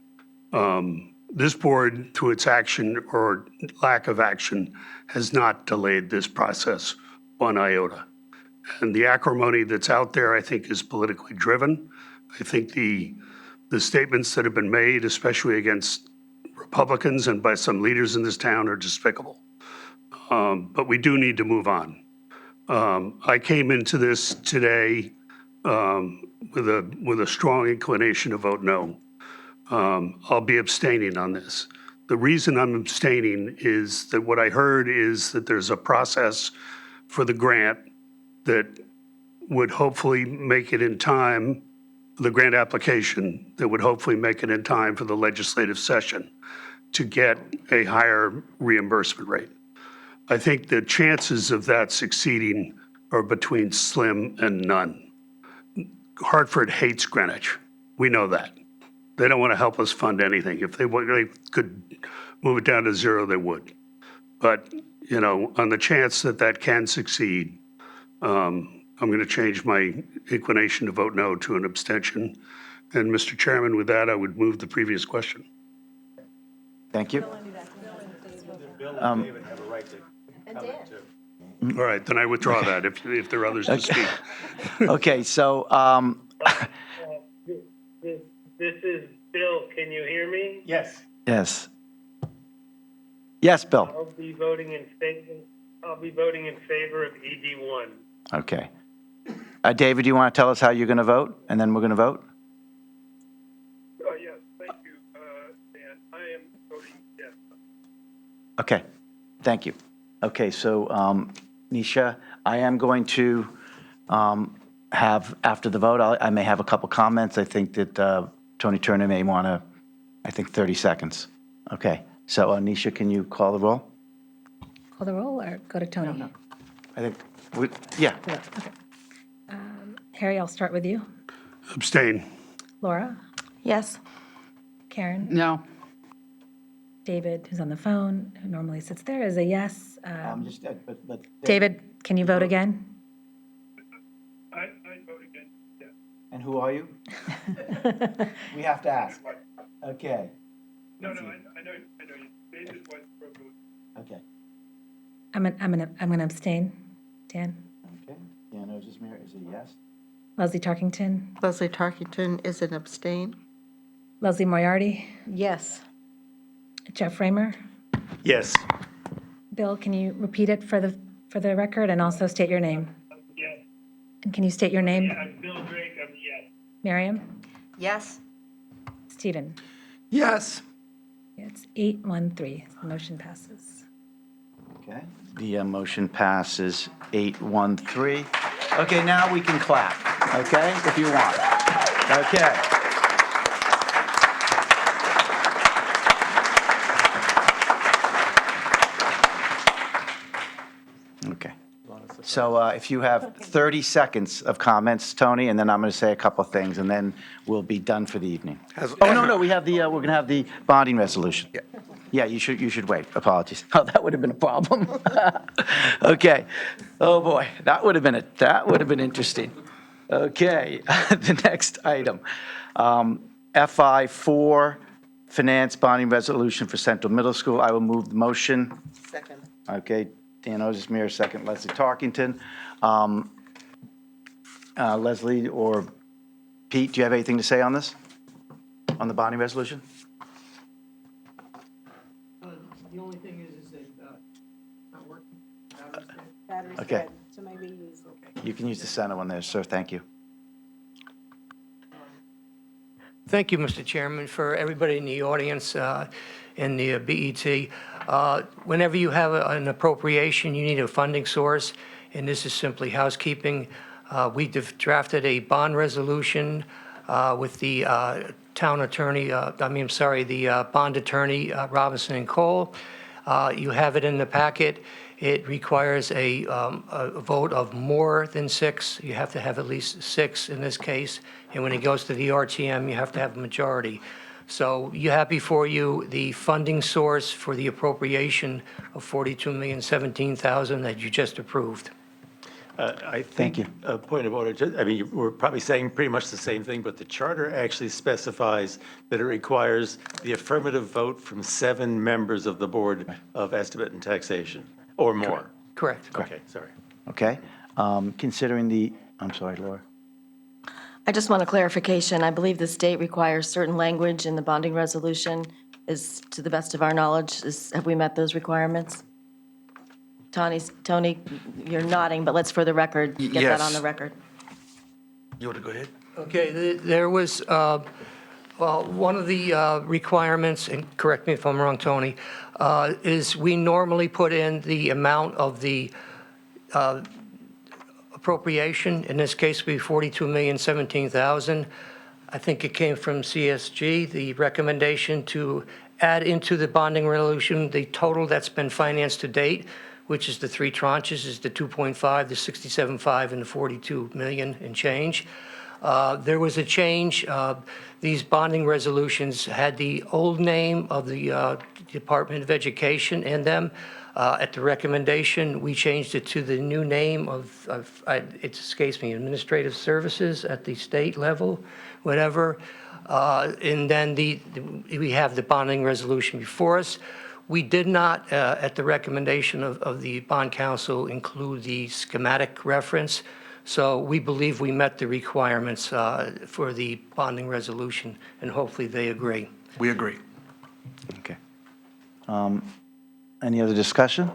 This board, through its action or lack of action, has not delayed this process one iota. And the acrimony that's out there, I think, is politically driven. I think the statements that have been made, especially against Republicans and by some leaders in this town, are despicable. But we do need to move on. I came into this today with a strong inclination to vote no. I'll be abstaining on this. The reason I'm abstaining is that what I heard is that there's a process for the grant that would hopefully make it in time, the grant application that would hopefully make it in time for the legislative session to get a higher reimbursement rate. I think the chances of that succeeding are between slim and none. Hartford hates Greenwich. We know that. They don't want to help us fund anything. If they could move it down to zero, they would. But, on the chance that that can succeed, I'm going to change my inclination to vote no to an abstention. And Mr. Chairman, with that, I would move the previous question. Thank you. All right, then I withdraw that if there are others to speak. Okay, so, This is Bill. Can you hear me? Yes. yes. Yes, Bill. I'll be voting in favor. I'll be voting in favor of ED1. Okay. David, do you want to tell us how you're going to vote, and then we're going to vote? Yes, thank you, Dan. I am voting yes. Okay, thank you. Okay, so, Nisha, I am going to have, after the vote, I may have a couple comments. I think that Tony Turner may want to, 30 seconds. Okay, so Nisha, can you call the roll? Call the roll or go to Tony? I think, yeah. Okay. Harry, I'll start with you. Abstain. Laura? Yes. Karen? No. David, who's on the phone, who normally sits there, is a yes. But David, can you vote again? I vote again, yes. And who are you? We have to ask. Okay. No, I know you. David Westbrook. Okay. I'm gonna abstain. Dan? Okay. Dan Ozismer is a yes. Leslie Tarkington? Leslie Tarkington is an abstain. Leslie Moriarty? Yes. Jeff Raymer? Yes. Bill, can you repeat it for the record and also state your name? Yes. And can you state your name? I'm Bill Drake. I'm yes. Miriam? Yes? Stephen? Yes. It's 8-1-3. The motion passes. Okay. The motion passes 8-1-3. Okay, now we can clap, okay, if you want. Okay. Okay. So if you have 30 seconds of comments, Tony, and then I'm going to say a couple of things, and then we'll be done for the evening. No, we have we're going to have the bonding resolution. Yeah, you should wait. Apologies. Oh, that would have been a problem. Okay. Oh, boy, that would have been interesting. Okay, the next item. FI 4, finance bonding resolution for Central Middle School. I will move the motion. Second. Okay, Dan Ozismer, second, Leslie Tarkington. Leslie or Pete, do you have anything to say on this? On the bonding resolution? The only thing is that not working. Battery's Okay. dead, so maybe use. You can use the center one there, sir. Thank you. Thank you, Mr. Chairman, for everybody in the audience in the BET. Whenever you have an appropriation, you need a funding source, and this is simply housekeeping. We drafted a bond resolution with the town attorney, the bond attorney, Robinson and Cole. You have it in the packet. It requires a vote of more than 6. You have to have at least 6 in this case. And when it goes to the RTM, you have to have a majority. So you have before you the funding source for the appropriation of $42,017,000 that you just approved. I think, a point of order, I mean, we're probably saying pretty much the same thing, but the charter actually specifies that it requires the affirmative vote from 7 members of the Board of Estimate and Taxation, or more. Correct. Okay, sorry. Okay. Considering I'm sorry, Laura. I just want a clarification. I believe the state requires certain language in the bonding resolution. Is, to the best of our knowledge, have we met those requirements? Tony, you're nodding, but let's for the record, get that on the record. You want to go ahead? Okay, there was, one of the requirements, and correct me if I'm wrong, Tony, is we normally put in the amount of the appropriation. In this case, would be $42,017,000. I think it came from CSG, the recommendation to add into the bonding resolution the total that's been financed to date, which is the 3 tranches, is the 2.5, the 67.5, and the 42 million and change. There was a change. These bonding resolutions had the old name of the Department of Education in them. At the recommendation, we changed it to the new name it escapes me, Administrative Services at the state level, whatever. And then we have the bonding resolution before us. We did not, at the recommendation of the bond counsel, include the schematic reference, so we believe we met the requirements for the bonding resolution, and hopefully they agree. We agree. Okay. Any other discussion?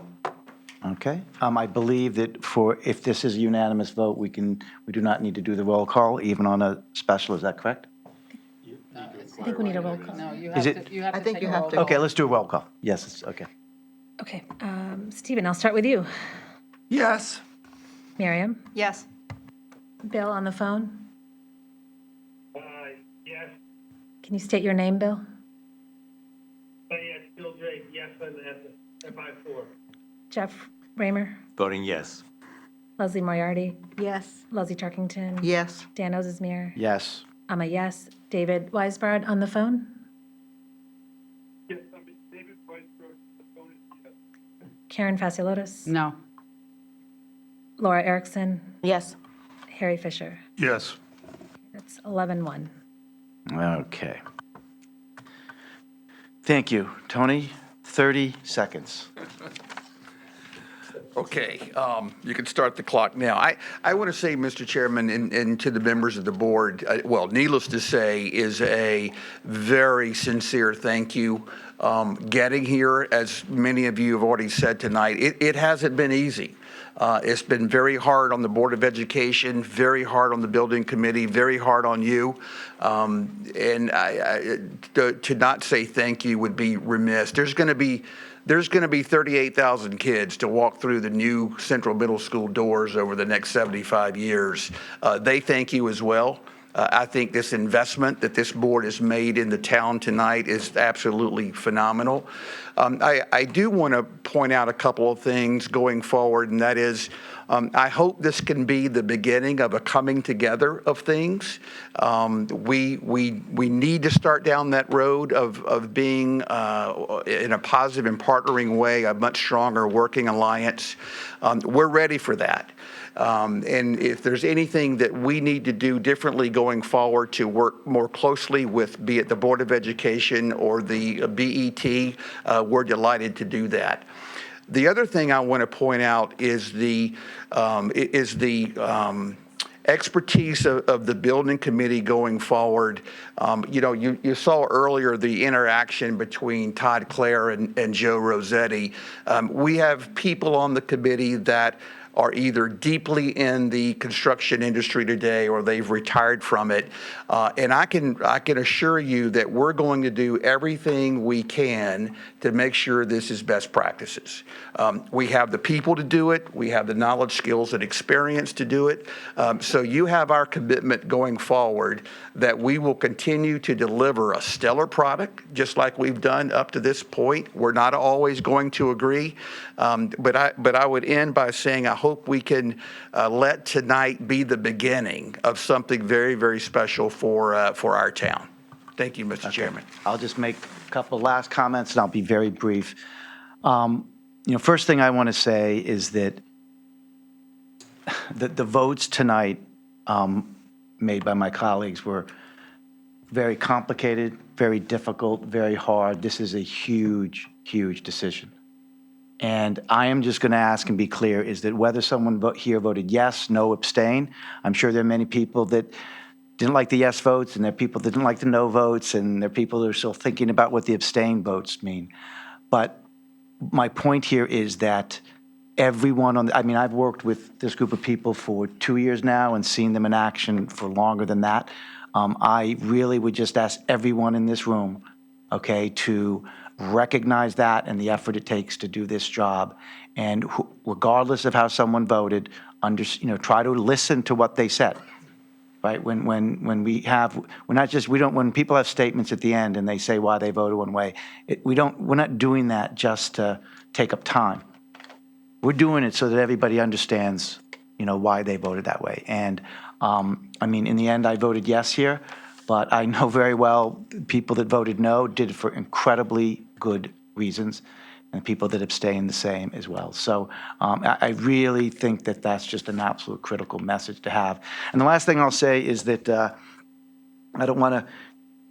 Okay. I believe that if this is a unanimous vote, we do not need to do the roll call, even on a special, is that correct? I think we need a roll call. No, you Is have it- to, you have I to think take you a have roll to- call. Okay, let's do a roll call. Yes, it's, okay. Okay, Stephen, I'll start with you. Yes. Miriam? Yes. Bill on the phone? Yes. Can you state your name, Bill? Yes, Bill Drake, yes on the FI4. Jeff Raymer? Voting yes. Leslie Moriarty? Yes. Leslie Turkington? Yes. Dan Ozesmere? Yes. I'm a yes. David Weisbrod on the phone? Yes, David Weisbrod, the phone is yes. Karen Facilotis? No. Laura Erickson? Yes. Harry Fisher? Yes. That's 11-1. Okay. Thank you. Tony, 30 seconds. Okay, you can start the clock now. I want to say, Mr. Chairman, and to the members of the board, well, needless to say, is a very sincere thank you. Getting here, as many of you have already said tonight, it hasn't been easy. It's been very hard on the Board of Education, very hard on the Building Committee, very hard on you. And to not say thank you would be remiss. There's going to be 38,000 kids to walk through the new Central Middle School doors over the next 75 years. They thank you as well. I think this investment that this board has made in the town tonight is absolutely phenomenal. I do want to point out a couple of things going forward, and that is, I hope this can be the beginning of a coming together of things. We need to start down that road of being in a positive and partnering way, a much stronger working alliance. We're ready for that. And if there's anything that we need to do differently going forward to work more closely with, be it the Board of Education or the BET, we're delighted to do that. The other thing I want to point out is the expertise of the building committee going forward. You saw earlier the interaction between Todd Clare and Joe Rossetti. We have people on the committee that are either deeply in the construction industry today or they've retired from it. And I can assure you that we're going to do everything we can to make sure this is best practices. We have the people to do it. We have the knowledge, skills, and experience to do it. So you have our commitment going forward that we will continue to deliver a stellar product, just like we've done up to this point. We're not always going to agree, but I would end by saying I hope we can let tonight be the beginning of something very, very special for our town. Thank you, Mr. Chairman. I'll just make a couple last comments, and I'll be very brief. First thing I want to say is that the votes tonight made by my colleagues were very complicated, very difficult, very hard. This is a huge, huge decision. And I am just going to ask and be clear is that whether someone here voted yes, no, abstain, I'm sure there are many people that didn't like the yes votes, and there are people that didn't like the no votes, and there are people that are still thinking about what the abstain votes mean. But my point here is that everyone I've worked with this group of people for 2 years now and seen them in action for longer than that. I really would just ask everyone in this room, okay, to recognize that and the effort it takes to do this job. And regardless of how someone voted, try to listen to what they said. Right? When people have statements at the end and they say why they voted one way, we're not doing that just to take up time. We're doing it so that everybody understands, why they voted that way. And in the end, I voted yes here, but I know very well people that voted no did it for incredibly good reasons, and people that abstained the same as well. So I really think that that's just an absolute critical message to have. And the last thing I'll say is that I don't want to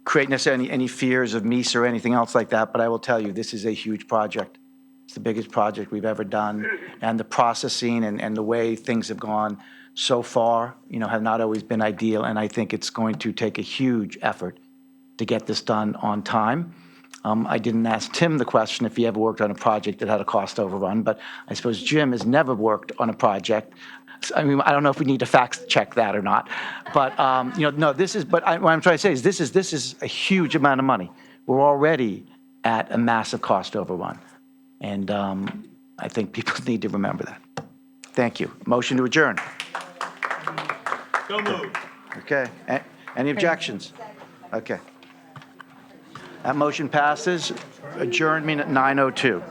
create necessarily any fears of meese or anything else like that, but I will tell you, this is a huge project. It's the biggest project we've ever done, and the processing and the way things have gone so far, have not always been ideal, and I think it's going to take a huge effort to get this done on time. I didn't ask Tim the question if he ever worked on a project that had a cost overrun, but I suppose Jim has never worked on a project. I mean, I don't know if we need to fact check that or not, but no, this is. But what I'm trying to say is this is a huge amount of money. We're already at a massive cost overrun, and I think people need to remember that. Thank you. Motion to adjourn. So moved. Okay. Any objections? Okay. That motion passes. Adjournment at 9:02.